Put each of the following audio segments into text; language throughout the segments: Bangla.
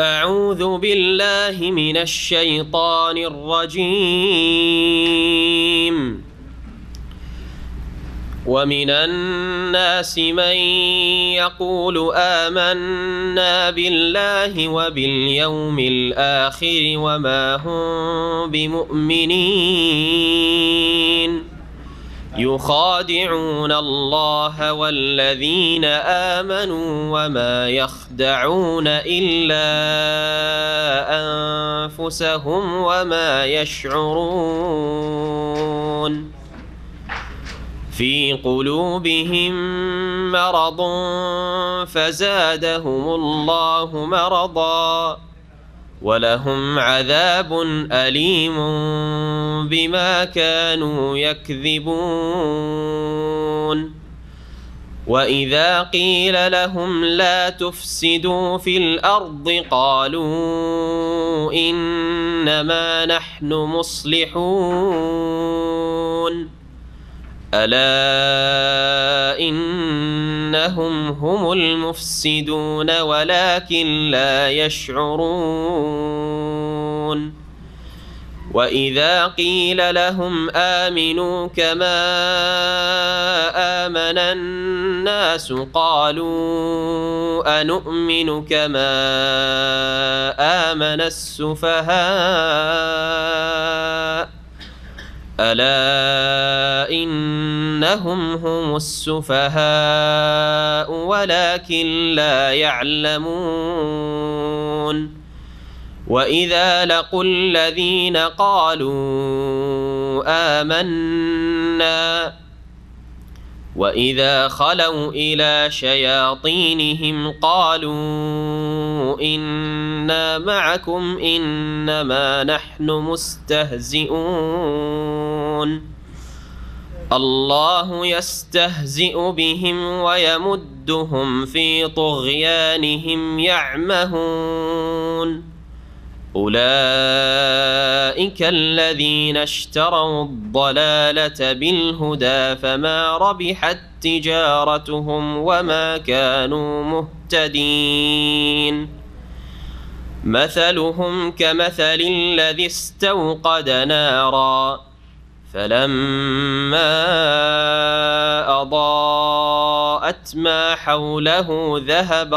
أعوذ بالله من الشيطان الرجيم. ومن الناس من يقول آمنا بالله وباليوم الآخر وما هم بمؤمنين يخادعون الله والذين آمنوا وما يخدعون إلا أنفسهم وما يشعرون. في قلوبهم مرض فزادهم الله مرضا ولهم عذاب أليم بما كانوا يكذبون. وإذا قيل لهم لا تفسدوا في الأرض قالوا إنما نحن مصلحون ألا إنهم هم المفسدون ولكن لا يشعرون. وإذا قيل لهم آمنوا كما آمن الناس قالوا أنؤمن كما آمن السفهاء ألا إنهم هم السفهاء ولكن لا يعلمون. وإذا لقوا الذين قالوا آمنا وإذا خلوا إلى شياطينهم قالوا إنا معكم إنما نحن مستهزئون. الله يستهزئ بهم ويمدهم في طغيانهم يعمهون. أولئك الذين اشتروا الضلالة بالهدى فما ربحت تجارتهم وما كانوا مهتدين. مثلهم كمثل الذي استوقد نارا فلما أضاءت ما حوله ذهب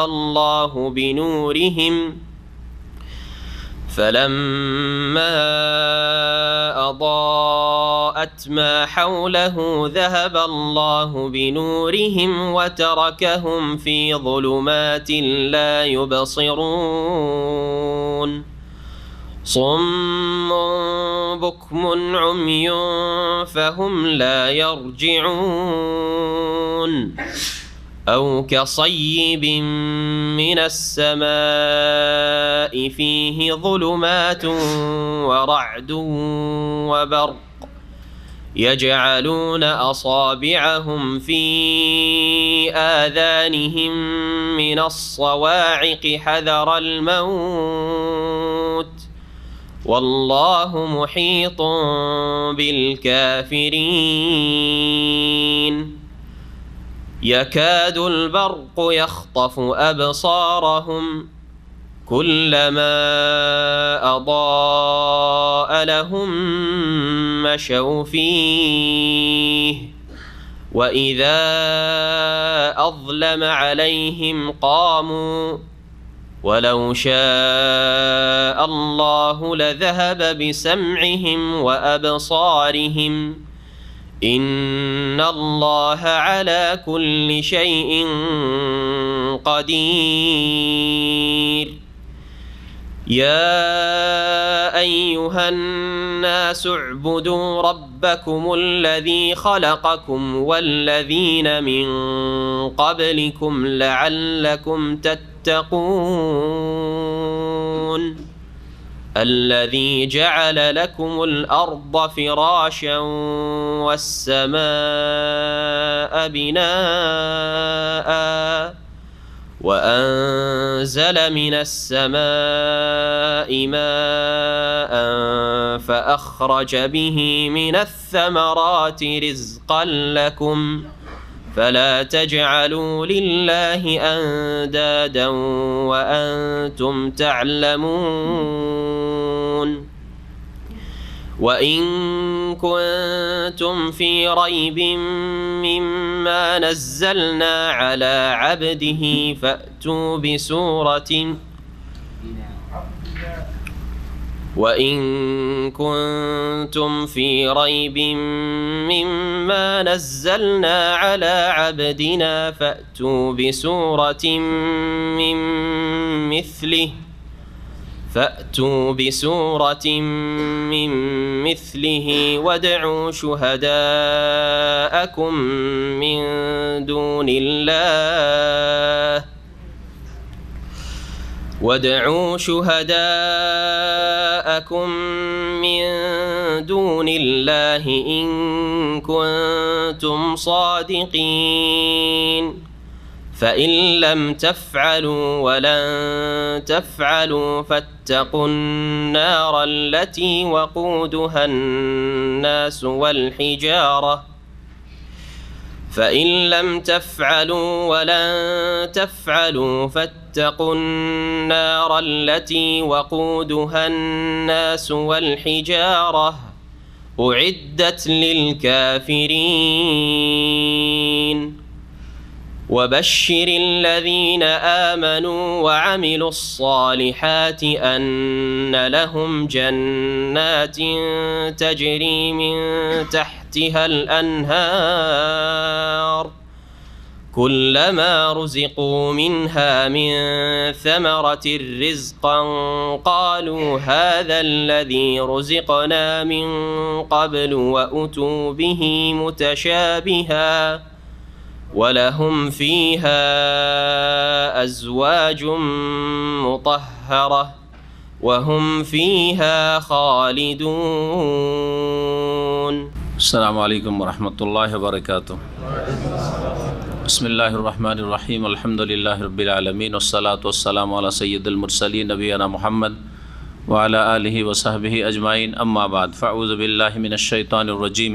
الله بنورهم وتركهم في ظلمات لا يبصرون. صم بكم عمي فهم لا يرجعون. أو كصيب من السماء فيه ظلمات ورعد وبرق يجعلون أصابعهم في آذانهم من الصواعق حذر الموت والله محيط بالكافرين. يكاد البرق يخطف أبصارهم كلما أضاء لهم مشوا فيه وإذا أظلم عليهم قاموا ولو شاء الله لذهب بسمعهم وأبصارهم إن الله على كل شيء قدير. يا أيها الناس اعبدوا ربكم الذي خلقكم والذين من قبلكم لعلكم تتقون. الذي جعل لكم الأرض فراشا والسماء بناء وأنزل من السماء ماء فأخرج به من الثمرات رزقا لكم فلا تجعلوا لله أندادا وأنتم تعلمون وإن كنتم في ريب مما نزلنا على عبده فأتوا بسورة وإن كنتم في ريب مما نزلنا على عبدنا فأتوا بسورة من مثله وادعوا شهداءكم من دون الله إن كنتم صادقين فإن لم تفعلوا ولن تفعلوا فاتقوا النار التي وقودها الناس والحجارة فإن لم تفعلوا ولن تفعلوا فاتقوا النار التي وقودها الناس والحجارة أعدت للكافرين وبشر الذين آمنوا وعملوا الصالحات أن لهم جنات تجري من تحتها الأنهار كلما رزقوا منها من ثمرة رزقا قالوا هذا الذي رزقنا من قبل وأتوا به متشابها ولهم فيها أزواج مطهرة وهم فيها خالدون. السلام عليكم ورحمة الله وبركاته. بسم الله الرحمن الرحيم. الحمد لله رب العالمين والصلاة والسلام على سيد المرسلين نبينا محمد وعلى آله وصحبه أجمعين. أما بعد فأعوذ بالله من الشيطان الرجيم.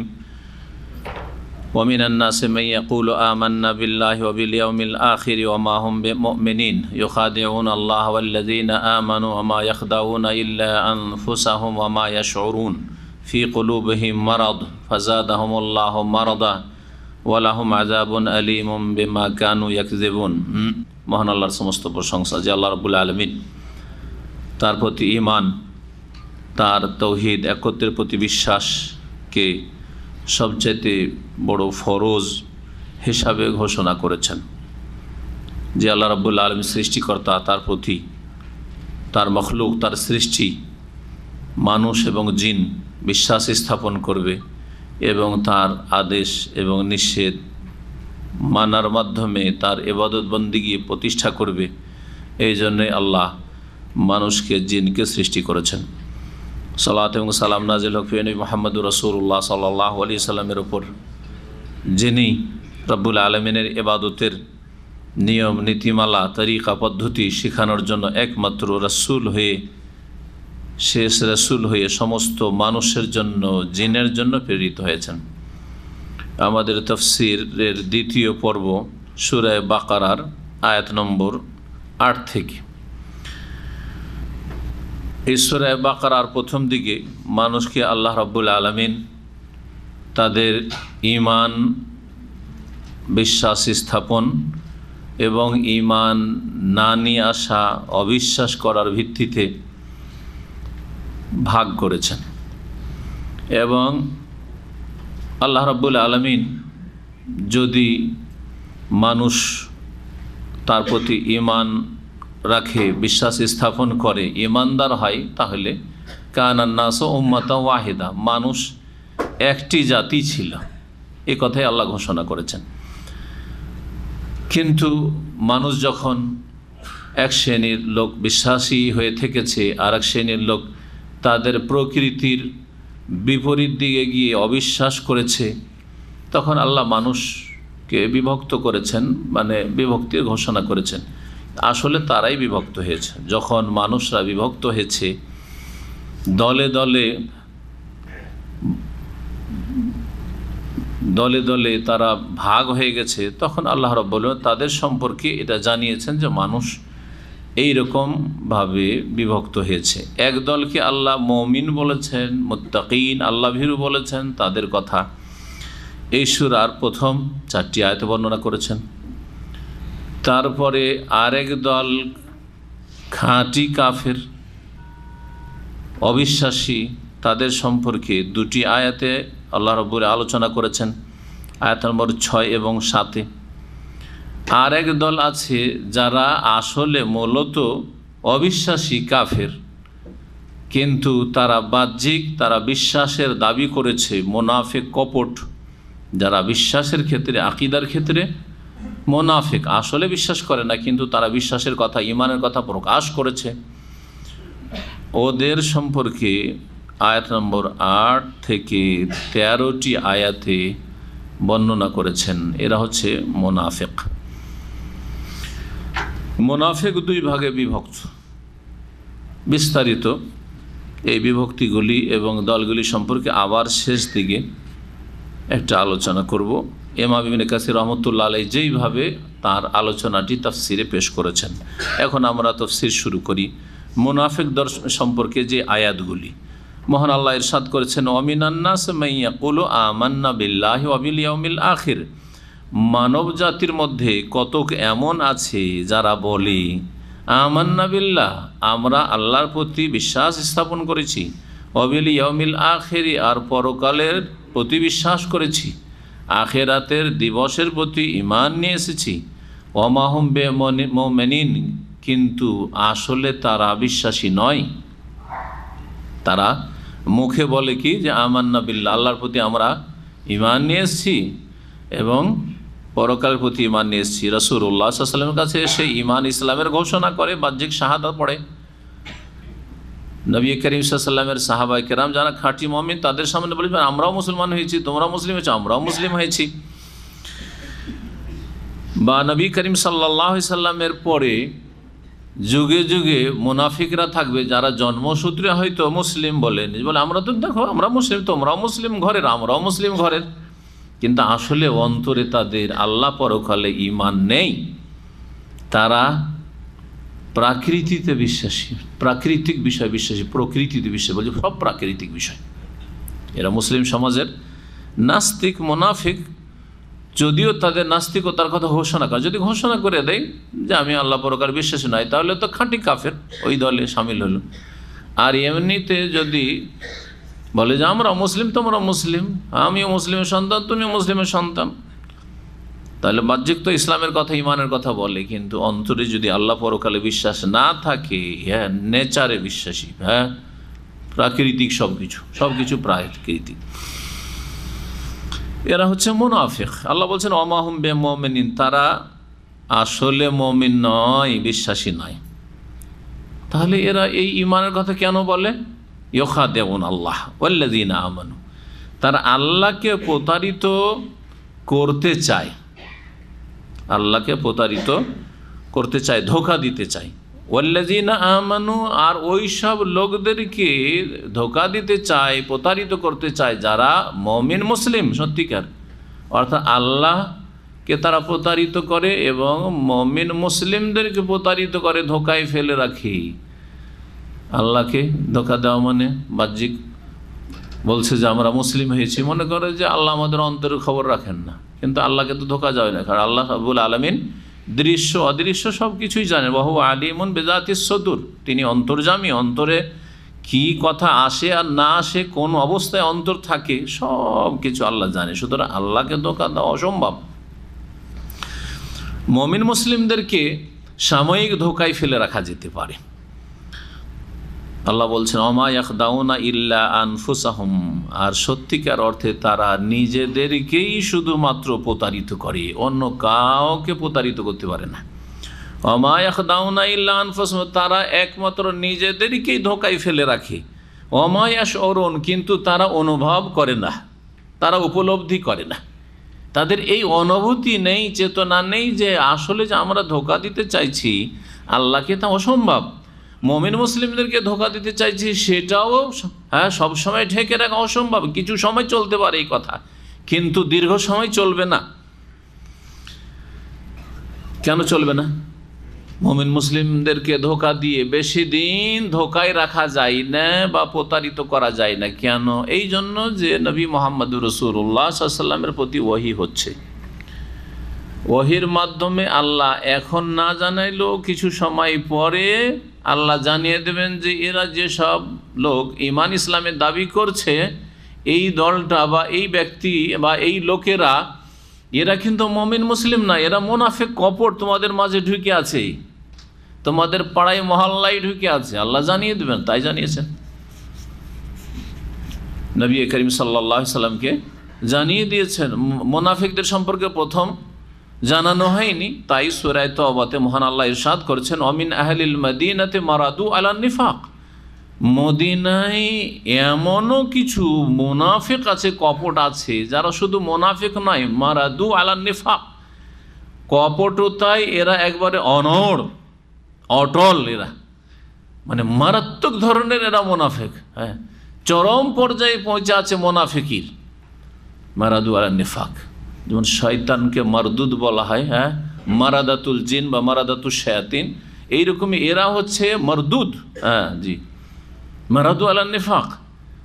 ومن الناس من يقول آمنا بالله وباليوم الآخر وما هم بمؤمنين يخادعون الله والذين آمنوا وما يخدعون إلا أنفسهم وما يشعرون في قلوبهم مرض فزادهم الله مرضا ওয়ালাহুম আযাবুন আলীমুম বিমা কানু ইয়াকযিবুন। মহান আল্লাহর সমস্ত প্রশংসা যে আল্লাহ রাব্বুল আলামিন, তার প্রতি ঈমান, তার তৌহিদ একত্রের প্রতি বিশ্বাসকে সবচেয়ে বড় ফরজ হিসাবে ঘোষণা করেছেন। যে আল্লাহ রাব্বুল আলামিন সৃষ্টিকর্তা, তার প্রতি তার মখলুক, তার সৃষ্টি মানুষ এবং জিন বিশ্বাস স্থাপন করবে এবং তার আদেশ এবং নিষেধ মানার মাধ্যমে তার ইবাদত বন্দিগি প্রতিষ্ঠা করবে। এই জন্যে আল্লাহ মানুষকে, জিনকে সৃষ্টি করেছেন। সালাত এবং সালাম নাজিল হোক নবী মুহাম্মদুর রাসূলুল্লাহ সাল্লাল্লাহু আলাইহি সাল্লামের ওপর, যিনি রব্বুল আলমিনের ইবাদতের নিয়ম নীতিমালা তরিকা পদ্ধতি শেখানোর জন্য একমাত্র রাসূল হয়ে, শেষ রাসূল হয়ে সমস্ত মানুষের জন্য, জিনের জন্য প্রেরিত হয়েছেন। আমাদের তাফসীরের দ্বিতীয় পর্ব সূরা বাকারার আয়াত নম্বর ৮ থেকে। এই সূরা বাকারার প্রথম দিকে মানুষকে আল্লাহ রাব্বুল আলামিন তাদের ঈমান, বিশ্বাস স্থাপন এবং ঈমান না নিয়ে আসা, অবিশ্বাস করার ভিত্তিতে ভাগ করেছেন। এবং আল্লাহ রাব্বুল আলামিন যদি মানুষ তার প্রতি ঈমান রাখে, বিশ্বাস স্থাপন করে, ঈমানদার হয়, তাহলে কানান নাসু উম্মাতান ওয়াহিদা, মানুষ একটি জাতি ছিল, এই কথাই আল্লাহ ঘোষণা করেছেন। কিন্তু মানুষ যখন এক শ্রেণীর লোক বিশ্বাসী হয়ে থেকেছে, আর এক শ্রেণীর লোক তাদের প্রকৃতির বিপরীত দিকে গিয়ে অবিশ্বাস করেছে, তখন আল্লাহ মানুষকে বিভক্ত করেছেন, মানে বিভক্তির ঘোষণা করেছেন। আসলে তারাই বিভক্ত হয়েছে। যখন মানুষরা বিভক্ত হয়েছে, দলে দলে দলে দলে তারা ভাগ হয়ে গেছে, তখন আল্লাহ রাব্বুল আলামিন তাদের সম্পর্কে এটা জানিয়েছেন যে মানুষ এইরকমভাবে বিভক্ত হয়েছে। এক দলকে আল্লাহ মুমিন বলেছেন, মুত্তাকিন আল্লাহ ভীরু বলেছেন, তাদের কথা এই সূরার প্রথম 4টি আয়াতে বর্ণনা করেছেন। তারপরে আরেক দল খাঁটি কাফের, অবিশ্বাসী, তাদের সম্পর্কে 2টি আয়াতে আল্লাহ রাব্বুল আলোচনা করেছেন, আয়াত নম্বর 6 এবং 7। আর এক দল আছে যারা আসলে মূলত অবিশ্বাসী কাফের, কিন্তু তারা বাহ্যিক তারা বিশ্বাসের দাবি করেছে, মুনাফিক কপট, যারা বিশ্বাসের ক্ষেত্রে আকীদার ক্ষেত্রে মুনাফিক, আসলে বিশ্বাস করে না কিন্তু তারা বিশ্বাসের কথা ঈমানের কথা প্রকাশ করেছে, ওদের সম্পর্কে আয়াত নম্বর 8 থেকে 13টি আয়াতে বর্ণনা করেছেন। এরা হচ্ছে মুনাফিক। মুনাফিক 2 ভাগে বিভক্ত। বিস্তারিত এই বিভক্তিগুলি এবং দলগুলি সম্পর্কে আবার শেষ দিকে একটা আলোচনা করব। ইমাম ইবনে কাসির রহমতুল্লাহ আলাইহি যেইভাবে তার আলোচনাটি তাফসিরে পেশ করেছেন। এখন আমরা তাফসির শুরু করি। মুনাফিক দর্শন সম্পর্কে যে আয়াতগুলি, মহান আল্লাহ ইরশাদ করেছেন, ওয়ামিনান নাস মান ইয়াকুলু আমান্না বিল্লাহি ওয়া বিল ইয়াউমিল আখির। মানব জাতির মধ্যে কতক এমন আছে যারা বলে আমান্না বিল্লাহ, আমরা আল্লাহর প্রতি বিশ্বাস স্থাপন করেছি, ওয়া বিল ইয়াউমিল আখির, আর পরকালের প্রতি বিশ্বাস করেছি, আখিরাতের দিবসের প্রতি ঈমান নিয়ে এসেছি, ওয়া মা হুম বিমুমিনিন, কিন্তু আসলে তারা বিশ্বাসী নয়। তারা মুখে বলে কি যে আমান্না বিল্লাহ, আল্লাহর প্রতি আমরা ঈমান নিয়ে এসেছি এবং পরকালের প্রতি ঈমান নিয়ে এসেছি। রাসূলুল্লাহ সাল্লাল্লাহু আলাইহি ওয়াসাল্লামের কাছে এসে ঈমান ইসলামের ঘোষণা করে, বাহ্যিক শাহাদাত পড়ে। নবী করিম সাল্লাল্লাহু আলাইহি ওয়াসাল্লামের সাহাবায়ে কেরাম যারা খাঁটি মুমিন, তাদের সামনে বলবেন আমরাও মুসলমান হয়েছি, তোমরাও মুসলিম হয়েছো, আমরাও মুসলিম হয়েছি। বা নবী করিম সাল্লাল্লাহু আলাইহি ওয়াসাল্লামের পরে যুগে যুগে মুনাফিকরা থাকবে যারা জন্মসূত্রে হয়তো মুসলিম বলেন, বলে আমরা তো দেখো আমরা মুসলিম, তোমরাও মুসলিম ঘরের, আমরাও মুসলিম ঘরের, কিন্তু আসলে অন্তরে তাদের আল্লাহ পরকালে ঈমান নেই। তারা প্রাকৃতিতে বিশ্বাসী, প্রাকৃতিক বিষয় বিশ্বাসী, প্রকৃতিতে বিশ্বাসী, বলছে সব প্রাকৃতিক বিষয়। এরা মুসলিম সমাজের নাস্তিক মুনাফিক, যদিও তাদের নাস্তিকতার কথা ঘোষণা করে, যদি ঘোষণা করে দেয় যে আমি আল্লাহ পরকার বিশ্বাসী নয়, তাহলে তো খাঁটি কাফের, ওই দলে সামিল হলো। আর এমনিতে যদি বলে যে আমরা মুসলিম, তোমরা মুসলিম, আমিও মুসলিমের সন্তান, তুমিও মুসলিমের সন্তান, তাহলে বাহ্যিক তো ইসলামের কথা ঈমানের কথা বলে, কিন্তু অন্তরে যদি আল্লাহ পরকালে বিশ্বাস না থাকে, হ্যাঁ নেচারে বিশ্বাসী, হ্যাঁ প্রাকৃতিক সব কিছু প্রাকৃতিক, এরা হচ্ছে মুনাফিক। আল্লাহ বলছেন ওয়া মা হুম বিমুমিনিন, তারা আসলে মুমিন নয়, বিশ্বাসী নয়। তাহলে এরা এই ঈমানের কথা কেন বলে? ইউখাদিউন আল্লাহ ওয়াল্লাযীনা আমানু, তারা আল্লাহকে প্রতারিত করতে চায়, আল্লাহকে প্রতারিত করতে চায়, ধোঁকা দিতে চায়। ওয়াল্লাযীনা আমানু, আর ওই সব লোকদেরকে ধোঁকা দিতে চায়, প্রতারিত করতে চায় যারা মুমিন মুসলিম সত্যিকার, অর্থাৎ আল্লাহকে তারা প্রতারিত করে এবং মুমিন মুসলিমদেরকে প্রতারিত করে, ধোঁকায় ফেলে রাখে। আল্লাহকে ধোঁকা দেওয়া মানে বাহ্যিক বলছে যে আমরা মুসলিম হয়েছি, মনে করে যে আল্লাহ আমাদের অন্তরের খবর রাখেন না, কিন্তু আল্লাহকে তো ধোঁকা যায় না, কারণ আল্লাহ রাব্বুল আলামিন দৃশ্য অদৃশ্য সব কিছুই জানেন। ওয়া হুয়া আলিমুন বিযাতিস সুদূর, তিনি অন্তর্যামী, অন্তরে কি কথা আসে আর না আসে, কোন অবস্থায় অন্তর থাকে, সব কিছু আল্লাহ জানে। সুতরাং আল্লাহকে ধোঁকা দেওয়া অসম্ভব। মুমিন মুসলিমদেরকে সাময়িক ধোঁকায় ফেলে রাখা যেতে পারে। আল্লাহ বলছেন ওমা ইয়াখদাউনা ইল্লা আনফুসাহুম, আর সত্যিকার অর্থে তারা নিজেদেরকেই শুধুমাত্র প্রতারিত করে, অন্য কাউকে প্রতারিত করতে পারে না। ওমা ইয়াখদাউনা ইল্লা আনফুসাহুম, তারা একমাত্র নিজেদেরকেই ধোঁকায় ফেলে রাখে। ওমা ইয়াশউরুন, কিন্তু তারা অনুভব করে না, তারা উপলব্ধি করে না, তাদের এই অনুভূতি নেই, চেতনা নেই যে আসলে যে আমরা ধোঁকা দিতে চাইছি আল্লাহকে, তা অসম্ভব। মুমিন মুসলিমদেরকে ধোঁকা দিতে চাইছি, সেটাও হ্যাঁ সবসময় ঢেকে রাখা অসম্ভব, কিছু সময় চলতে পারে এই কথা, কিন্তু দীর্ঘ সময় চলবে না। কেন চলবে না? মুমিন মুসলিমদেরকে ধোঁকা দিয়ে বেশি দিন ধোঁকায় রাখা যায় না বা প্রতারিত করা যায় না। কেন? এই জন্য যে নবী মুহাম্মদুর রাসূলুল্লাহ সাল্লাল্লাহু আলাইহি ওয়াসাল্লামের প্রতি ওহী হচ্ছে। ওহীর মাধ্যমে আল্লাহ এখন না জানাইলেও কিছু সময় পরে আল্লাহ জানিয়ে দেবেন যে এরা যেসব লোক ঈমান ইসলামের দাবি করছে, এই দলটা বা এই ব্যক্তি বা এই লোকেরা, এরা কিন্তু মুমিন মুসলিম না, এরা মুনাফিক কপট তোমাদের মাঝে ঢুকে আছে, তোমাদের পাড়ায় মহল্লায় ঢুকে আছে। আল্লাহ জানিয়ে দেবেন, তাই জানিয়েছেন। নবী করিম সাল্লাল্লাহু আলাইহি সাল্লামকে জানিয়ে দিয়েছেন। মুনাফিকদের সম্পর্কে প্রথম জানানো হয়নি, তাই সূরা তাওবাতে মহান আল্লাহ ইরশাদ করেছেন, অমিন আহলিল মাদিনাতি মারাদু আলান নিফাক। মদিনায় এমনও কিছু মুনাফিক আছে, কপট আছে, যারা শুধু মুনাফিক নয়, মারাদু আলান নিফাক, কপটতায় এরা একবারে অটল, এরা মানে মারাত্মক ধরনের এরা মুনাফিক। হ্যাঁ, চরম পর্যায়ে পৌঁছে আছে মুনাফিকির। মারাদু আলান নিফাক, যেমন শয়তানকে মারদুদ বলা হয়, হ্যাঁ, মারাদাতুল জিন বা মারাদাতুল শায়াতিন, এইরকমই এরা হচ্ছে মারদুদ। হ্যাঁ জি, মারাদু আলান নিফাক।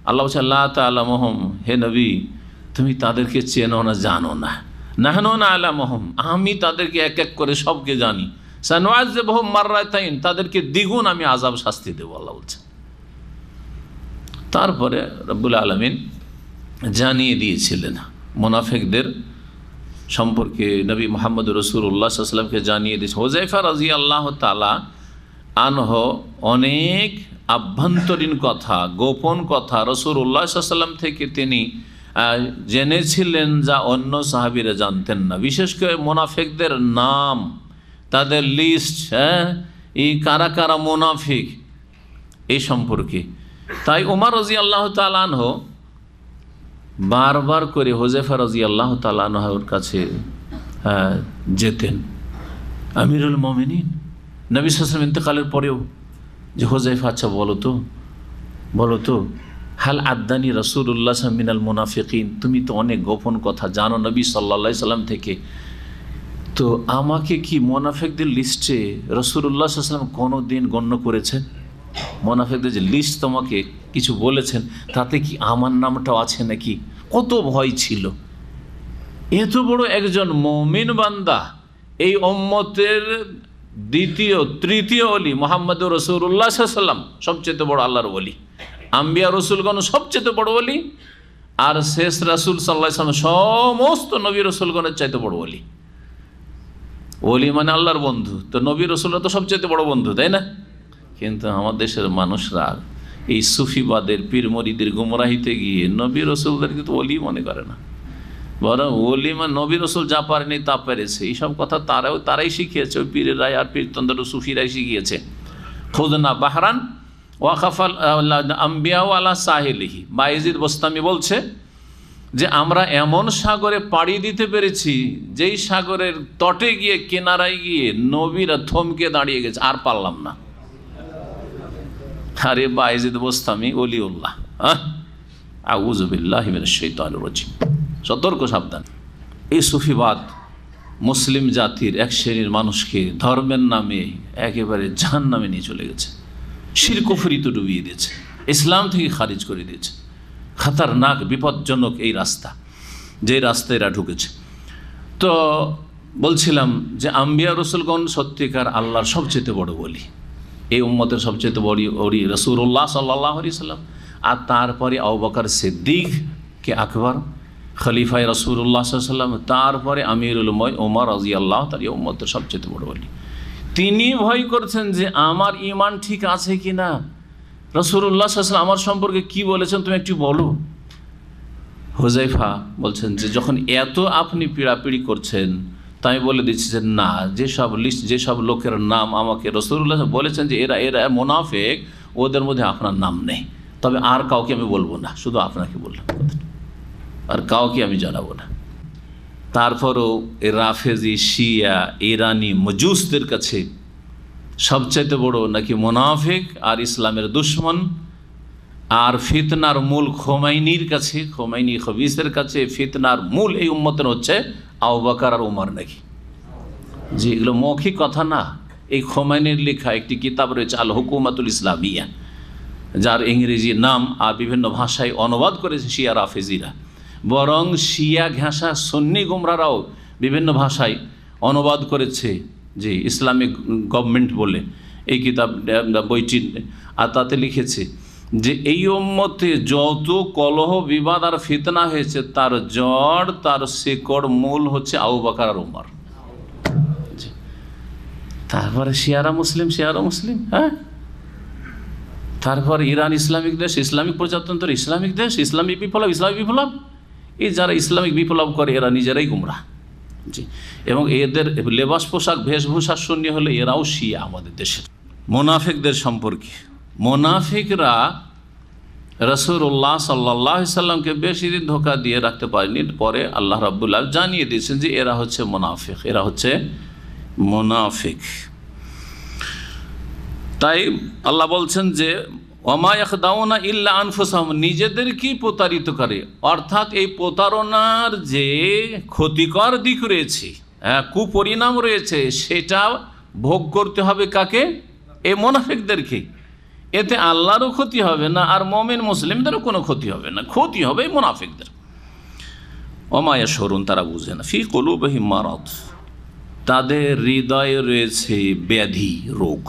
আল্লাহ বলছে লা তা'লামুহুম, হে নবী তুমি তাদেরকে চেনো না, জানো না। নাহনু না'লামুহুম, আমি তাদেরকে এক এক করে সবকে জানি। সানুআযিবুহুম মাররাতাইন, তাদেরকে দ্বিগুণ আমি আযাব শাস্তি দেব, আল্লাহ বলছে। তারপরে রব্বুল আলামিন জানিয়ে দিয়েছিলেন মুনাফিকদের সম্পর্কে, নবী মুহাম্মদ রাসূলুল্লাহ সাল্লাল্লাহু আলাইহি ওয়াসাল্লামকে জানিয়ে দিয়েছে। হুযায়ফা রাদিয়াল্লাহু তাআলা আনহু অনেক আভ্যন্তরীণ কথা, গোপন কথা রাসূলুল্লাহ সাল্লাল্লাহু আলাইহি ওয়াসাল্লাম থেকে তিনি জেনেছিলেন, যা অন্য সাহাবীরা জানতেন না। বিশেষ করে মুনাফিকদের নাম, তাদের লিস্ট, হ্যাঁ, এই কারা কারা মুনাফিক, এই সম্পর্কে। তাই ওমর রাদিয়াল্লাহু তাআলা আনহু বারবার করে হুযায়ফা রাদিয়াল্লাহু তাআলা আনহুর কাছে যেতেন। আমিরুল মুমিনিন নবী সাল্লাল্লাহু আলাইহি ওয়াসাল্লাম ইন্তেকালের পরেও যে হুযায়ফা, আচ্ছা বলো তো হাল আদানি রাসূলুল্লাহ মিনাল মুনাফিকিন, তুমি তো অনেক গোপন কথা জানো নবী সাল্লাল্লাহু আলাইহি ওয়াসাল্লাম থেকে, তো আমাকে কি মুনাফিকদের লিস্টে রাসূলুল্লাহ সাল্লাল্লাহু আলাইহি ওয়াসাল্লাম কোনো দিন গণ্য করেছেন? মুনাফিকদের যে লিস্ট তোমাকে কিছু বলেছেন, তাতে কি আমার নামটাও আছে নাকি? কত ভয় ছিল। এত বড় একজন মুমিন বান্দা, এই উম্মতের দ্বিতীয় তৃতীয় ওলি মুহাম্মদুর রাসূলুল্লাহ সাল্লাল্লাহু আলাইহি ওয়াসাল্লাম সবচেয়ে বড় আল্লাহর ওলি, আম্বিয়া রসুলগণ সবচেয়ে বড় ওলি, আর শেষ রাসূল সাল্লাল্লাহু আলাইহি ওয়াসাল্লাম সমস্ত নবী রসুলগণের চাইতে বড় ওলি। ওলি মানে আল্লাহর বন্ধু, তো নবী রসুলরা তো সবচেয়ে বড় বন্ধু, তাই না? কিন্তু আমার দেশের মানুষরা এই সুফিবাদের পীর মরিদের গুমরাহিতে গিয়ে নবী রসুলদেরকে তো ওলি মনে করে না, বরং ওলি মানে নবী রসুল যা পারেনি তা পেরেছে, এইসব কথা তারাই শিখিয়েছে, ওই পীরেরাই আর পীরতন্ত্র সুফিরাই শিখিয়েছে। খুদনা বাহরান ওয়াকাফাল আম্বিয়া আলা সাহিলিহি, বায়েজিদ বোস্তামি বলছে যে আমরা এমন সাগরে পাড়ি দিতে পেরেছি, যেই সাগরের তটে গিয়ে কিনারায় গিয়ে নবীরা থমকে দাঁড়িয়ে গেছে, আর পারলাম না। আরে বায়েজিদ বোস্তামি ওলিউল্লাহ, আউযু বিল্লাহি মিনাশ শাইতানির রাজিম। সতর্ক, সাবধান। এই সুফিবাদ মুসলিম জাতির এক শ্রেণীর মানুষকে ধর্মের নামে একেবারে জাহান্নামে নিয়ে চলে গেছে, শিরক কুফরিতে ডুবিয়ে দিয়েছে, ইসলাম থেকে খারিজ করে দিয়েছে। খতরনাক, বিপজ্জনক এই রাস্তা, যে রাস্তায় এরা ঢুকেছে। তো বলছিলাম যে আম্বিয়া রসুলগণ সত্যিকার আল্লাহর সবচেয়ে বড় ওলি, এই উম্মতের সবচেয়ে বড় ওলি রাসূলুল্লাহ সাল্লাল্লাহু আলাইহি ওয়াসাল্লাম, আর তারপরে আবু বকর সিদ্দিক কে আকবর, খলিফায়ে রাসূলুল্লাহ সাল্লাল্লাহু আলাইহি ওয়াসাল্লাম, তারপরে আমিরুল মুমিনিন ওমর রাদিয়াল্লাহু তাআলা, উম্মতের সবচেয়ে বড় ওলি। তিনি ভয় করছেন যে আমার ঈমান ঠিক আছে কিনা, রাসূলুল্লাহ সাল্লাল্লাহু আলাইহি ওয়াসাল্লাম আমার সম্পর্কে কি বলেছেন তুমি একটু বলো। হুযায়ফা বলছেন যে যখন এত আপনি পীড়াপিড়ি করছেন, তাই বলে দিচ্ছি যে না, যেসব লোকের নাম আমাকে রাসূলুল্লাহ বলেছেন যে এরা মুনাফিক, ওদের মধ্যে আপনার নাম নেই, তবে আর কাউকে আমি বলবো না, শুধু আপনাকে বললাম, আর কাউকে আমি জানাবো না। তারপরও রাফেজি, শিয়া, ইরানি, মজুসদের কাছে সবচাইতে বড় নাকি মুনাফিক আর ইসলামের দুশ্মন আর ফিতনার মূল খোমাইনির কাছে, খোমাইনি খবিসের কাছে ফিতনার মূল এই উম্মতের হচ্ছে আবু বকর আর উমর নাকি। জি, এগুলো মৌখিক কথা না, এই খোমাইনির লেখা একটি কিতাব রয়েছে আল হুকুমাতুল ইসলামিয়া, যার ইংরেজি নাম আর বিভিন্ন ভাষায় অনুবাদ করেছে শিয়া রাফেজিরা। বরং শিয়া ঘেঁষা সুন্নি গুমরারাও বিভিন্ন ভাষায় অনুবাদ করেছে, যে ইসলামিক গভর্নমেন্ট বলে এই কিতাব বইটি। আর তাতে লিখেছে যে এই উম্মতে যত কলহ বিবাদ আর ফিতনা হয়েছে তার জড়, তার শেকড়, মূল হচ্ছে আবু বকর আর উমর। তারপরে শিয়ারা মুসলিম, হ্যাঁ, তারপর ইরান ইসলামিক দেশ, ইসলামিক প্রজাতন্ত্র, ইসলামিক দেশ, ইসলামিক বিপ্লব। এই যারা ইসলামিক বিপ্লব করে এরা নিজেরাই গুমরা। জি, এবং এদের লেবাস পোশাক বেশভূষা শূন্য হলে এরাও শিয়া আমাদের দেশের। মোনাফিকদের সম্পর্কে, মোনাফিকরা রাসূলুল্লাহ সাল্লাল্লাহু আলাইহি সাল্লামকে বেশি দিন ধোঁকা দিয়ে রাখতে পারেনি। পরে আল্লাহ রাব্বুল আলামিন জানিয়ে দিয়েছেন যে এরা হচ্ছে মোনাফিক, এরা হচ্ছে মোনাফিক। তাই আল্লাহ বলছেন যে ওমা ইয়াখদাউনা ইল্লা আনফুসাহুম, নিজেদেরকেই প্রতারিত করে। অর্থাৎ এই প্রতারণার যে ক্ষতিকর দিক রয়েছে, কুপরিণাম রয়েছে, সেটা ভোগ করতে হবে কাকে? এই মুনাফিকদেরকে। এতে আল্লাহরও ক্ষতি হবে না, আর মুমিন মুসলিমদেরও কোনো ক্ষতি হবে না, ক্ষতি হবে এই মুনাফিকদের। ওমা ইয়াশউরুন, তারা বুঝে না। ফি কুলুবিহিম মারাদ, তাদের হৃদয়ে রয়েছে ব্যাধি, রোগ।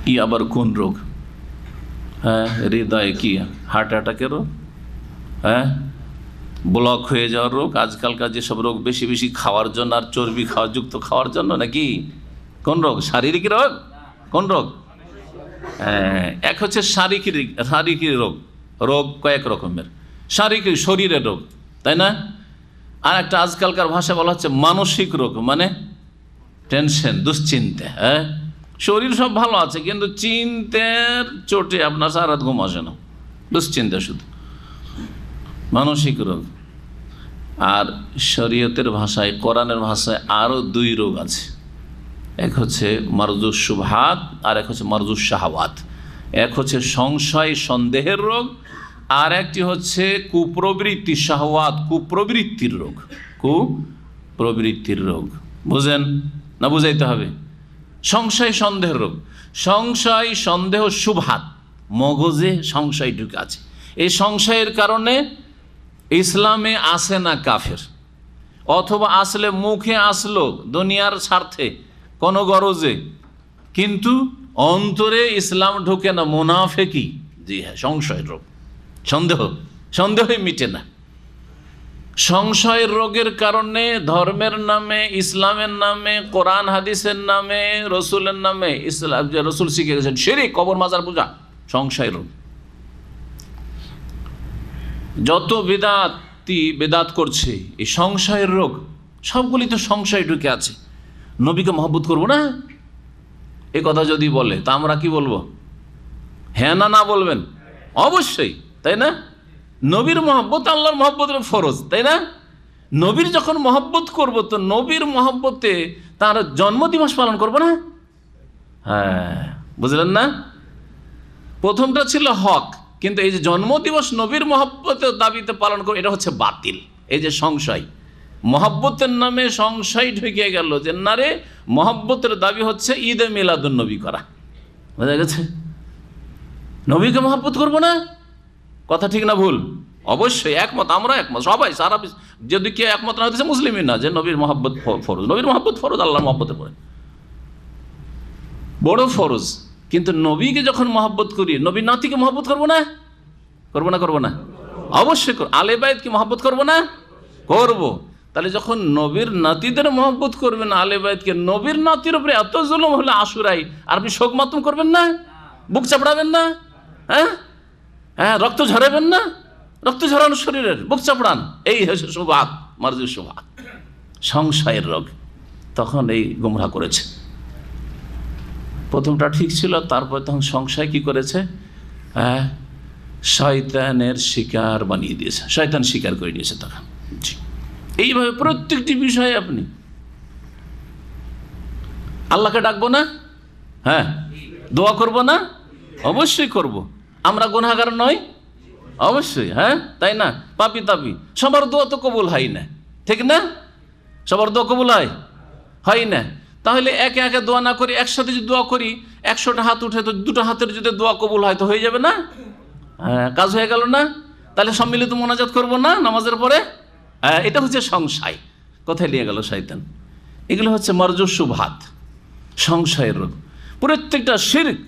কি আবার কোন রোগ? হ্যাঁ, হৃদয়ে কি হার্ট অ্যাটাকের রোগ, হ্যাঁ, ব্লক হয়ে যাওয়ার রোগ। আজকালকার যেসব রোগ বেশি বেশি খাওয়ার জন্য আর চর্বি যুক্ত খাওয়ার জন্য, নাকি কোন রোগ? শারীরিক রোগ। কোন রোগ? এক হচ্ছে শারীরিক রোগ, রোগ কয়েক রকমের, শারীরিক শরীরের রোগ, তাই না? আর একটা আজকালকার ভাষায় বলা হচ্ছে মানসিক রোগ, মানে টেনশন, দুশ্চিন্তা। হ্যাঁ, শরীর সব ভালো আছে কিন্তু চিন্তার চোটে আপনার সারা রাত ঘুম আসে না, দুশ্চিন্তা শুধু, মানসিক রোগ। আর শরীয়তের ভাষায়, কোরআনের ভাষায় আরও দুই রোগ আছে। এক হচ্ছে মারজুস শুবহাত, আর এক হচ্ছে মারজুস শাহাওয়াত। এক হচ্ছে সংশয় সন্দেহের রোগ, আর একটি হচ্ছে কুপ্রবৃত্তি, শাহওয়াত, কুপ্রবৃত্তির রোগ, কুপ্রবৃত্তির রোগ। বুঝেন না? বুঝাইতে হবে। সংশয় সন্দেহের রোগ, সংশয় সন্দেহ শুবহাত, মগজে সংশয় ঢুকে আছে। এই সংশয়ের কারণে ইসলামে আসে না কাফের, অথবা আসলে মুখে আসলো দুনিয়ার স্বার্থে, কোনো গরজে, কিন্তু অন্তরে ইসলাম ঢোকে না, মুনাফিকি। জি হ্যাঁ, সংশয়ের রোগ, সন্দেহই মিটে না। সংশয়ের রোগের কারণে ধর্মের নামে, ইসলামের নামে, কোরআন হাদিসের নামে, রসুলের নামে, ইসলাম যে রসুল শিখে গেছেন শিরক, কবর মাজার পূজা, সংশয় রোগ। যত বেদাত করছে, এই সংশয়ের রোগ, সবগুলি তো সংশয় ঢুকে আছে। নবীকে মহব্বত করবো না, এ কথা যদি বলে তা আমরা কি বলবো? হ্যাঁ না বলবেন? অবশ্যই, তাই না? নবীর মহব্বত আল্লাহর মহব্বতের ফরজ, তাই না? নবীর যখন মহব্বত করব, তো নবীর মহব্বতে তার জন্মদিবস পালন করবো না? হ্যাঁ, বুঝলেন না? প্রথমটা ছিল হক, কিন্তু এই যে জন্মদিবস নবীর মহব্বতের দাবিতে পালন করবো, এটা হচ্ছে বাতিল। এই যে সংশয়, মহব্বতের নামে সংশয় ঢুকে গেল, যে না রে, মহব্বতের দাবি হচ্ছে ঈদে মিলাদুন নবী করা। বোঝা গেছে? নবীকে মহব্বত করবো না, কথা ঠিক না ভুল? অবশ্যই একমত, আমরা একমত, সবাই সারা। যদি কেউ একমত না হতেছে মুসলিমই না যে নবীর মহব্বত ফরজ। নবীর মহব্বত ফরজ, আল্লাহর মহব্বতের পরে বড় ফরজ। কিন্তু নবীকে যখন মহব্বত করি, নবীর নাতিকে মহব্বত করবো না? করবো না? অবশ্যই। আলে বাইতকে মহব্বত করবো না? করবো। তাহলে যখন নবীর নাতিদের মহব্বত করবেন, আলে বাইতকে, নবীর নাতির উপরে এত জুলুম হলে আশুরাই, আর আপনি শোক মাতম করবেন না? বুক চাপড়াবেন না? হ্যাঁ, রক্ত ঝরাবেন না? রক্ত ঝরানো শরীরের, বুক চাপড়ান। এই হচ্ছে শুবহাত, মারজুস শুবহাত, সংশয়ের রোগ। তখন এই গুমরাহ করেছে। প্রথমটা ঠিক ছিল, তারপর তখন সংশয় কি করেছে? শয়তানের শিকার বানিয়ে দিয়েছে, শয়তান শিকার করে নিয়েছে তখন। এইভাবে প্রত্যেকটি বিষয়ে আপনি আল্লাহকে ডাকবো না? হ্যাঁ, দোয়া করবো না? অবশ্যই করব। আমরা গুনাহগার নই? অবশ্যই, হ্যাঁ, তাই না? পাপি তাপি, সবার দোয়া তো কবুল হয় না, ঠিক না? সবার দোয়া কবুল হয় না। তাহলে একে একে দোয়া না করি, একসাথে যদি দোয়া করি, 100টা হাত উঠে তো 2টা হাতের যদি দোয়া কবুল হয় তো হয়ে যাবে না? হ্যাঁ, কাজ হয়ে গেল না? তাহলে সম্মিলিত মোনাজাত করবো না নামাজের পরে? এটা হচ্ছে সংশয়। কোথায় নিয়ে গেল শয়তান? এগুলো হচ্ছে মারজু শুবহাত, সংশয়ের রোগ। প্রত্যেকটা শিরক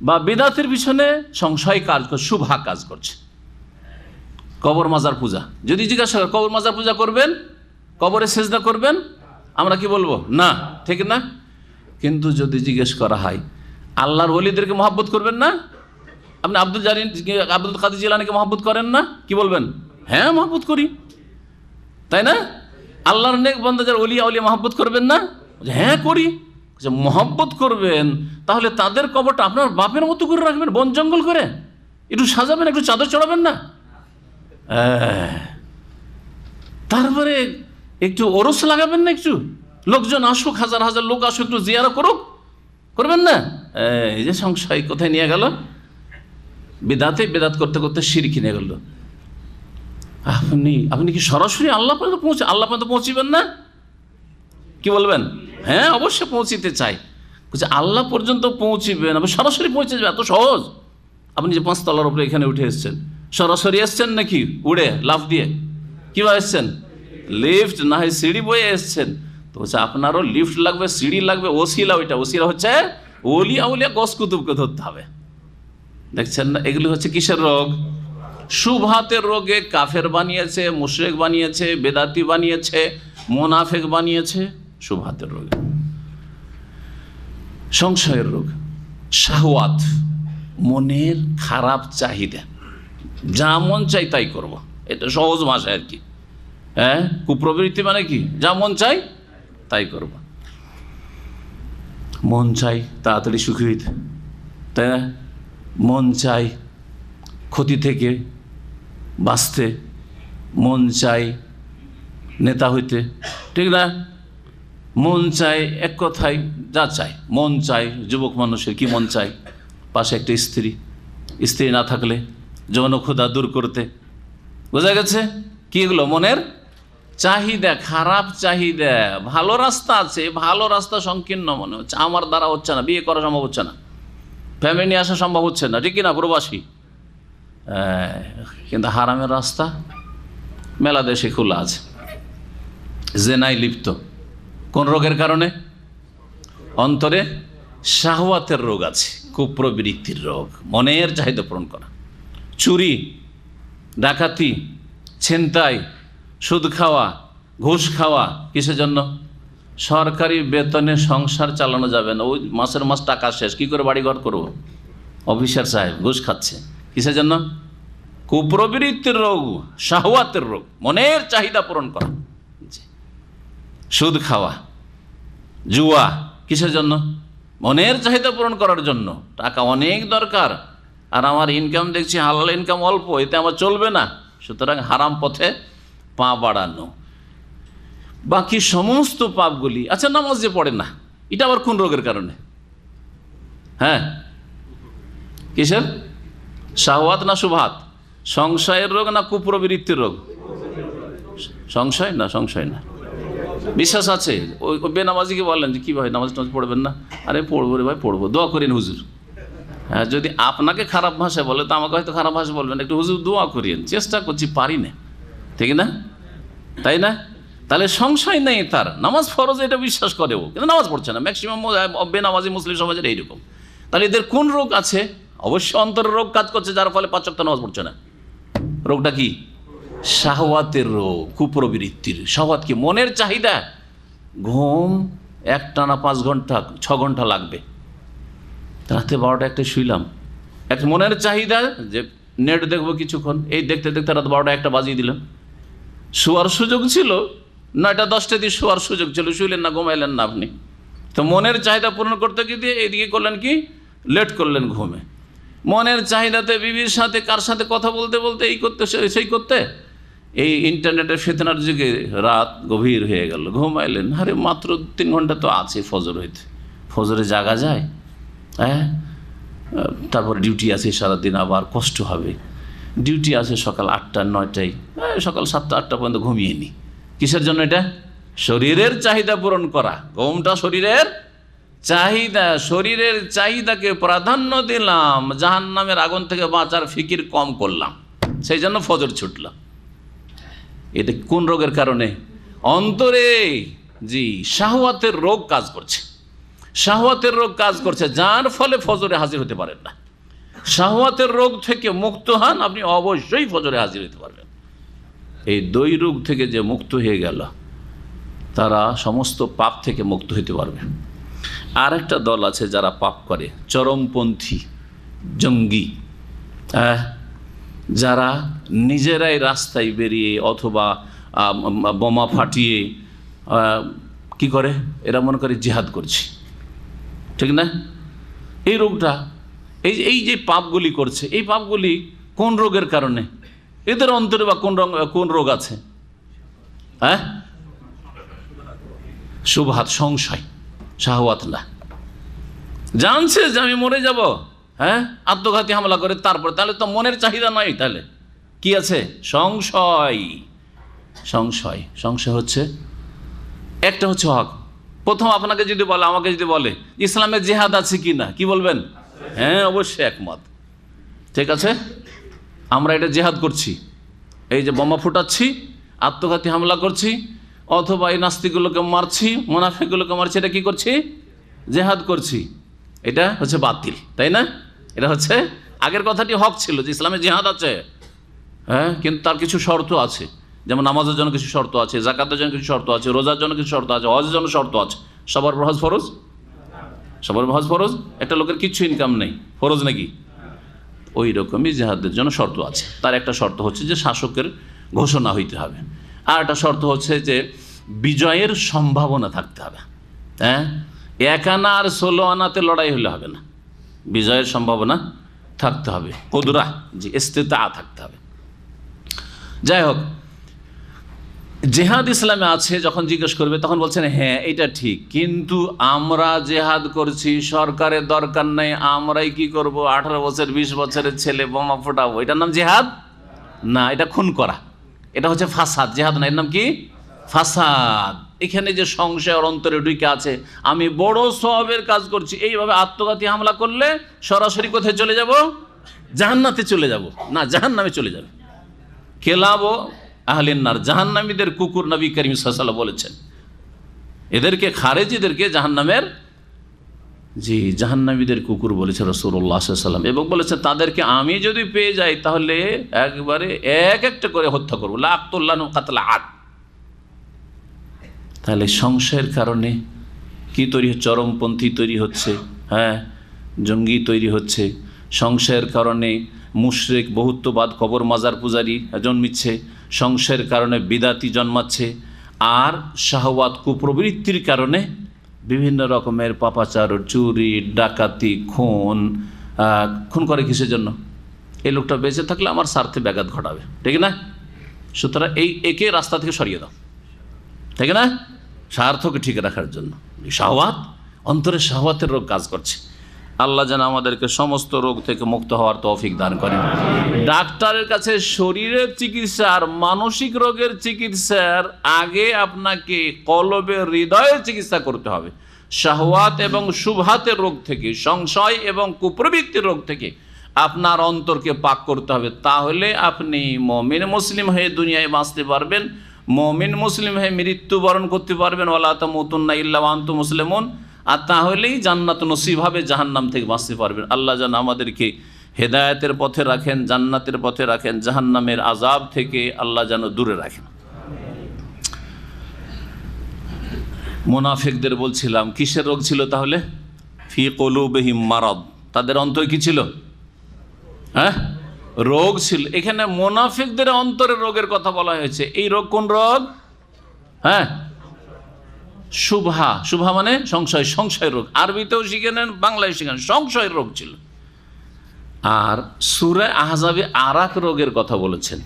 বা বিদআতের পিছনে সংশয় কাজ করছে, শুভহা কাজ করছে। কবর মাজার পূজা, যদি জিজ্ঞাসা করেন কবর মাজার পূজা করবেন, কবরে সেজদা করবেন, আমরা কি বলবো? না, ঠিক না? কিন্তু যদি জিজ্ঞেস করা হয় আল্লাহর ওলিদেরকে মহব্বত করবেন না? আপনি আব্দুল কাদের জিলানীকে মহব্বত করেন না? কি বলবেন? হ্যাঁ, মহব্বত করি, তাই না? আল্লাহর নেক বান্দা যারা ওলিয়া ওলিয়া মহব্বত করবেন না? হ্যাঁ করি। মহব্বত করবেন, তাহলে তাদের কবরটা আপনার বাপের মতো করে রাখবেন, বন জঙ্গল করে একটু সাজাবেন, একটু চাদর চড়াবেন না? তারপরে একটু ওরস লাগাবেন না, একটু লোকজন আসুক, হাজার হাজার লোক আসুক, একটু জিয়ারা করুক, করবেন না? এই যে সংশয় কোথায় নিয়ে গেল? বেদাত করতে করতে শিরক নিয়ে গেল। আপনি কি সরাসরি আল্লাহ পর্যন্ত পৌঁছিবেন না? কি বলবেন? হ্যাঁ, অবশ্যই পৌঁছিতে চাই। আল্লাহ পর্যন্ত পৌঁছিবেন, আপনি সরাসরি পৌঁছে যাবেন, এত সহজ? আপনি যে 5 তলার উপরে এখানে উঠে এসছেন, সরাসরি এসছেন নাকি উড়ে লাফ দিয়ে? কিভাবে এসছেন? লিফট না হয় সিঁড়ি বয়ে এসছেন? তো আপনারও লিফট লাগবে, সিঁড়ি লাগবে, ওসিলা হচ্ছে ওলিয়া উলিয়া গস কুতুবকে ধরতে হবে। দেখছেন না? এগুলি হচ্ছে কিসের রোগ? শুবহাতের রোগে কাফের বানিয়েছে, মুশরিক বানিয়েছে, বেদাতি বানিয়েছে, মুনাফিক বানিয়েছে। শুবহাতের রোগ, সংশয়ের রোগ, শাহওয়াত, মনের খারাপ চাহিদা, যা মন চাই তাই করব, এটা সহজ ভাষায় আর কি। হ্যাঁ, কুপ্রবৃত্তি মানে কি? যা মন চাই তাই করব। মন চাই তাড়াতাড়ি সুখী হইতে, তাই না? মন চাই ক্ষতি থেকে বাঁচতে, মন চাই নেতা হইতে, ঠিক না? মন চাই, এক কথায় যা চাই মন চাই। যুবক মানুষের কি মন চাই? পাশে একটা স্ত্রী না থাকলে যৌনক্ষুধা দূর করতে। বোঝা গেছে? কি এগুলো? মনের চাহিদা, খারাপ চাহিদা। ভালো রাস্তা আছে, ভালো রাস্তা সংকীর্ণ মনে হচ্ছে, আমার দ্বারা হচ্ছে না, বিয়ে করা সম্ভব হচ্ছে না, ফ্যামিলি নিয়ে আসা সম্ভব হচ্ছে না, ঠিক কিনা? প্রবাসী। কিন্তু হারামের রাস্তা মেলা দেশে খোলা আছে। জেনায় লিপ্ত, কোন রোগের কারণে? অন্তরে শাহওয়াতের রোগ আছে, কুপ্রবৃত্তির রোগ, মনের চাহিদা পূরণ করা। চুরি, ডাকাতি, ছিনতাই, সুদ খাওয়া, ঘুষ খাওয়া, কিসের জন্য? সরকারি বেতনে সংসার চালানো যাবে না, ওই মাসের মাস টাকা শেষ, কি করে বাড়িঘর করবো? অফিসার সাহেব ঘুষ খাচ্ছে, কিসের জন্য? কুপ্রবৃত্তির রোগ, শাহওয়াতের রোগ, মনের চাহিদা পূরণ করা। সুদ খাওয়া, জুয়া, কিসের জন্য? মনের চাহিদা পূরণ করার জন্য। টাকা অনেক দরকার, আর আমার ইনকাম দেখছি হালাল ইনকাম অল্প, এতে আমার চলবে না, সুতরাং হারাম পথে পা বাড়ানো। বাকি সমস্ত পাপগুলি, আচ্ছা নামাজ যে পড়ে না, এটা আবার কোন রোগের কারণে? হ্যাঁ, কিসের? শাহওয়াত না শুবহাত? সংশয়ের রোগ না কুপ্রবৃত্তির রোগ? সংশয় না। বিশ্বাস আছে? ওই বেনামাজিকে বললেন যে কি ভাই নামাজ পড়বেন না? আরে পড়বো রে ভাই, পড়বো, দোয়া করেন হুজুর। হ্যাঁ, যদি আপনাকে খারাপ ভাষায় বলে তো আমাকে হয়তো খারাপ ভাষা বলবেন, একটু হুজুর দোয়া করিয়েন। চেষ্টা করছি, পারি না, ঠিক না? তাই না? তাহলে সংশয় নেই তার, নামাজ ফরজ এটা বিশ্বাস করেও, কিন্তু নামাজ পড়ছে না। ম্যাক্সিমাম বেনামাজি মুসলিম সমাজের এইরকম। তাহলে এদের কোন রোগ আছে? অবশ্যই অন্তরের রোগ কাজ করছে, যার ফলে 5 ওয়াক্ত নামাজ পড়ছে না। রোগটা কি? শাহওয়াতের রোগ, কুপ্রবৃত্তির। শাহওয়াত কি? মনের চাহিদা। ঘুম একটানা 5 ঘন্টা 6 ঘন্টা লাগবে, রাতে 12টা 1টায় শুইলাম, একটা মনের চাহিদা যে নেট দেখবো কিছুক্ষণ, এই দেখতে দেখতে রাত 12টা 1টা বাজিয়ে দিলাম। শোয়ার সুযোগ ছিল 9টা 10টা দিয়ে শোয়ার সুযোগ ছিল, শুইলেন না, ঘুমাইলেন না আপনি। তো মনের চাহিদা পূরণ করতে গিয়ে এইদিকে করলেন কি? লেট করলেন ঘুমে। মনের চাহিদাতে বিবির সাথে কার সাথে কথা বলতে বলতে এই করতে সেই করতে, এই ইন্টারনেটের ফিতনার যুগে রাত গভীর হয়ে গেল, ঘুমাইলেন। আরে মাত্র 3 ঘন্টা তো আছে ফজর হইতে, ফজরে জাগা যায়? হ্যাঁ, তারপর ডিউটি আছে সারাদিন, আবার কষ্ট হবে। ডিউটি আছে সকাল 8টা 9টায়, সকাল 7টা 8টা পর্যন্ত ঘুমিয়ে নি। কিসের জন্য? এটা শরীরের চাহিদা পূরণ করা। ঘুমটা শরীরের চাহিদা, শরীরের চাহিদাকে প্রাধান্য দিলাম, জাহান্নামের আগুন থেকে বাঁচার ফিকির কম করলাম, সেই জন্য ফজর ছুটলাম। এটা কোন রোগের কারণে? অন্তরে জি শাহওয়াতের রোগ কাজ করছে, শাহওয়াতের রোগ কাজ করছে, যার ফলে ফজরে হাজির হতে পারেন না। শাহওয়াতের রোগ থেকে মুক্ত হন, আপনি অবশ্যই ফজরে হাজির হতে পারবেন। এই দুই রোগ থেকে যে মুক্ত হয়ে গেল, তারা সমস্ত পাপ থেকে মুক্ত হতে পারবে। আর একটা দল আছে যারা পাপ করে, চরমপন্থী জঙ্গি, যারা নিজেরাই রাস্তায় বেরিয়ে অথবা বোমা ফাটিয়ে কি করে, এরা মনে করে জিহাদ করছে, ঠিক না? এই রোগটা, এই যে পাপগুলি করছে, এই পাপগুলি কোন রোগের কারণে? এদের অন্তরে বা কোন রোগ আছে? হ্যাঁ, শুবহাত, সংশয়, শাহওয়াত না। জানছে যে আমি মরে যাব, হ্যাঁ, আত্মঘাতী হামলা করে, তারপরে তাহলে তো মনের চাহিদা নয়, তাহলে কি আছে? সংশয়। সংশয় সংশয় হচ্ছে একটা হচ্ছে হক। প্রথম আপনাকে যদি বলে, আমাকে যদি বলে ইসলামে জিহাদ আছে কি না, কি বলবেন? হ্যাঁ, অবশ্যই একমত। ঠিক আছে, আমরা এটা জিহাদ করছি, এই যে বোমা ফুটাচ্ছি, আত্মঘাতী হামলা করছি, অথবা এই নাস্তিকগুলোকে মারছি, মুনাফিকগুলোকে মারছি, এটা কি করছি? জিহাদ করছি। এটা হচ্ছে বাতিল, তাই না? এটা হচ্ছে আগের কথাটি হক ছিল যে ইসলামে জিহাদ আছে, হ্যাঁ, কিন্তু তার কিছু শর্ত আছে। যেমন নামাজের জন্য কিছু শর্ত আছে, যাকাতের জন্য কিছু শর্ত আছে, রোজার জন্য কিছু শর্ত আছে, হজের জন্য শর্ত আছে। সবার হজ ফরজ? সবার হজ ফরজ? একটা লোকের কিচ্ছু ইনকাম নেই, ফরজ নাকি? ওই রকমই জিহাদের জন্য শর্ত আছে। তার একটা শর্ত হচ্ছে যে শাসকের ঘোষণা হইতে হবে, আর একটা শর্ত হচ্ছে যে বিজয়ের সম্ভাবনা থাকতে হবে। হ্যাঁ, 1 আনা আর 16 আনাতে লড়াই হলে হবে না, বিজয়ের সম্ভাবনা থাকতে হবে, কুদরা, জি, ইস্তিতা থাকতে হবে। যাই হোক, জেহাদ ইসলামে আছে। যখন জিজ্ঞেস করবে তখন বলছেন হ্যাঁ এটা ঠিক, কিন্তু আমরা জেহাদ করছি, সরকারের দরকার নেই, আমরাই কি করব, 18 বছর 20 বছরের ছেলে বোমা ফোটাবো, এটার নাম জেহাদ না, এটা খুন করা, এটা হচ্ছে ফাসাদ। জেহাদ না, এর নাম কি? ফাসাদ। এখানে যে সংশয় অন্তরে ঢুকে আছে, আমি বড় সওয়াবের কাজ করছি, এইভাবে আত্মঘাতী হামলা করলে সরাসরি কোথায় চলে যাব? জাহান্নাতে চলে যাব না, জাহান্নামে চলে যাবে। কেলাবো আহলিন্নার, জাহান্নামীদের কুকুর, নবী করিম সাল্লাল্লাহু আলাইহি ওয়াসাল্লাম বলেছেন। এদেরকে, খারেজিদেরকে জাহান্নামের, জি, জাহান্নামীদের কুকুর বলেছে রাসূলুল্লাহ সাল্লাল্লাহু আলাইহি ওয়াসাল্লাম, এবং বলেছে তাদেরকে আমি যদি পেয়ে যাই তাহলে একবারে এক একটা করে হত্যা করবো, লা আক্তুল্লাহু কাতলা আদ। তাহলে সংশয়ের কারণে কি তৈরি হচ্ছে? চরমপন্থী তৈরি হচ্ছে, হ্যাঁ, জঙ্গি তৈরি হচ্ছে। সংশয়ের কারণে মুশরিক, বহুত্ববাদ, কবর মাজার পূজারী জন্মিচ্ছে। সংশয়ের কারণে বিদাতি জন্মাচ্ছে। আর শাহওয়াত, কুপ্রবৃত্তির কারণে বিভিন্ন রকমের পাপাচার, চুরি, ডাকাতি, খুন করে কিসের জন্য? এই লোকটা বেঁচে থাকলে আমার স্বার্থে ব্যাঘাত ঘটাবে, ঠিক না? সুতরাং একে রাস্তা থেকে সরিয়ে দাও, ঠিক না? স্বার্থকে ঠিক রাখার জন্য শাহওয়াত, অন্তরে শাহওয়াতের রোগ কাজ করছে। আল্লাহ যেন আমাদেরকে সমস্ত রোগ থেকে মুক্ত হওয়ার তৌফিক দান করেন। ডাক্তারের কাছে শরীরের চিকিৎসা আর মানসিক রোগের চিকিৎসার আগে আপনাকে কলবের, হৃদয়ের চিকিৎসা করতে হবে। শাহওয়াত এবং শুবহাতের রোগ থেকে, সংশয় এবং কুপ্রবৃত্তির রোগ থেকে আপনার অন্তরকে পাক করতে হবে। তাহলে আপনি মুমিন মুসলিম হয়ে দুনিয়ায় বাঁচতে পারবেন, মুমিন মুসলিম হয়ে মৃত্যুবরণ করতে পারবেন, ওয়ালা তামুতুন্না ইল্লা ওয়া আনতুম মুসলিমুন। আর তাহলেই জান্নাত নসিব হবে, জাহান্নাম থেকে বাঁচতে পারবেন। আল্লাহ যেন আমাদেরকে হেদায়েতের পথে রাখেন, জান্নাতের পথে রাখেন, জাহান্নামের আযাব থেকে আল্লাহ যেন দূরে রাখেন। মুনাফিকদের বলছিলাম কিসের রোগ ছিল তাহলে? ফি কুলুবিহিম মারাদ, তাদের অন্তরে কি ছিল? হ্যাঁ, রোগ ছিল। এখানে মুনাফিকদের অন্তরের রোগের কথা বলা হয়েছে। এই রোগ কোন রোগ? হ্যাঁ, শুভহা। শুভহা মানে সংশয়, সংশয় রোগ। আরবিতেও শিখে নেন, বাংলায় শিখেন, সংশয়ের রোগ ছিল। আর সূরা আহজাবে আরাক রোগের কথা বলেছেন,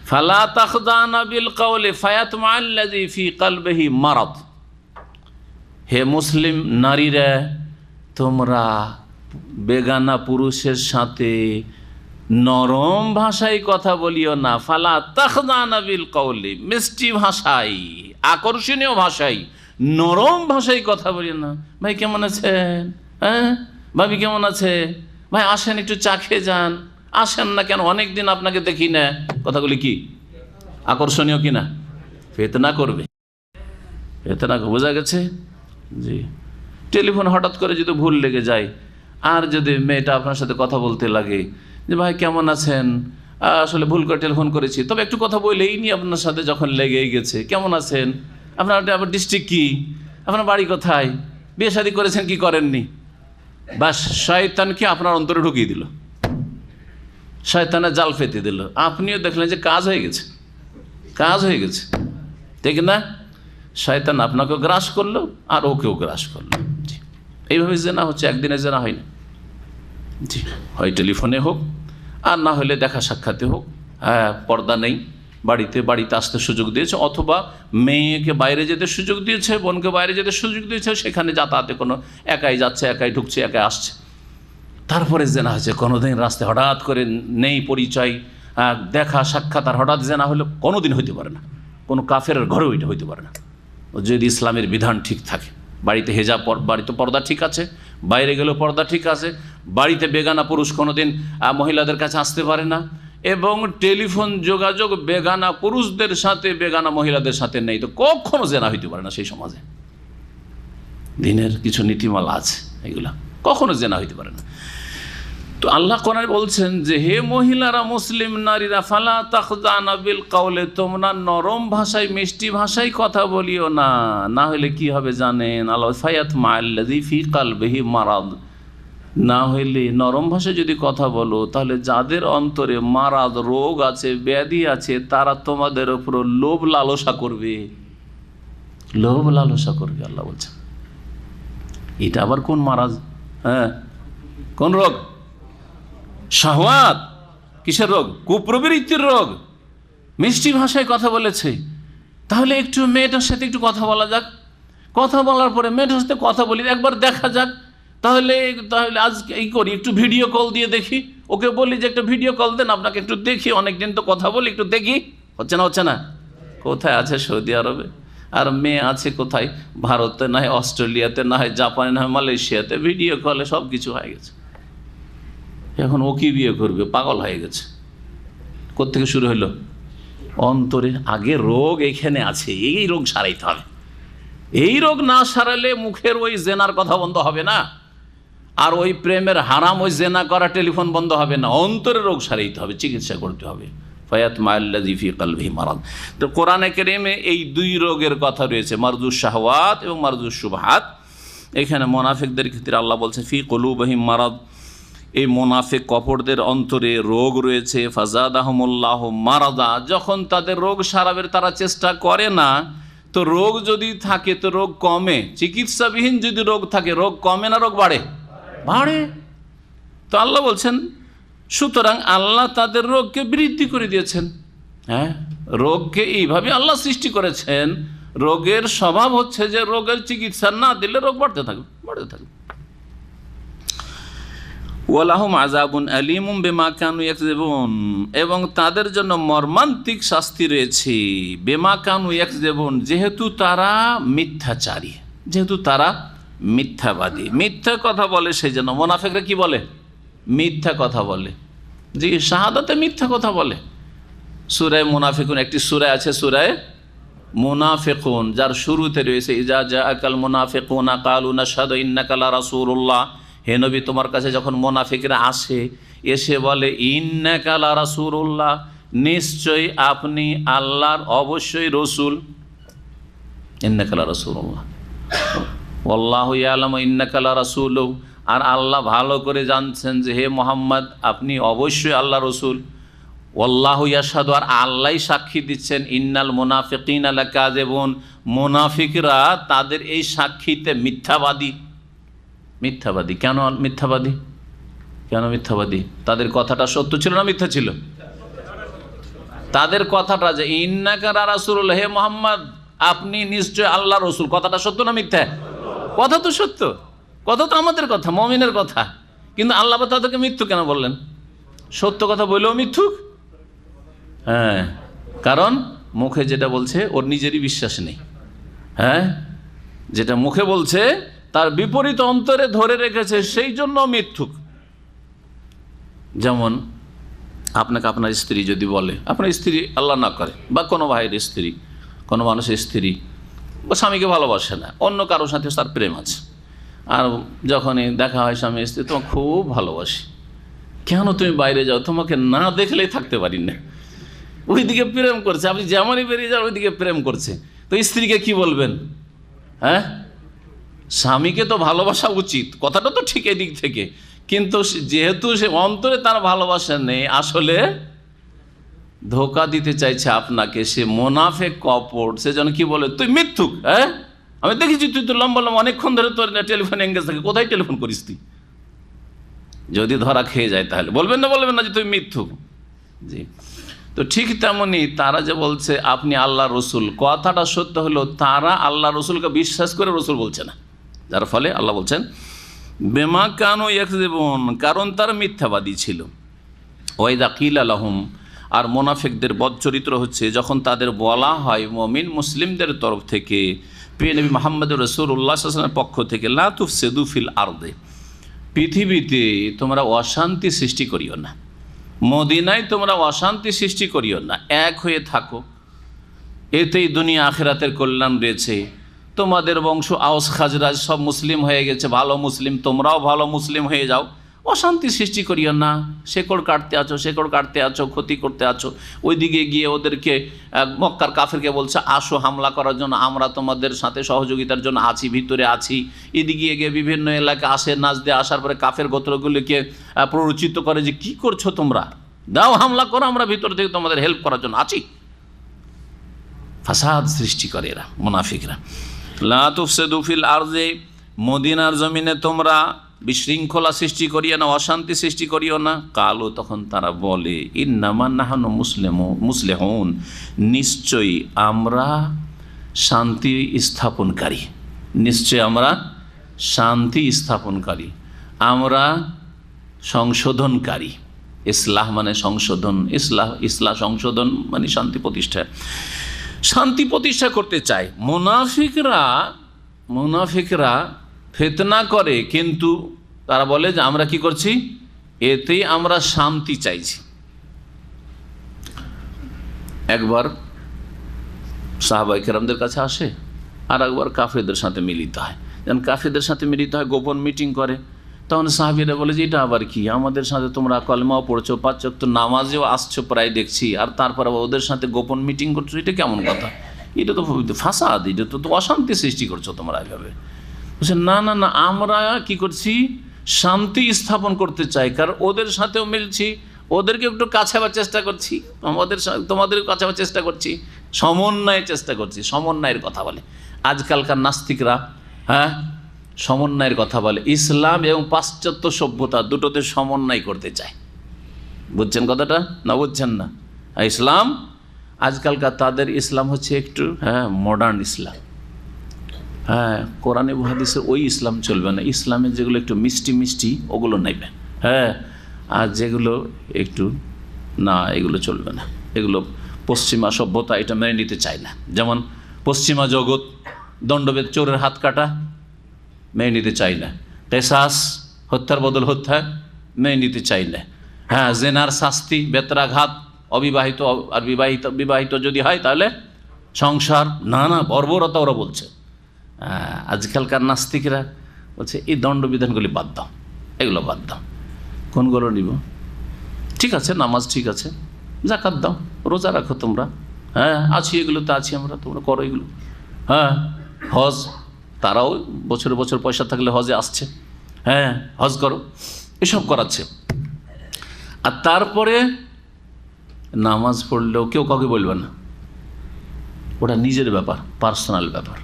ফালা তাখদানা বিল কাওলি ফায়াতমাল্লাযী ফি কলবিহি মারাদ। হে মুসলিম নারীরা, তোমরা বেগানা পুরুষের সাথে নরম ভাষায় কথা বলিও না, ফালা তাখদানা বিল কওলি, মিষ্টি ভাষায়, আকর্ষণীয় ভাষায়, নরম ভাষায় কথা বলিও না। ভাই কেমন আছেন, হ্যাঁ ভাবি কেমন আছে, ভাই আসেন একটু চা খেয়ে যান, আসেন না কেন, অনেক দিন আপনাকে দেখি না। কথাগুলি কি আকর্ষণীয় কিনা? ফিতনা করবে, ফিতনা। বোঝা গেছে? জি। টেলিফোন হঠাৎ করে যদি ভুল লেগে যায়, আর যদি মেয়েটা আপনার সাথে কথা বলতে লাগে যে ভাই কেমন আছেন, আসলে ভুল করে টেলিফোন করেছি, তবে একটু কথা বলেই নি, আপনার সাথে যখন লেগেই গেছে, কেমন আছেন, আপনার আবার ডিস্ট্রিক্ট কি, আপনার বাড়ি কোথায়, বিয়ে শাদী করেছেন কি করেননি, বাস শয়তানকে আপনার অন্তরে ঢুকিয়ে দিল, শয়তানের জাল পেতে দিল। আপনিও দেখলেন যে কাজ হয়ে গেছে, কাজ হয়ে গেছে, ঠিক না? শয়তান আপনাকেও গ্রাস করলো আর ওকেও গ্রাস করলো। জি, এইভাবে জেনা হচ্ছে, একদিনে জেনা হয় না। জি, হয় টেলিফোনে হোক আর না হলে দেখা সাক্ষাতে হোক। হ্যাঁ, পর্দা নেই, বাড়িতে আসতে সুযোগ দিয়েছে, অথবা মেয়েকে বাইরে যেতে সুযোগ দিয়েছে, বোনকে বাইরে যেতে সুযোগ দিয়েছে, সেখানে যাতায়াতে কোনো একাই যাচ্ছে, একাই ঢুকছে, একাই আসছে, তারপরে জেনা হয়েছে। কোনোদিন রাস্তায় হঠাৎ করে নেই পরিচয়, দেখা সাক্ষাৎ, আর হঠাৎ জেনা হলে কোনোদিন হইতে পারে না, কোনো কাফেরের ঘরেও এটা হইতে পারে না, যদি ইসলামের বিধান ঠিক থাকে। বাড়িতে হেজাব, বাড়িতে পর্দা ঠিক আছে, বাইরে গেলেও পর্দা ঠিক আছে, বাড়িতে বেগানা পুরুষ কোনোদিন মহিলাদের কাছে আসতে পারে না, এবং টেলিফোন যোগাযোগ বেগানা পুরুষদের সাথে বেগানা মহিলাদের সাথে নেই, তো কখনো জেনা হইতে পারে না। সেই সমাজে দিনের কিছু নীতিমালা আছে, এগুলা কখনো জেনা হইতে পারে না। তো আল্লাহ কোরআনে বলছেন যে হে মহিলারা, মুসলিম নারীরা, ফালা তাখদানা বিল কওলি, তোমরা নরম ভাষায়, মিষ্টি ভাষায় কথা বলিও না, না হলে কি হবে জানেন? আল্লাহ ফায়াতমা আল্লাযী ফী কলবিহি মারাদ, না হইলে নরম ভাষায় যদি কথা বলো, তাহলে যাদের অন্তরে মারাদ, রোগ আছে, ব্যাধি আছে, তারা তোমাদের উপর লোভ লালসা করবে, লোভ লালসা করবে। আল্লাহ বলছেন এটা আবার কোন মারাজ? হ্যাঁ, কোন রোগ? শাহওয়াত। কিসের রোগ? কুপ্রবৃত্তির রোগ। মিষ্টি ভাষায় কথা বলেছে, তাহলে একটু মেয়েটার সাথে একটু কথা বলা যাক, কথা বলার পরে মেয়েটার সাথে কথা বলি, একবার দেখা যাক, তাহলে আজ এই করি, একটু ভিডিও কল দিয়ে দেখি, ওকে বলি যে একটা ভিডিও কল দেন, আপনাকে একটু দেখি, অনেকদিন তো কথা বলি, একটু দেখি। হচ্ছে না? হচ্ছে না? কোথায় আছে? সৌদি আরবে। আর মেয়ে আছে কোথায়? ভারতে, না হয় অস্ট্রেলিয়াতে, না হয় জাপানে, না হয় মালয়েশিয়াতে, ভিডিও কলে সব কিছু হয়ে গেছে। এখন ও কি বিয়ে করবে? পাগল হয়ে গেছে। কোত্থেকে শুরু হলো? অন্তরে। আগে রোগ এখানে আছে, এই রোগ সারাইতে হবে। এই রোগ না সারালে মুখের ওই জেনার কথা বন্ধ হবে না, আর ওই প্রেমের হারাম, ওই জেনা করা টেলিফোন বন্ধ হবে না। অন্তরের রোগ সারাইতে হবে, চিকিৎসা করতে হবে। ফায়াতমা আল্লাযী ফী কলবিহি মারাদ। তো কোরআনে কারীমে এই দুই রোগের কথা রয়েছে, মারজুস শাহওয়াত এবং মারজুস শুবহাত। এখানে মুনাফিকদের ক্ষেত্রে আল্লাহ বলছেন ফী কুলুবিহিম মারাদ, এই মুনাফিক কপটদের অন্তরে রোগ রয়েছে। ফাজাদাহুমুল্লাহু মারাদা, যখন তাদের রোগ সারাবের তারা চেষ্টা করে না, তো রোগ যদি থাকে তো রোগ কমে। চিকিৎসাবিহীন যদি রোগ থাকে, রোগ কমে না রোগ বাড়ে? বাড়ে। তো আল্লাহ বলছেন, সুতরাং আল্লাহ তাদের রোগকে বৃদ্ধি করে দিয়েছেন। হ্যাঁ, রোগকে এইভাবে আল্লাহ সৃষ্টি করেছেন। রোগের স্বভাব হচ্ছে যে রোগের চিকিৎসা না দিলে রোগ বাড়তে থাকবে, বাড়তে থাকবে। ওয়ালাহুম আযাবুন আলীমুম বিমা কানু ইয়াকযিবুন, এবং তাদের জন্য মর্মান্তিক শাস্তি রয়েছে। বিমা কানু ইয়াকযিবুন, যেহেতু তারা মিথ্যাচারী, যেহেতু তারা মিথ্যাবাদী, মিথ্যা কথা বলে, সেই জন্য। মুনাফিকরা কি বলে? মিথ্যা কথা বলে। জি, শাহাদাতে মিথ্যা কথা বলে। সূরা মুনাফিকুন, একটি সূরা আছে সূরা মুনাফিকুন, যার শুরুতে রয়েছে ইজা জাআকাল মুনাফিকুনা ক্বালু নাশহাদু ইন্নাকা লা রাসূলুল্লাহ, হে নবী তোমার কাছে যখন মুনাফিকরা আসে, এসে বলে ইন্নাকা লা রাসূলুল্লাহ, নিশ্চয়ই আপনি আল্লাহর অবশ্যই রসুল। ইন্নাকা লা রাসূলুল্লাহ, ওয়াল্লাহু ইয়ালামু ইন্নাকা লা রাসূলুহু, আর আল্লাহ ভালো করে জানছেন যে হে মুহাম্মদ আপনি অবশ্যই আল্লাহ রসুল। ওয়াল্লাহু ইয়াশহাদু, আর আল্লাহ সাক্ষী দিচ্ছেন, ইন্নাল মুনাফিকিনা লাকাযিবুন, মুনাফিকরা তাদের এই সাক্ষীতে মিথ্যাবাদী। মিথ্যাবাদী কেন? মিথ্যাবাদী কেন? মিথ্যাবাদী, তাদের কথাটা সত্য ছিল না মিথ্যা ছিল? তাদের কথাটা যে ইন্নাকা লা রাসূলুল্লাহ, হে মুহাম্মদ আপনি নিশ্চয় আল্লাহ রসুল, কথাটা সত্য না মিথ্যা? কথা তো সত্য, কথা তো আমাদের কথা, মুমিনের কথা। কিন্তু আল্লাহ তাদেরকে মিথ্যুক কেন বললেন? সত্য কথা বললেও মিথ্যুক। হ্যাঁ, কারণ মুখে যেটা বলছে ওর নিজেরই বিশ্বাস নেই। হ্যাঁ, যেটা মুখে বলছে তার বিপরীত অন্তরে ধরে রেখেছে, সেই জন্য মিথ্যুক। যেমন আপনাকে আপনার স্ত্রী যদি বলে, আপনার স্ত্রী আল্লাহ না করে, বা কোনো ভাইয়ের স্ত্রী, কোনো মানুষের স্ত্রী বা স্বামীকে ভালোবাসে না, অন্য কারোর সাথে তার প্রেম আছে, আর যখনই দেখা হয় স্বামী স্ত্রী, তোমাকে খুব ভালোবাসি, কেন তুমি বাইরে যাও, তোমাকে না দেখলেই থাকতে পারি না, ওইদিকে প্রেম করছে। আপনি যেমনই বেরিয়ে যান ওইদিকে প্রেম করছে, তো স্ত্রীকে কি বলবেন? হ্যাঁ, স্বামীকে তো ভালোবাসা উচিত, কথাটা তো ঠিক এদিক থেকে, কিন্তু যেহেতু সে অন্তরে তার ভালোবাসা নেই, আসলে ধোকা দিতে চাইছে আপনাকে, সে মোনাফেক কপট, সে যেন কি বলে, তুই মিথ্যুক। হ্যাঁ, আমি দেখেছি তুই তো লম্বা লম্বা অনেকক্ষণ ধরে তোর টেলিফোন এঙ্গেজ থাকে, কোথায় টেলিফোন করিস তুই? যদি ধরা খেয়ে যায় তাহলে বলবেন না যে তুই মিথ্যুক। জি, তো ঠিক তেমনি তারা যে বলছে আপনি আল্লাহ রসুল, কথাটা সত্য হলো তারা আল্লাহ রসুলকে বিশ্বাস করে রসুল বলছে না, যার ফলে আল্লাহ বলছেন বেমা কানু ইয়াকযিবুন, কারণ তারা মিথ্যাবাদী ছিল। ওয়াইদা কিলা লাহুম, আর মোনাফিকদের বদচরিত্র হচ্ছে যখন তাদের বলা হয় মুমিন মুসলিমদের তরফ থেকে, প্রিয় নবী মুহাম্মদ রাসূলুল্লাহ সাল্লাল্লাহু আলাইহি ওয়াসাল্লামের পক্ষ থেকে, লা তুফসিদু ফিল আরদে, পৃথিবীতে তোমরা অশান্তি সৃষ্টি করিও না, মদিনায় তোমরা অশান্তি সৃষ্টি করিও না, এক হয়ে থাকো, এতেই দুনিয়া আখিরাতের কল্যাণ রয়েছে। তোমাদের বংশ আওস খাজরাজ সব মুসলিম হয়ে গেছে, ভালো মুসলিম, তোমরাও ভালো মুসলিম হয়ে যাও, অশান্তি সৃষ্টি করিও না, শেকড় কাটতে আছো, ক্ষতি করতে আছো। ওইদিকে গিয়ে ওদেরকে মক্কার কাফেরকে বলছে আসো হামলা করার জন্য, আমরা তোমাদের সাথে সহযোগিতার জন্য আছি, ভিতরে আছি। এদিকে গিয়ে বিভিন্ন এলাকায় আসে, নাচ দিয়ে আসার পরে কাফের গোত্রগুলিকে প্ররোচিত করে যে কি করছো তোমরা, দাও হামলা করো, আমরা ভিতর থেকে তোমাদের হেল্প করার জন্য আছি। ফাসাদ সৃষ্টি করে এরা মুনাফিকরা। লা তুফসিদু ফিল আরদি, মদিনার জমিনে তোমরা বিশৃঙ্খলা সৃষ্টি করিও না, অশান্তি সৃষ্টি করিও না। কালো, তখন তারা বলে ইন্নামা নাহানু মুসলিহুন, নিশ্চয়ই আমরা শান্তি স্থাপনকারী, নিশ্চয়ই আমরা শান্তি স্থাপনকারী, আমরা সংশোধনকারী। ইসলাহ মানে সংশোধন, ইসলাহ সংশোধন মানে শান্তি প্রতিষ্ঠা করতে চায়। মুনাফিকরা ফিতনা করে, কিন্তু তারা বলে যে আমরা কি করছি, এতেই আমরা শান্তি চাইছি। একবার সাহাবায়ে কেরামদের কাছে আসে, আর একবার কাফেরদের সাথে মিলিত হয়। যেমন কাফেরদের সাথে মিলিত হয়, গোপন মিটিং করে, তখন সাহাবীরা বলে যে এটা আবার কি, আমাদের সাথে তোমরা কলমাও পড়ছো, 5 ওয়াক্ত নামাজেও আসছো প্রায় দেখছি, আর তারপর আবার ওদের সাথে গোপন মিটিং করছো, এটা কেমন কথা? এটা তো ফাসাদ, এটা তো অশান্তি সৃষ্টি করছো তোমরা এভাবে। বলছে না, আমরা কি করছি, শান্তি স্থাপন করতে চাই, কারণ ওদের সাথেও মিলছি, ওদেরকে একটু কাছে আবার চেষ্টা করছি, তোমাদের কাছে আবার চেষ্টা করছি, সমন্বয়ের চেষ্টা করছি। সমন্বয়ের কথা বলে আজকালকার নাস্তিকরা, হ্যাঁ, সমন্বয়ের কথা বলে। ইসলাম এবং পাশ্চাত্য সভ্যতা দুটোতে সমন্বয় করতে চায়। বুঝছেন কথাটা না? বুঝছেন না? ইসলাম আজকালকার তাদের ইসলাম হচ্ছে একটু মডার্ন ইসলাম। হ্যাঁ, কোরআনে হাদিসে ওই ইসলাম চলবে না, ইসলামের যেগুলো একটু মিষ্টি ওগুলো নেবে। হ্যাঁ, আর যেগুলো একটু না, এগুলো চলবে না, এগুলো পশ্চিমা সভ্যতা এটা মেনে নিতে চায় না। যেমন পশ্চিমা জগৎ দণ্ডবেদ, চোরের হাত কাটা মেনে নিতে চাই না, কেসাস হত্যার বদল হত্যা মেনে নিতে চাই না। হ্যাঁ, জেনার শাস্তি, বেত্রাঘাত, অবিবাহিত আর বিবাহিত যদি হয় তাহলে সংসার, না বর্বরতা ওরা বলছে। আজকালকার নাস্তিকরা বলছে এই দণ্ডবিধানগুলি বাদ দাও, এগুলো বাদ দাও। কোনগুলো নিব? ঠিক আছে, নামাজ ঠিক আছে, জাকাত দাও, রোজা রাখো তোমরা, হ্যাঁ আছি, এগুলো তো আছি আমরা, তোমরা করো এগুলো। হ্যাঁ, হজ, তারাও বছরে বছর পয়সা থাকলে হজে আসছে, হ্যাঁ হজ করো, এসব করাচ্ছে। আর তারপরে নামাজ পড়লেও কেউ কাউকে বলবে না, ওটা নিজের ব্যাপার, পার্সোনাল ব্যাপার।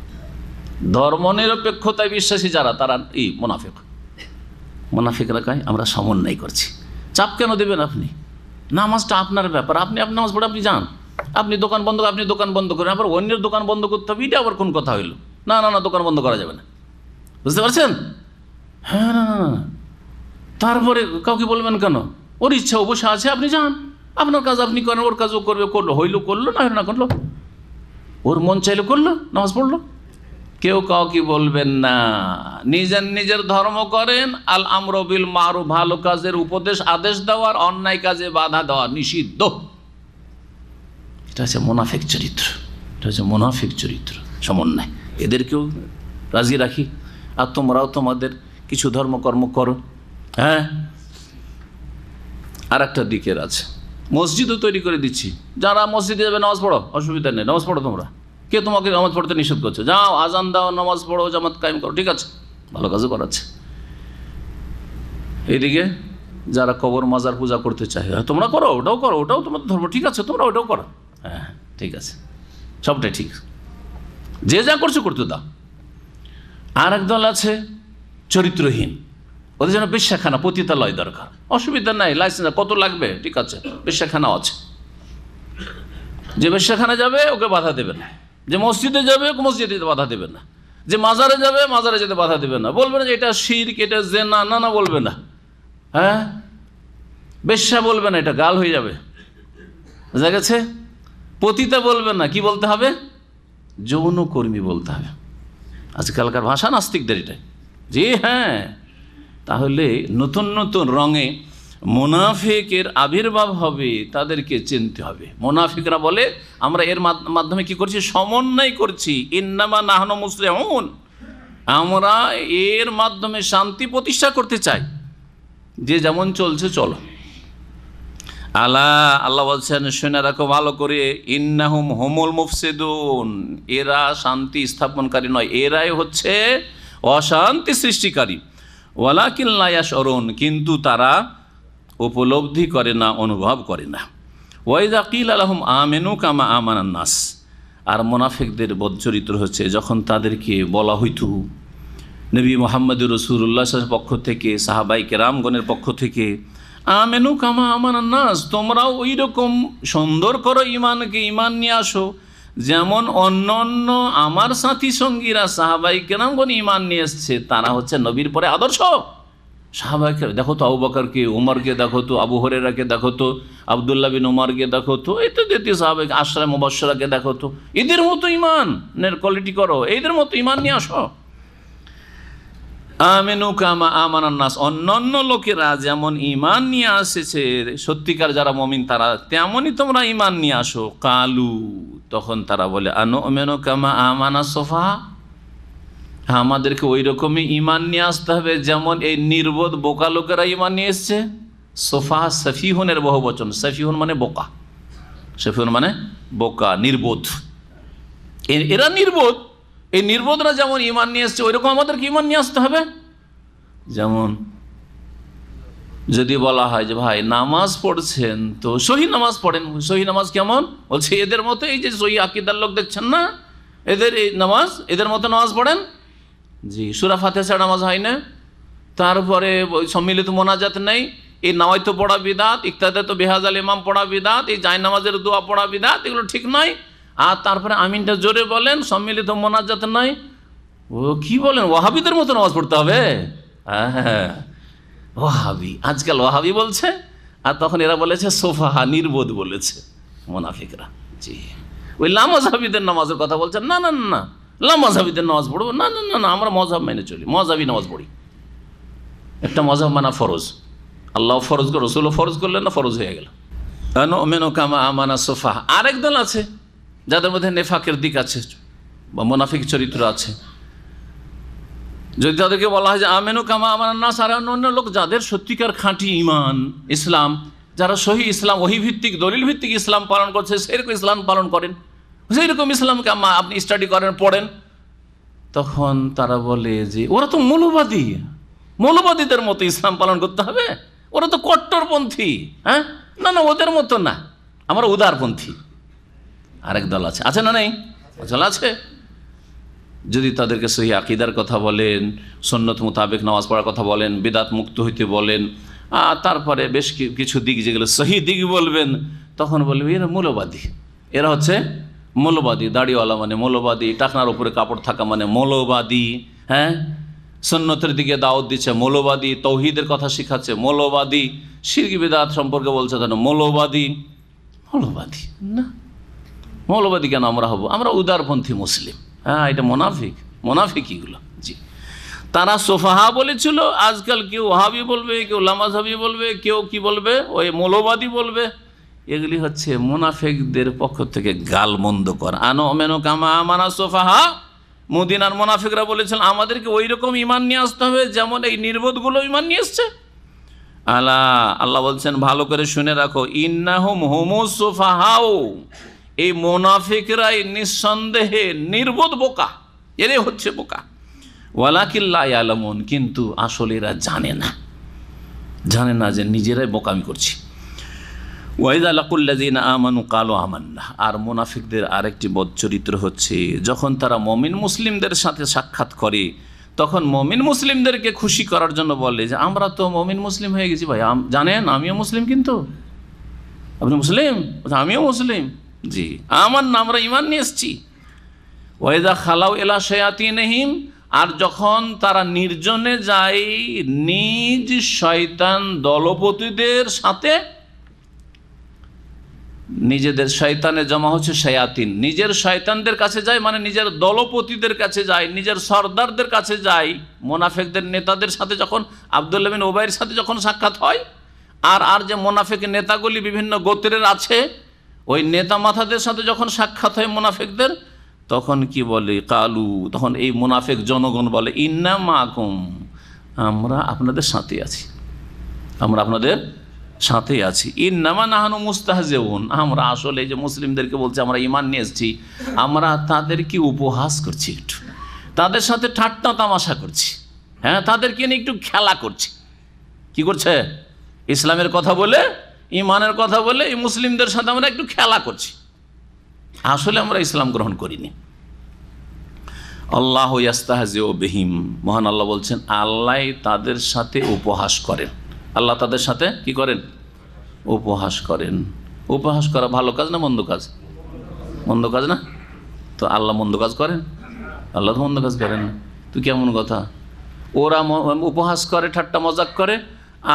ধর্মনিরপেক্ষতায় বিশ্বাসী যারা, তারা এই মুনাফিকরা কয় আমরা সমন্বয় করছি। চাপ কেন দেবেন আপনি? নামাজটা আপনার ব্যাপার, আপনি আপনার নামাজ পড়ে আপনি যান, আপনি দোকান বন্ধ করেন, আপনি দোকান বন্ধ করেন, আবার অন্যের দোকান বন্ধ করতে হবে, এটা আবার কোন কথা হইল? না, দোকান বন্ধ করা যাবে না, বুঝতে পারছেন? হ্যাঁ, না, তারপরে কাউকে বলবেন কেন? ওর ইচ্ছা ও বসে আছে, আপনি যান, আপনার কাজ আপনি করেন, ওর কাজ ও করবে, করলো হইলো করলো, না হইলো না করলো, ওর মন চাইলো করলো, নামাজ পড়লো। কেউ কাউকে বলবেন না। নিজের নিজের ধর্ম করেন। আল আমরু বিল মারুফ, ভালো কাজের উপদেশ আদেশ দেওয়ার, অন্যায় কাজে বাধা দেওয়া নিষিদ্ধ। এটা হচ্ছে মুনাফিক চরিত্র, এটা হচ্ছে মুনাফিক চরিত্র, সমন্বয়। এদেরকেও রাজি রাখি, আর তোমরাও তোমাদের কিছু ধর্মকর্ম করো। হ্যাঁ, আর একটা দিকের আছে, মসজিদও তৈরি করে দিচ্ছি, যারা মসজিদে যাবে নামাজ পড়ো, অসুবিধা নেই, নামাজ পড়ো তোমরা, কে তোমাকে নামাজ পড়তে নিষেধ করছে? যাও, আজান দাও, নামাজ পড়ো, জামাত কায়েম করো, ঠিক আছে, ভালো কাজও করাচ্ছে। এইদিকে যারা কবর মাজার পূজা করতে চায়, তোমরা করো, ওটাও করো, ওটাও তোমাদের ধর্ম, ঠিক আছে, তোমরা ওটাও করো, হ্যাঁ ঠিক আছে, সবটাই ঠিক, যে যা করছো করতে দাও। আর একদল আছে চরিত্রহীন, ওদের জন্য বেশ্যাখানা, পতিতালয় দরকার, অসুবিধা নাই, লাইসেন্স কত লাগবে, ঠিক আছে, বেশ্যাখানাও আছে। যে বেশ্যাখানা যাবে ওকে বাধা দেবে না, যে মসজিদে যাবে ওকে মসজিদে যেতে বাধা দেবে না, যে মাজারে যাবে মাজারে যেতে বাধা দেবে না, বলবে না যে এটা শিরক, এটা জেনা, না না বলবে না। হ্যাঁ, বেশ্যা বলবে না, এটা গাল হয়ে যাবে, বুঝা গেছে? পতিতা বলবে না, কি বলতে হবে? যৌনকর্মী বলতে হবে। আজকালকার ভাষা নাস্তিকদের এটাই। জি হ্যাঁ, তাহলে নতুন নতুন রঙে মুনাফিকের আবির্ভাব হবে, তাদেরকে চিনতে হবে। মুনাফিকরা বলে আমরা এর মাধ্যমে কি করছি? সমন্বয় করছি। ইন্নামা নাহনু মুসলিহুন, আমরা এর মাধ্যমে শান্তি প্রতিষ্ঠা করতে চাই, যে যেমন চলছে চলো। আল্লাহ বলছেন, শুনে রাখো ভালো করে, ইন্নাহুম হুমুল মুফসিদুন, এরা শান্তি স্থাপনকারী নয়, এরাই হচ্ছে অশান্তি সৃষ্টিকারী। ওয়ালাকিন লা ইয়াশউরুন, কিন্তু তারা উপলব্ধি করে না, অনুভব করে না। ওয়াইযা কিলা লাহুম আমিনু কামা আমানান নাস, আর মুনাফিকদের বদচরিত্র হচ্ছে যখন তাদেরকে বলা হইতো নবী মুহাম্মদুর রাসূলুল্লাহ সাল্লাল্লাহু আলাইহি ওয়াসাল্লামের পক্ষ থেকে, সাহাবায়ে কেরামগণের পক্ষ থেকে, আমিনু কামা আমানান নাস, তোমরাও ওই রকম সুন্দর করো ঈমানকে, ঈমান নিয়ে আসো যেমন অন্য অন্য আমার সাথী সঙ্গীরা সাহাবায়ে কেরামগণ ঈমান নিয়ে এসছে, তারা হচ্ছে নবীর পরে আদর্শ। সাহাবায়ে কেরাম দেখো তো, আবু বকরকে, উমরকে দেখো তো, আবু হুরায়রাকে দেখো তো, আব্দুল্লাহ বিন উমরকে দেখো তো, এই তো দ্বিতীয় সাহাবায়ে আশরা মুবাশশারাকে দেখো তো, এদের মতো ঈমানের কোয়ালিটি করো, এদের মতো ঈমান নিয়ে আসো। আমিনু কামা আমানান নাস, অন্যান্য লোকেরা যেমন ঈমান নিয়ে আসেছে, সত্যিকার যারা মুমিন তারা তেমনই তোমরা ঈমান নিয়ে আসো। কালু, তখন তারা বলে, আনুমিনু কামা আমানাস সুফাহা, আমাদেরকে ওই রকমই ঈমান নিয়ে আসতে হবে যেমন এই নির্বোধ বোকা লোকেরা ঈমান নিয়ে এসছে। সুফাহা সফিহুনের বহু বচন, সফিহুন মানে বোকা, সফিহুন মানে বোকা, নির্বোধ। এরা নির্বোধ, এই নির্বোধরা যেমন ঈমান নিয়ে এসছে, ওই রকম আমাদেরকে ঈমান নিয়ে আসতে হবে। যেমন যদি বলা হয় যে ভাই নামাজ পড়ছেন তো সহি নামাজ পড়েন, সহি নামাজ কেমন? বলছে এদের মতো, এই যে সহি আকীদার লোক দেখছেন না, এদের এই নামাজ, এদের মতো নামাজ পড়েন। জি, সূরা ফাতিহা ছাড়া নামাজ হয় না, তারপরে ওই সম্মিলিত মোনাজাত নেই, এই নাওয়াইতো পড়া বিদাত, ইক্তাদাতু বিহাযাল ইমাম পড়া বিদাত, এই জায় নামাজের দোয়া পড়া বিদাত, এগুলো ঠিক নয়। আর তারপরে আমিনটা জোরে বলেন, সম্মিলিত মোনাজাত নাই। ও কি বলেন, ওয়াহাবিদের মতো নামাজ পড়তে হবে? হ্যাঁ, ওয়াহাবি, আজকাল ওয়াহাবি বলছে, আর তখন এরা বলেছে সোফাহা, নির্বোধ বলেছে মুনাফিকরা। জি, ওই লামাযহাবিদের নামাজের কথা বলছেন, না না না, লামাযহাবিদের নামাজ পড়বো না, না না না, আমরা মযহাব মেনে চলি, মযহাবি নামাজ পড়ি। একটা মযহাব মানা ফরজ, আল্লাহ ফরজ করে, রাসূলও ফরজ করলেন না, ফরজ হয়ে গেল। আনুমিনু কামা আমানা সুফাহা। আরেক দল আছে যাদের মধ্যে নেফাকের দিক আছে বা মুনাফিক চরিত্র আছে, যদি তাদেরকে বলা হয় যে আমিনু কামা আমানান নাস, আর অন্য লোক যাদের সত্যিকার খাঁটি ঈমান ইসলাম, যারা সহি ইসলাম, ওহী ভিত্তিক দলিল ভিত্তিক ইসলাম পালন করছে, সেরকম ইসলাম পালন করেন, সেইরকম ইসলামকে আপনি স্টাডি করেন, পড়েন, তখন তারা বলে যে ওরা তো মৌলবাদী, মৌলবাদীদের মতো ইসলাম পালন করতে হবে, ওরা তো কট্টরপন্থী। হ্যাঁ, না না, ওদের মতো না, আমরা উদারপন্থী। আরেক দল আছে, আছে না নেই? দল আছে। যদি তাদেরকে সহি আকীদার কথা বলেন, সুন্নত মোতাবেক নামাজ পড়ার কথা বলেন, বিদাত মুক্ত হইতে বলেন, তারপরে বেশ কিছু দিক যেগুলো সহি দিক বলবেন, তখন বলবে এরা মৌলবাদী, এরা হচ্ছে মৌলবাদী, দাড়িওয়ালা মানে মৌলবাদী, টাকনার উপরে কাপড় থাকা মানে মৌলবাদী। হ্যাঁ, সুন্নতের দিকে দাওয়াত দিচ্ছে, মৌলবাদী তৌহিদের কথা শেখাচ্ছে, মৌলবাদী শিরক বিদআত সম্পর্কে বলছে, কেন মৌলবাদী না, মৌলবাদী কেন আমরা হব? আমরা উদারপন্থী মুসলিম। হ্যাঁ, এটা মোনাফিকইগুলো। জি, তারা সোফাহা বলেছিল, আজকাল কেউ ওয়াহাবি বলবে, কেউ লামাযহাবি বলবে, কেউ কি বলবে, ওই মৌলবাদী বলবে। এগুলি হচ্ছে মুনাফিকদের পক্ষ থেকে গালমন্দ করা। আনুমিনু কামা আমানা সোফাহা, মদিনার মুনাফিকরা বলেছিলেন আমাদেরকে ওই রকম ঈমান নিয়ে আসতে হবে যেমন এই নির্বোধগুলো ঈমান নিয়ে এসছে। আল্লাহ বলছেন ভালো করে শুনে রাখো, ইন্নাহুম হুমুস সুফাহাউ, এই মুনাফিকরাই নিঃসন্দেহে নির্বোধ, বোকা, এরাই হচ্ছে বোকা। ওয়ালাকিন লা ইয়ালামুন, কিন্তু আসলে এরা জানে না যে নিজেরাই বোকামি করছি। ওয়াইদা লাকুল্লাযিনা আমানু ক্বালু আমান্না, আর মুনাফিকদের আরেকটি বদ চরিত্র হচ্ছে যখন তারা মুমিন মুসলিমদের সাথে সাক্ষাৎ করে তখন মুমিন মুসলিমদেরকে খুশি করার জন্য বলে যে আমরা তো মুমিন মুসলিম হয়ে গেছি ভাই, জানেন আমিও মুসলিম, কিন্তু আপনি মুসলিম? আমিও মুসলিম, জি আমার না, আমরা ঈমান নিয়ে এসেছি। ওয়াইদা খালাউ ইলা শায়াতিনহিম, আর যখন তারা নির্জনে যায় নিজ শয়তান দলপতিদের সাথে, নিজেদের শয়তানে জমা হচ্ছে শায়াতিন, নিজের শয়তানদের কাছে যায়, মানে নিজের দলপতিদের কাছে যায়, নিজের সর্দারদের কাছে যায়। মুনাফিকদের নেতাদের সাথে যখন আব্দুল্লাহ বিন উবাইয়ের সাথে যখন সাক্ষাৎ হয়, আর যে মুনাফিক নেতাগুলি বিভিন্ন গোত্রের আছে, ওই নেতা মাথাদের সাথে যখন সাক্ষাৎ হয় মুনাফিকদের, তখন কি বলে, কালু, তখন এই মুনাফিক জনগণ বলে, ইন্না মাকুম, আমরা আপনাদের সাথে আছি, আমরা আপনাদের সাথে আছি। ইন্নামা নাহনু মুস্তাহজিউন, আমরা আসলে যে মুসলিমদেরকে বলছি আমরা ঈমান নিয়ে এসেছি, আমরা তাদেরকে উপহাস করছি, একটু তাদের সাথে ঠাট্টা তামাশা করছি, হ্যাঁ তাদেরকে নিয়ে একটু খেলা করছি। কি করছে? ইসলামের কথা বলে, ঈমানের কথা বলে এই মুসলিমদের সাথে আমরা একটু খেলা করছি, আসলে আমরা ইসলাম গ্রহণ করিনি। আল্লাহ ইয়াস্তাহজিউ বিহিম, মহান আল্লাহ বলছেন আল্লাহ তাদের সাথে উপহাস করেন। আল্লাহ তাদের সাথে কি করেন? উপহাস করেন। উপহাস করা ভালো কাজ না মন্দ কাজ? মন্দ কাজ না? তো আল্লাহ মন্দ কাজ করেন? আল্লাহ তো মন্দ কাজ করেন না। তো কেমন কথা? ওরা উপহাস করে, ঠাট্টা মজাক করে,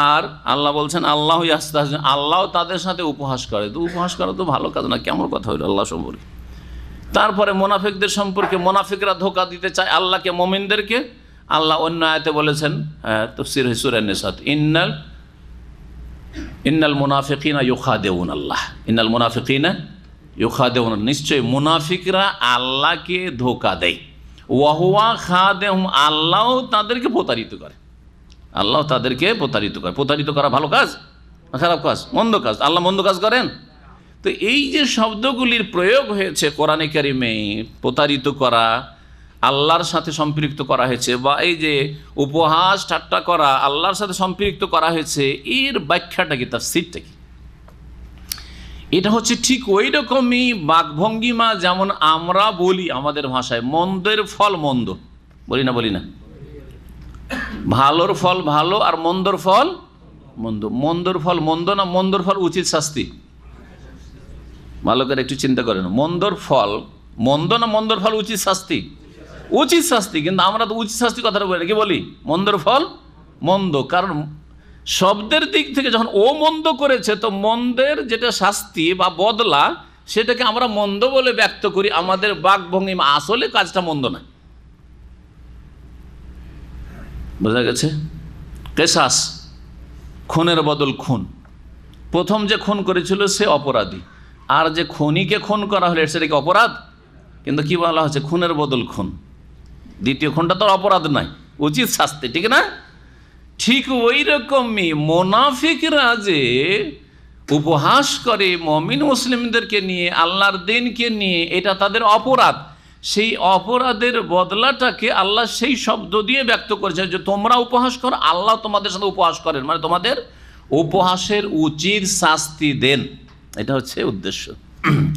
আর আল্লাহ বলছেন আল্লাহ ইয়াস্তাহজি, আল্লাহ তাদের সাথে উপহাস করে। তো উপহাস করা তো ভালো কাজ না, কেমন কথা হইল আল্লাহ সম্পর্কে? তারপরে মুনাফিকদের সম্পর্কে, মুনাফিকরা ধোঁকা দিতে চায় আল্লাহকে, মুমিনদেরকে। আল্লাহ অন্য আয়াতে বলেছেন, তাফসীর সূরা নিসা, ইন্নাল মুনাফিকিনা ইউখাদিউন আল্লাহ, ইন্নাল মুনাফিকিনা ইউখাদিউন, নিশ্চয়ই মুনাফিকরা আল্লাহকে ধোঁকা দেয়। ওয়া হুয়া খাদিউহুম, আল্লাহ তাদেরকে প্রতারিত করে, আল্লাহ তাদেরকে প্রতারিত করে। প্রতারিত করা ভালো কাজ না খারাপ কাজ? মন্দ কাজ। আল্লাহ মন্দ কাজ করেন? তো এই যে শব্দগুলির প্রয়োগ হয়েছে কোরআনে কারিমে, প্রতারিত করা, আল্লাহর সাথে সম্পৃক্ত করা হয়েছে, বা এই যে উপহাস ঠাট্টা করা আল্লাহর সাথে সম্পৃক্ত করা হয়েছে, এর ব্যাখ্যাটা কি, তাফসীরটা কি? এটা হচ্ছে ঠিক ওই রকমই বাকভঙ্গিমা যেমন আমরা বলি আমাদের ভাষায় মন্দের ফল মন্দ, বলি না? ভালোর ফল ভালো আর মন্দর ফল মন্দ। মন্দর ফল মন্দ না মন্দর ফল উচিত শাস্তি? ভালো করে একটু চিন্তা করেন, মন্দর ফল মন্দ না মন্দর ফল উচিত শাস্তি? উচিত শাস্তি। কিন্তু আমরা তো উচিত শাস্তি কথাটা বলি, কি বলি? মন্দর ফল মন্দ। কারণ শব্দের দিক থেকে যখন ও মন্দ করেছে, তো মন্দের যেটা শাস্তি বা বদলা, সেটাকে আমরা মন্দ বলে ব্যক্ত করি আমাদের বাকভঙ্গিমা। আসলে কাজটা মন্দ না। বোঝা গেছে? কেসাস, খুনের বদল খুন। প্রথম যে খুন করেছিল সে অপরাধী, আর যে খুনিকে খুন করা হলে সেটা কি অপরাধ? কিন্তু কি বলা হচ্ছে? খুনের বদল খুন। দ্বিতীয় খুনটা তো অপরাধ নয়, উচিত শাস্তি, ঠিক না? ঠিক ওই রকমই মুনাফিকরা যে উপহাস করে মুমিন মুসলিমদেরকে নিয়ে, আল্লাহর দিনকে নিয়ে, এটা তাদের অপরাধ। সেই অপরাধের বদলাটাকে আল্লাহ সেই শব্দ দিয়ে ব্যক্ত করেছে যে তোমরা উপহাস করো, আল্লাহ তোমাদের সাথে উপহাস করেন, মানে তোমাদের উপহাসের উচিত শাস্তি দেন। এটা হচ্ছে উদ্দেশ্য।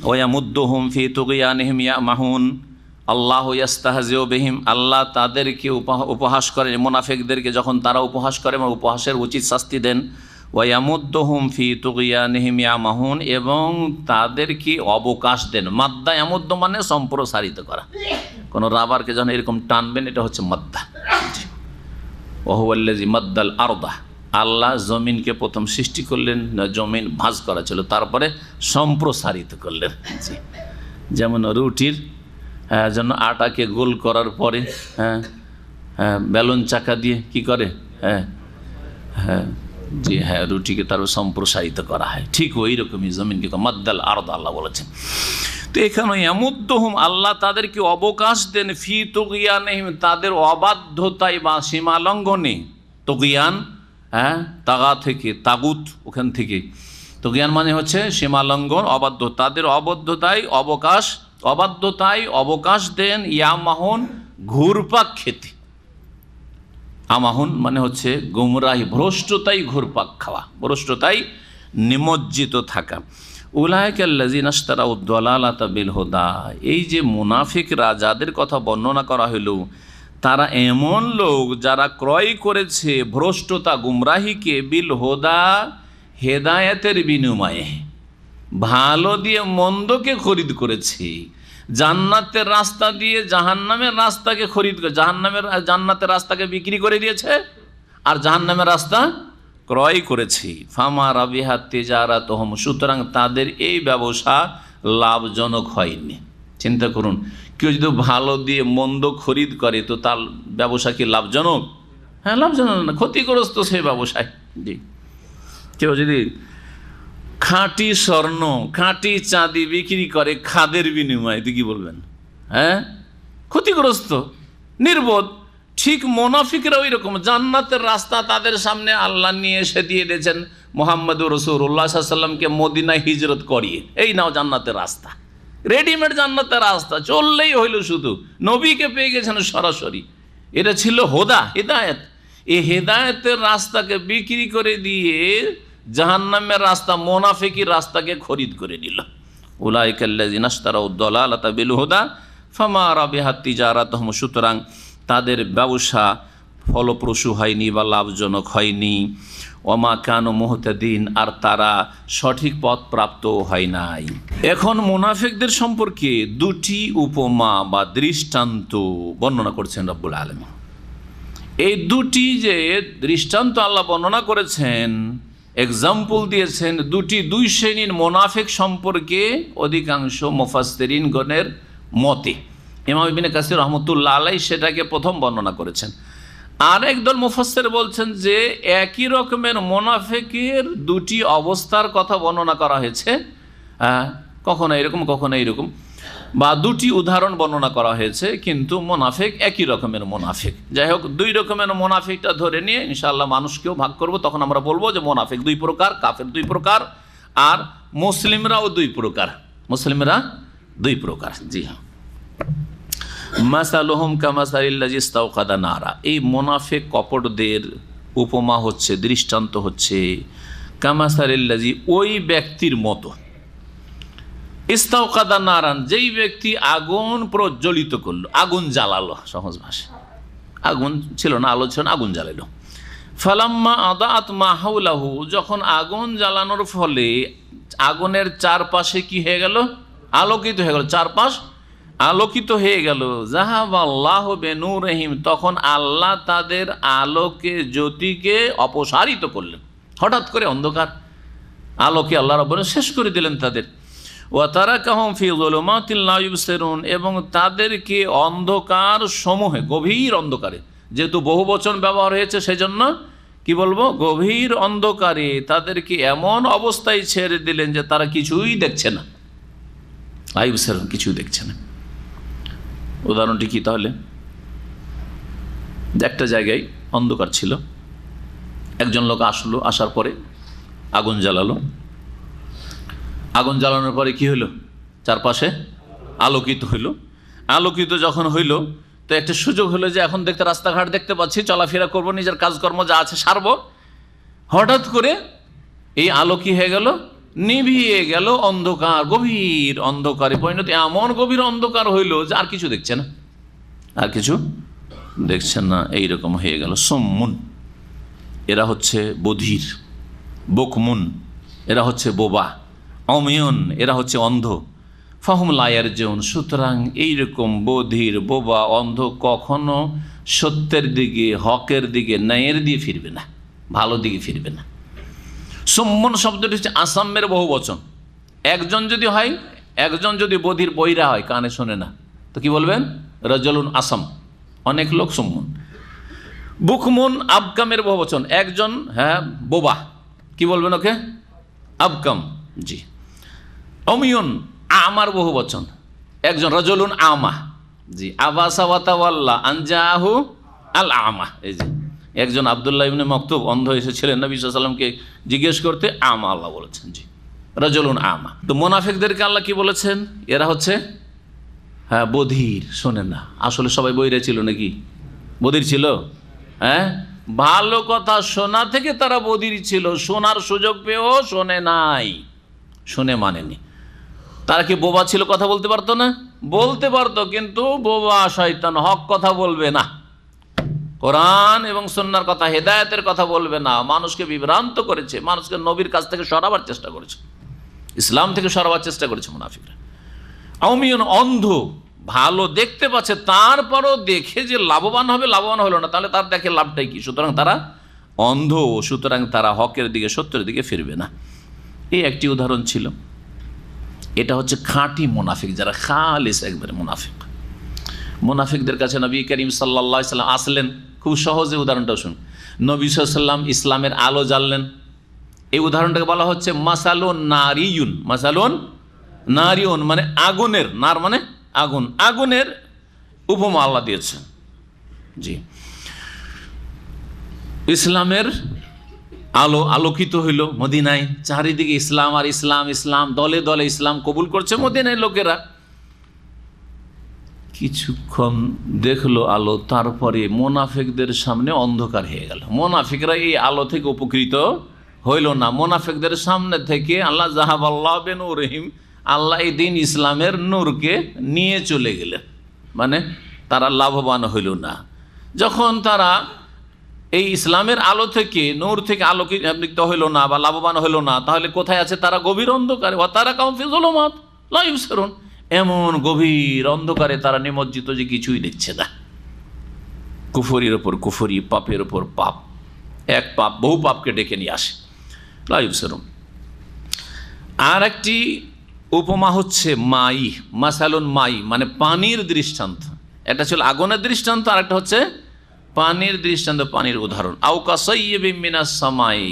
ওয়ায়ামুদ্দুহুম ফি তুগয়ানিহিম ইয়ামাহুন, আল্লাহু ইয়াস্তাহজিউ বিহিম, আল্লাহ তাদেরকে উপহাস করেন, মুনাফিকদেরকে যখন তারা উপহাস করে এবং উপহাসের উচিত শাস্তি দেন। ওয়ায়ামুদ্দুহুম ফি তুগয়ানিহিম ইয়ামাহুন, এবং তাদেরকে অবকাশ দেন। মাদ্দা ইয়ামুদ্দ মানে সম্প্রসারিত করা। কোনো রাবারকে যখন এরকম টানবেন, এটা হচ্ছে মাদ্দা। ওহুয়াল্লাযী মাদ্দাল আরদা, আল্লাহ জমিনকে প্রথম সৃষ্টি করলেন, জমিন ভাঁজ করা ছিল, তারপরে সম্প্রসারিত করলেন। জি, যেমন রুটির জন্য আটাকে গোল করার পরে বেলুন চাকা দিয়ে কি করে, জি হ্যাঁ, রুটিকে তার সম্প্রসারিত করা হয়, ঠিক ওই রকমই জমিনকে মাদ্দাল আরদা আল্লাহ বলেছেন। তো এখানে ইয়ামুদ্দুহুম, আল্লাহ তাদেরকে অবকাশ দেন, ফি তুগয়ানিহিম, তাদের অবাধ্যতায় বা সীমা লঙ্ঘনে। তুগয়ান তাগা থেকে, তাগুত ওখান থেকে, তুগয়ান মানে হচ্ছে সীমা লঙ্ঘন, অবাধ্য, তাদের অবাধ্যতায় অবকাশ দেন। ইয়ামাহুন, ঘুরপাক খেতে, আমাহুন মানে হচ্ছে গুমরাহি, ভ্রষ্টতাই ঘুরপাক খাওয়া, ভ্রষ্টতাই নিমজ্জিত থাকা। উলাইকাল্লাযীনা ইশতারাউ দালালাতা বিল হুদা, এই যে মুনাফিকরা যাদের কথা বর্ণনা করা হইল, তারা এমন লোক যারা ক্রয় করেছে ভ্রষ্টতা, গুমরাহিকে, বিল হুদা, হেদায়েতের বিনিময়ে, ভালো দিয়ে মন্দকে খরিদ করেছে, জান্নাতের রাস্তা দিয়ে জাহান্নামের রাস্তাকে খরিদ করে, জান্নাতের রাস্তাকে বিক্রি করে দিয়েছে আর জাহান্নামের রাস্তা ক্রয় করেছি। ফামা রাবিহা তিজারাতুহুম, সুতরাং তাদের এই ব্যবসা লাভজনক হয়নি। চিন্তা করুন, কেউ যদি ভালো দিয়ে মন্দ খরিদ করে তো তার ব্যবসা কি লাভজনক? হ্যাঁ, লাভজনক না, ক্ষতিগ্রস্ত সেই ব্যবসায়। জি, কেউ যদি খাঁটি স্বর্ণ, খাঁটি চাঁদি বিক্রি করে খাদের বিনিময়ে, তো কি বলবেন? হ্যাঁ, ক্ষতিগ্রস্ত, নির্বোধ। ঠিক মুনাফিকরা ওই রকম, জান্নাতের রাস্তা তাদের সামনে আল্লাহ নিয়ে এসে দিয়ে দিয়েছেন মুহাম্মদুর রাসূলুল্লাহ সাল্লাল্লাহু আলাইহি ওয়াসাল্লামকে মদিনায় হিজরত করিয়ে, এই নাও জান্নাতের রাস্তা, রেডিমেড জান্নাতের রাস্তা, চললেই হইল, শুধু নবীকে পেয়ে গেছেন সরাসরি। এটা ছিল হুদা, হেদায়েত। এই হেদায়েতের রাস্তাকে বিক্রি করে দিয়ে জাহান্নামের রাস্তা, মুনাফিকের রাস্তাকে খরিদ করে নিল। উলাইকাল্লাযীনা ইশতারাউ দালালাতা বিল হুদা ফামা রাবিহাত তিজারাতুহুম, সুতরাং তাদের ব্যবসা ফলপ্রসূ হয়নি বা লাভজনক হয়নি। ওমা কানু মুহতাদিন, আর তারা সঠিক পথ প্রাপ্ত হয় নাই। এখন মুনাফিকদের সম্পর্কে দুটি উপমা বা দৃষ্টান্ত বর্ণনা করছেন রব্বুল আলামিন। এই দুটি যে দৃষ্টান্ত আল্লাহ বর্ণনা করেছেন, এক্সাম্পল দিয়েছেন, দুই শ্রেণীর মুনাফিক সম্পর্কে অধিকাংশ মুফাসসিরিনগণের মতে। ইমাম ইবনে কাসির রহমতুল্লাহ আলাইহি সেটাকে প্রথম বর্ণনা করেছেন। আর একদল মুফাসসির বলছেন যে একই রকমের মুনাফিকের দুটি অবস্থার কথা বর্ণনা করা হয়েছে, কখনো এরকম কখনো এইরকম, বা দুটি উদাহরণ বর্ণনা করা হয়েছে, কিন্তু মুনাফিক একই রকমের মুনাফিক। যাই হোক, দুই রকমের মুনাফিকটা ধরে নিয়ে ইনশাআল্লাহ মানুষকেও ভাগ করব, তখন আমরা বলবো যে মুনাফিক দুই প্রকার, কাফের দুই প্রকার, আর মুসলিমরাও দুই প্রকার, জি হ্যাঁ। মাসালুহুম কামাসালিল্লাযী ইস্তাওকাদা নারা, এই মুনাফিক কপটদের উপমা হচ্ছে, দৃষ্টান্ত হচ্ছে, কামাসালিল্লাযী, ওই ব্যক্তির মতো, ইস্তাওকাদা নারান, যেই ব্যক্তি আগুন প্রজ্বলিত করলো, আগুন জ্বালালো, সহজ ভাষা, আগুন ছিল না, আলো ছিল না, আগুন জ্বালালো। ফালাম্মা আদাআত মা হাওলাহু, যখন আগুন জ্বালানোর ফলে আগুনের চারপাশে কি হয়ে গেল? আলোকিত হয়ে গেল, চারপাশ আলোকিত হয়ে গেল। যাহাবাল্লাহু বিনূরিহিম, তখন আল্লাহ তাদের আলোকে, জ্যোতিকে অপসারিত করলেন। হঠাৎ করে অন্ধকার, আলোকে আল্লাহ রাব্বুল আলামিন শেষ করে দিলেন তাদের। ওয়া তারাকাহুম ফি যুলুমাতিন লা ইউবসিরুন, এবং তাদেরকে অন্ধকার সমূহে, গভীর অন্ধকারে, যেহেতু বহুবচন ব্যবহার হয়েছে সেজন্য কি বলবো, গভীর অন্ধকারে তাদেরকে এমন অবস্থায় ছেড়ে দিলেন যে তারা কিছুই দেখছে না, লা ইউবসিরুন, কিছুই দেখছে না। উদাহরণটি কি তাহলে? একটা জায়গায় অন্ধকার ছিল, একজন লোক আসলো, আসার পরে আগুন জ্বালালো, আগুন জ্বালানোর পরে কি হইল? চারপাশে আলোকিত হইল। আলোকিত যখন হইল তো একটা সুযোগ হলো যে এখন দেখতে, রাস্তাঘাট দেখতে পাচ্ছি, চলাফেরা করব, নিজের কাজকর্ম যা আছে সারব। হঠাৎ করে এই আলো কি হয়ে গেল? নিভিয়ে গেল, অন্ধকার, গভীর অন্ধকারে পরিণত, এমন গভীর অন্ধকার হইল যে আর কিছু দেখছে না, আর কিছু দেখছেন না, এইরকম হয়ে গেল। সম্মুন, এরা হচ্ছে বধির, বকমুন, এরা হচ্ছে বোবা, অমিয়ন, এরা হচ্ছে অন্ধ, ফাহুম লা ইয়ারজিউন, সুতরাং এইরকম বধির, বোবা, অন্ধ কখনো সত্যের দিকে, হকের দিকে, ন্যায়ের দিকে ফিরবে না, ভালো দিকে ফিরবে না। সুম্মন শব্দটি হচ্ছে আসামের বহু বচন। একজন যদি হয়, একজন যদি বধির বৈরা হয়, কানে শোনে না, তো কি বলবেন? রজলুন আসাম, অনেক লোক সুম্মন। বুকমুন আবকামের বহু বচন, একজন বোবা, কি বলবেন ওকে? আবকাম, জি। অমিয়ন আমার বহু বচন, একজন রজলুন আমা, জি। আবাসা ওয়াতাওয়াল্লা আনজাহু আল আমা, এই যে একজন আব্দুল্লাহ ইবনে মাকতুব অন্ধ এসেছিলেন নবী সাল্লাল্লাহু আলাইহি ওয়াসাল্লামকে জিজ্ঞেস করতে, আমা আল্লাহ বলেছেন, জি, রজলুন আমা। তো মুনাফিকদেরকে আল্লাহ কি বলেছেন? এরা হচ্ছে বধির, শোনেন না। আসলে সবাই বইরা ছিল নাকি? বধির ছিল? ভালো কথা শোনা থেকে তারা বধির ছিল, শোনার সুযোগ পেয়েও শোনে নাই, শুনে মানেনি। তারা কি বোবা ছিল? কথা বলতে পারতো না? বলতে পারতো, কিন্তু বোবা শয়তান, হক কথা বলবে না, কোরআন এবং সুন্নাহর কথা, হেদায়েতের কথা বলবে না, মানুষকে বিভ্রান্ত করেছে, মানুষকে নবীর কাছ থেকে সরাবার চেষ্টা করেছে, ইসলাম থেকে সরাবার চেষ্টা করেছে মুনাফিকরা। আউমিয়ন অন্ধ, ভালো দেখতে পাচ্ছে, তারপরও দেখে যে লাভবান হবে, লাভবান হলো না, তাহলে তার দেখে লাভটাই কি? সুতরাং তারা অন্ধ, সুতরাং তারা হকের দিকে, সত্যের দিকে ফিরবে না। এই একটি উদাহরণ ছিল। এটা হচ্ছে খাঁটি মুনাফিক, যারা খালিস একবারে মুনাফিক। মুনাফিকদের কাছে নবী করিম সাল্লাল্লাহু আলাইহি সাল্লাম আসলেন। খুব সহজে উদাহরণটা শুনুন। নবী সাল্লাল্লাহু আলাইহি সাল্লাম ইসলামের আলো জ্বাললেন। এই উদাহরণটাকে বলা হচ্ছে মাসালুন নারিয়ুন। মাসালুন নারিয়ুন মানে আগুনের, নার মানে আগুন, আগুনের উপমা আল্লাহ দিয়েছেন, জি। ইসলামের আলো আলোকিত হইল মদিনায়, চারিদিকে ইসলাম আর ইসলাম, ইসলাম, দলে দলে ইসলাম কবুল করছে মদিনায় লোকেরা। কিছুক্ষণ দেখলো আলো, তারপরে মোনাফেকদের সামনে অন্ধকার হয়ে গেল। মোনাফিকরা এই আলো থেকে উপকৃত হইল না। মোনাফিকদের সামনে থেকে আল্লাহ জাহাবাল্লাহ বিনূরিহিম, আল্লাহ এই দিন ইসলামের নূরকে নিয়ে চলে গেলেন, মানে তারা লাভবান হইল না। যখন তারা এই ইসলামের আলো থেকে, নূর থেকে আলোকিত হইল না বা লাভবান হইল না, তাহলে কোথায় আছে? তারা গভীর অন্ধকারে। ওয়া তারাকাহুম ফি যুলুমাত লা ইবসিরুন, এমন গভীর অন্ধকারে তারা নিমজ্জিত যে কিছুই দেখছে না। কুফরির ওপর কুফরি, পাপের ওপর পাপ, এক পাপ বহু পাপকে ডেকে নিয়ে আসে। লা ইবসিরুন। আর একটি উপমা হচ্ছে মাই, মাসালুন মাই মানে পানির দৃষ্টান্ত। একটা ছিল আগুনের দৃষ্টান্ত, আর একটা হচ্ছে পানির দৃষ্টান্ত, পানির উদাহরণ। আও কাসাইয়্যিবিম মিনাস সামাই,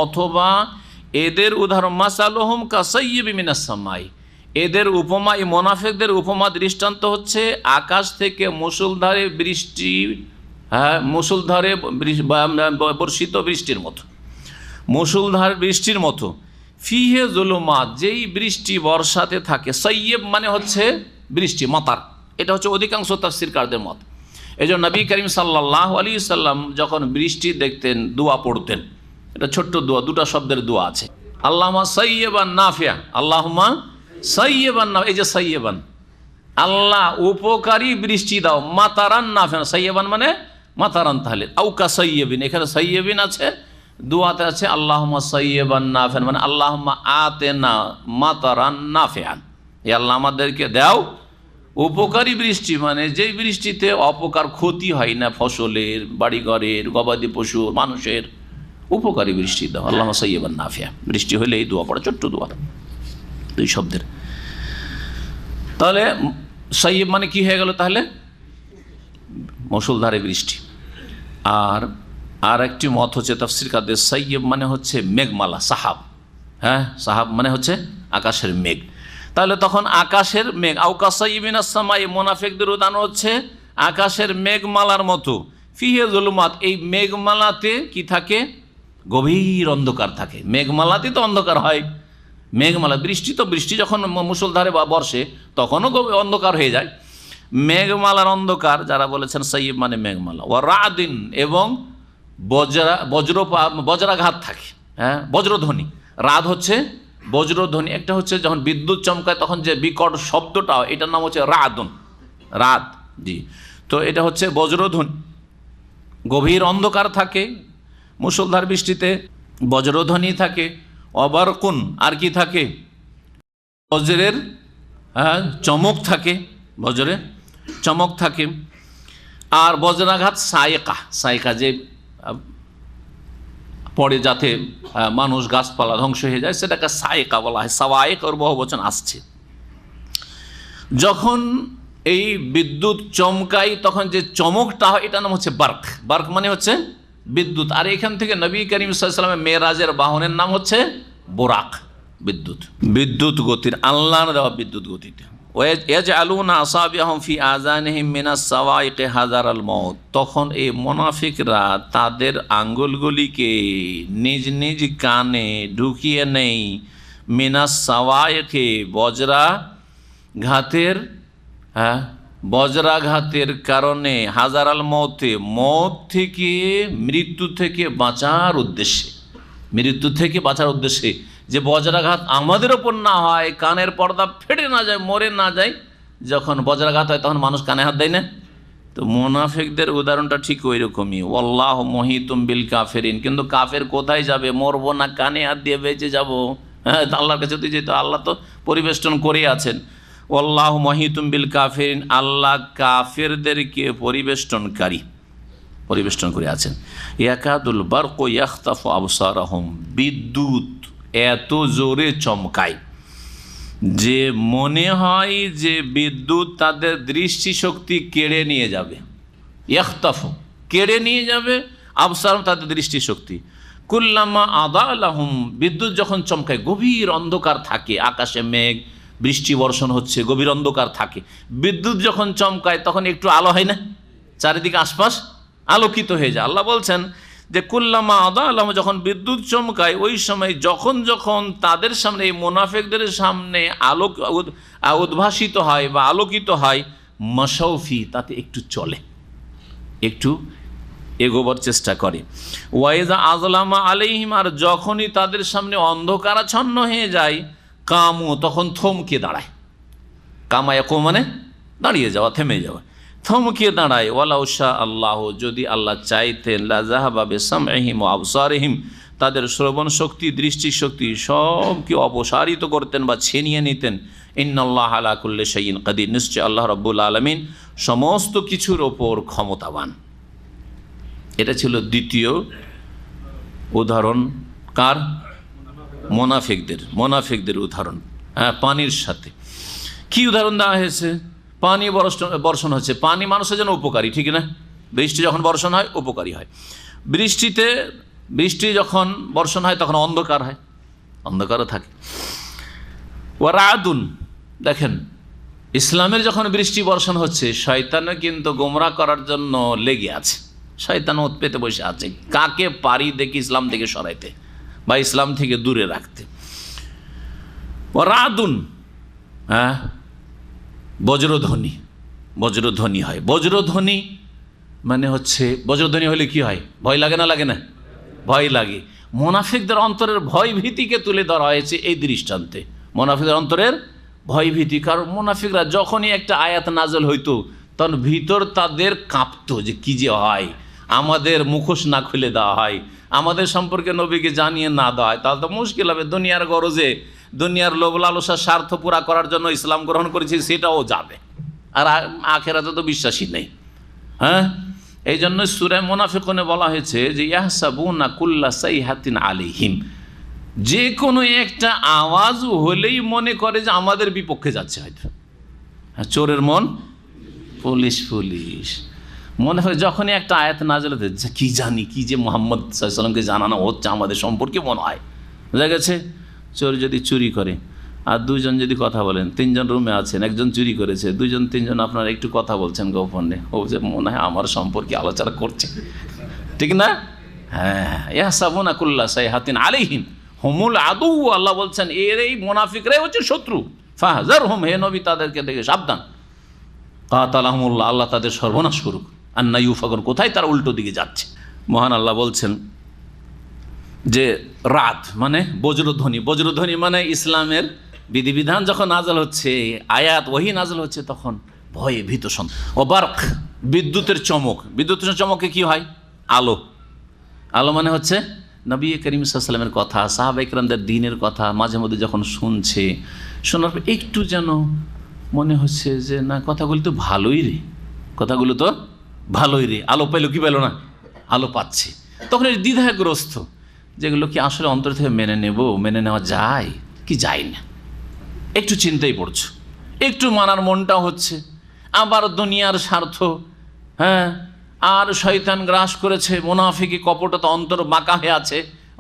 অথবা এদের উদাহরণ মাসালুহুম কাসাইয়্যিবিম মিনাস সামাই, এদের উপমা, এই মোনাফিকদের উপমা দৃষ্টান্ত হচ্ছে আকাশ থেকে মুষলধারে বৃষ্টি, মুষলধারে বর্ষিত বৃষ্টির মতো, মুষলধার বৃষ্টির মতো। ফিহে জুলুমাত, যেই বৃষ্টি বর্ষাতে থাকে। সাইয়্যিব মানে হচ্ছে বৃষ্টি, মাতার। এটা হচ্ছে অধিকাংশ তাফসীরকারদের মত। এই জন্য নবী করিম সাল্লাল্লাহু আলাইহি সাল্লাম যখন বৃষ্টি দেখতেন, দোয়া পড়তেন। এটা ছোট্ট দোয়া, দুটা শব্দের দোয়া আছে। আল্লাহুম্মা সাইয়্যিবান নাফিয়া, আল্লাহুম্মা সাইয়্যিবান, এই যে সাইয়্যিবান, আল্লাহ উপকারী বৃষ্টি দাও, মাতারান নাফিয়া, সাইয়্যিবান মানে মাতারান। তাহলে আও কাসাইয়্যিবিন, এখানে সাইয়্যিবিন আছে, দোয়াতে আছে আল্লাহুম্মা সাইয়্যিবান নাফিয়ান, মানে আল্লাহুম্মা আতেনা মাতারান নাফিয়ান, এ আল্লাহ আমাদেরকে দাও উপকারী বৃষ্টি, মানে যেই বৃষ্টিতে অপকার, ক্ষতি হয় না ফসলের, বাড়িঘরের, গবাদি পশু, মানুষের, উপকারী বৃষ্টি দাও। আল্লাহুম্মা সাইয়্যিবান নাফিয়া, বৃষ্টি হলে এই দোয়া পড়া, ছোট্ট দোয়া, দুই শব্দের। তাহলে সাইয়্যিব মানে কি হয়ে গেল? তাহলে মুষলধারে বৃষ্টি। আর একটি মত হচ্ছে তাফসীরকারদের, সাইয়্যিব মানে হচ্ছে মেঘমালা, সাহাব। সাহাব মানে হচ্ছে আকাশের মেঘ। তাহলে তখন আকাশের মেঘ, আও কাসাইয়্যিবিন মিনাস সামাই, মুনাফিকদের উদাহরণ হচ্ছে আকাশের মেঘমালার মতো। ফিহে জুলুমাত, এই মেঘমালাতে কি থাকে? গভীর অন্ধকার থাকে। মেঘমালাতে তো অন্ধকার হয়, মেঘমালা, বৃষ্টি তো, বৃষ্টি যখন মুষলধারে বা বর্ষে তখনও অন্ধকার হয়ে যায়। মেঘমালার অন্ধকার, যারা বলেছেন সাইয়্যিব মানে মেঘমালা। ওয়া রাদিন, এবং বজ্রাঘাত থাকে, বজ্রধ্বনি। রাত হচ্ছে বজ্রধ্বনি। একটা হচ্ছে যখন বিদ্যুৎ চমকায় তখন যে বিকট শব্দটা, এটার নাম হচ্ছে রাদুন, রাত, জি। তো এটা হচ্ছে বজ্রধ্বনি। গভীর অন্ধকার থাকে মুষলধার বৃষ্টিতে, বজ্রধ্বনি থাকে। অবারকুন, আর কি থাকে? বজ্রের চমক থাকে, বজ্রের চমক থাকে। আর বজ্রাঘাত সায়েকা, সায়েকা যে পড়ে যাতে মানুষ গাছপালা ধ্বংস হয়ে যায়, সেটাকে সায়েকা বলা হয়। সাওয়ায়েক ওর বহুবচন আসছে। যখন এই বিদ্যুৎ চমকাই তখন যে চমকটা হয় এটার নাম হচ্ছে বার্ক। বার্ক মানে হচ্ছে বিদ্যুৎ। আর এখান থেকে নবী করিম সাল্লাল্লাহু আলাইহি ওয়াসাল্লামের মেরাজের বাহনের নাম হচ্ছে বোরাক, বিদ্যুৎ। বিদ্যুৎ গতির, আল্লাহর দেওয়া বিদ্যুৎ গতিতে। ইয়াজআলুনা আসাবিআহুম ফি আযানিহিম মিনাস সাওয়াইকি হাযারাল মাউত। তখন এই মুনাফিকরা তাদের আঙ্গুলগুলিকে নিজ নিজ কানে ঢুকিয়ে নেই মিনাস সাওয়াইকি, বজ্রাঘাতের, বজ্রাঘাতের কারণে, হাজারাল মৌতে, মৌত থেকে, মৃত্যু থেকে বাঁচার উদ্দেশ্যে, মৃত্যু থেকে বাঁচার উদ্দেশ্যে, যে বজ্রাঘাত আমাদের ওপর না হয়, কানের পর্দা ফেটে না যায়, মরে না যায়। যখন বজ্রাঘাত হয় তখন মানুষ কানে হাত দেয় না। তো মুনাফিকদের উদাহরণটা ঠিক ওই রকমই। ওয়াল্লাহু মুহিতুম বিল কাফিরিন। কিন্তু কাফের কোথায় যাবে? মরবো না কানে হাত দিয়ে বেঁচে যাবো? হ্যাঁ, আল্লাহর কাছে তুই যেত, আল্লাহ তো পরিবেষ্টন করে আছেন। ওয়াল্লাহু মুহিতুম বিল কাফিরিন, আল্লাহ কাফেরদেরকে পরিবেষ্টন করে আছেন। ইয়াকাদুল বারকু ইয়াখতাফু আবসারাহুম, বিদ্যুৎ এত জোরে চমকায় যে মনে হয় যে বিদ্যুৎ তাদের দৃষ্টিশক্তি কেড়ে নিয়ে যাবে। ইয়াখতাফু, কেড়ে নিয়ে যাবে, আবসার তাদের দৃষ্টিশক্তি। কুল্লামা আদা লাহুম, বিদ্যুৎ যখন চমকায়, গভীর অন্ধকার থাকে, আকাশে মেঘ, বৃষ্টি বর্ষণ হচ্ছে, গভীর অন্ধকার থাকে, বিদ্যুৎ যখন চমকায় তখন একটু আলো হয় না, চারিদিকে আশপাশ আলোকিত হয়ে যায়। আল্লাহ বলছেন যে কুল্লামা আদা আলাম, যখন বিদ্যুৎ চমকায় ওই সময় যখন যখন তাদের সামনে, এই মুনাফিকদের সামনে আলোক উদ্ভাসিত হয় বা আলোকিত হয়, মাশাউফি, তাতে একটু চলে, একটু এগোবার চেষ্টা করে। ওয়াইজা আযলামা আলাইহিম, আর যখনই তাদের সামনে অন্ধকারাচ্ছন্ন হয়ে যায়, কামু, তখন থমকে দাঁড়ায়। কামায়াকু মানে দাঁড়িয়ে যাওয়া, থেমে যাওয়া, থমকে দাঁড়ায়। ওয়ালাউ শা আল্লাহ, যদি আল্লাহ চাইতেন, লা যাহাবা বিসামইহিম ওয়া আবসারিহিম, তাদের শ্রবণ শক্তি, দৃষ্টিশক্তি সবকে অপসারিত করতেন বা ছিনিয়ে নিতেন। ইন্নাল্লাহ আলা কুল্লি শাইইন কাদির, নিশ্চয় আল্লাহ রাব্বুল আলামিন সমস্ত কিছুর ওপর ক্ষমতাবান। এটা ছিল দ্বিতীয় উদাহরণ। কার? মোনাফিকদের উদাহরণ। হ্যাঁ, পানির সাথে কি উদাহরণ দেওয়া হয়েছে? পানি বর্ষণ হচ্ছে, পানি মানুষের জন্য উপকারী, ঠিক না? বৃষ্টি যখন বর্ষণ হয় উপকারী হয়। বৃষ্টি যখন বর্ষণ হয় তখন অন্ধকার হয়, অন্ধকারও থাকে। ওয়ারাদুন, দেখেন ইসলামের যখন বৃষ্টি বর্ষণ হচ্ছে, শয়তানও কিন্তু গোমরাহ করার জন্য লেগে আছে, শয়তান ওত পেতে বসে আছে, কাকে পারি দেখি ইসলাম থেকে সরাইতে বা ইসলাম থেকে দূরে রাখতে। ওয়ারাদুন, হ্যাঁ, বজ্রধ্বনি হয়। বজ্রধ্বনি মানে হচ্ছে, বজ্রধ্বনি হলে কি হয়? ভয় লাগে না? লাগে না? ভয় লাগে। মুনাফিকদের অন্তরের ভয় ভীতিকে তুলে ধরা হয়েছে এই দৃষ্টান্তে। মুনাফিকদের অন্তরের ভয় ভীতি, কারণ মুনাফিকরা যখনই একটা আয়াত নাজল হইতো তখন ভিতর তাদের কাঁপতো যে কি যে হয়, আমাদের মুখোশ না খুলে দেওয়া হয়, আমাদের সম্পর্কে নবীকে জানিয়ে না দেওয়া হয়, তাহলে তো মুশকিল হবে। দুনিয়ার গরজে, দুনিয়ার লোভ লালসার স্বার্থ পুরা করার জন্য ইসলাম গ্রহণ করেছি, সেটাও যাবে, আর আখেরাতে তো বিশ্বাসী নেই। হ্যাঁ, এই জন্য সূরা মুনাফিকুনে বলা হয়েছে যে ইয়াহসাবুনা কুল্লা সাইহাতিন আলাইহিম, যে কোনো একটা আওয়াজ হলেই মনে করে যে আমাদের বিপক্ষে যাচ্ছে হয়তো। হ্যাঁ, চোরের মন পুলিশ মনে হয় যখনই একটা আয়াত নাযিল হতে, কি জানি কি যে মুহাম্মদ সাল্লাল্লাহু আলাইহি ওয়াসাল্লামকে জানানো হচ্ছে আমাদের সম্পর্কে, মনে হয়। বুঝা গেছে? চোর যদি চুরি করে আর দুইজন যদি কথা বলেন, তিনজন রুমে আছেন, একজন চুরি করেছে, দুইজন তিনজন আপনারা একটু কথা বলছেন গোপনে, ও যে মনে হয় আমার সম্পর্কে আলোচনা করছে, ঠিক না? হ্যাঁ, ইয়াহসাবুনা কুল্লা সাইহাতিন আলাইহিম হুমুল আদু, আল্লাহ বলছেন এর এই মুনাফিকরাই হচ্ছে শত্রু। ফাহজারহুম, হে নবী তাদেরকে দেখে সাবধান। কাতালাহুমুল্লাহ, আল্লাহ তাদের সর্বনাশ করুক। আন্না ইউফাকুন, কোথায় তারা উল্টো দিকে যাচ্ছে। মহান আল্লাহ বলছেন যে রাত মানে বজ্রধ্বনি মানে ইসলামের বিধিবিধান যখন নাজল হচ্ছে, আয়াত ওহী নাজল হচ্ছে, তখন ভয়ে ভীত ও বার্ক, বিদ্যুতের চমকে কি হয়? আলো মানে হচ্ছে নবী করিম সাল্লাল্লাহু আলাইহি ওয়াসাল্লামের কথা, সাহাবায়ে কেরামদের দ্বীনের কথা মাঝে মধ্যে যখন শোনার পর একটু যেন মনে হচ্ছে যে না, কথাগুলো তো ভালোই রে, কথাগুলো তো ভালোই রে, আলো পেলো কি পেলো না, আলো পাচ্ছে। তখন এই দ্বিধাগ্রস্ত, যেগুলো কি আসলে অন্তর থেকে মেনে নেব, মেনে নেওয়া যায় কি যায় না, একটু চিন্তাই পড়ছো, একটু মানার মনটা হচ্ছে, আবার দুনিয়ার স্বার্থ, হ্যাঁ, আর শয়তান গ্রাস করেছে, মুনাফিকি কপটতা অন্তর বাঁকা হয়ে আছে,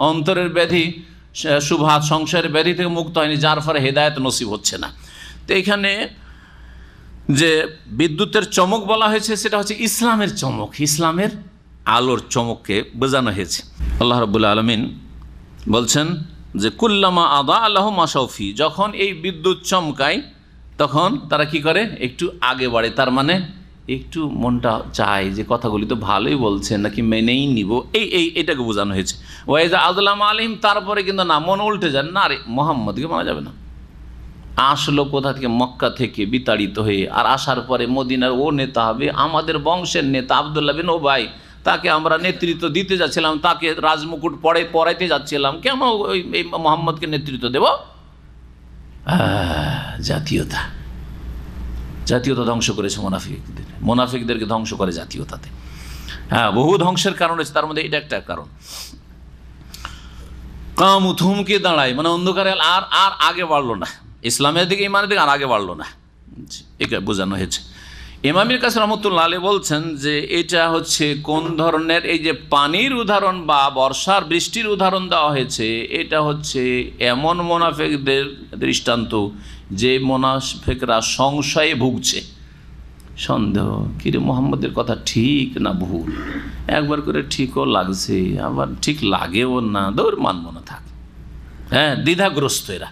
অন্তরের ব্যাধি, সুভাত সংসারের ব্যাধি থেকে মুক্ত হয়নি, যার ফলে হেদায়েত নসিব হচ্ছে না। তো এখানে যে বিদ্যুতের চমক বলা হয়েছে সেটা হচ্ছে ইসলামের চমক, ইসলামের আলোর চমককে বোঝানো হয়েছে। আল্লাহ রাব্বুল আলামিন বলছেন যে কুল্লামা আদা আল্লাহ মাশাউফি, যখন এই বিদ্যুৎ চমকায় তখন তারা কি করে, একটু আগে বাড়ে। তার মানে একটু মনটা চায় যে কথাগুলি তো ভালোই বলছেন, নাকি মেনেই নিব, এটাকে বোঝানো হয়েছে। ওয়াইজা আদলাম আলিম, তারপরে কিন্তু না, মন উল্টে যান, না রে মোহাম্মদকে মানা যাবে না, আসলো কোথা থেকে, মক্কা থেকে বিতাড়িত হয়ে, আর আসার পরে মদিনার ও নেতা হবে, আমাদের বংশের নেতা আব্দুল্লাহ বিন ওবাই, তাকে আমরা নেতৃত্ব দিতে যাচ্ছিলাম, তাকে রাজমুকুট পরাইতে যাচ্ছিলাম, কেন এই মোহাম্মদকে নেতৃত্ব দেব? জাতীয়তা ধ্বংস করেছে মোনাফিকদেরকে ধ্বংস করে জাতীয়তাতে। হ্যাঁ, বহু ধ্বংসের কারণ রয়েছে, তার মধ্যে এটা একটা কারণ। কামু থমকে দাঁড়ায়, মানে অন্ধকারে আর আগে বাড়লো না, ইসলামের দিকে ইমানের দিকে আর আগে বাড়লো না, এটা বোঝানো হয়েছে। ইমামের কাছে রহমতুল্লাহ আলাইহি বলছেন যে এটা হচ্ছে কোন ধরনের, এই যে পানির উদাহরণ বা বর্ষার বৃষ্টির উদাহরণ দেওয়া হয়েছে, এটা হচ্ছে এমন মোনাফিকদের দৃষ্টান্ত যে মোনাফিকরা সংশয়ে ভুগছে, সন্দেহ, কিরে মোহাম্মদের কথা ঠিক না ভুল, একবার করে ঠিকও লাগছে, আবার ঠিক লাগেও না, দৌড় মানব না, থাক। হ্যাঁ, দ্বিধাগ্রস্ত এরা,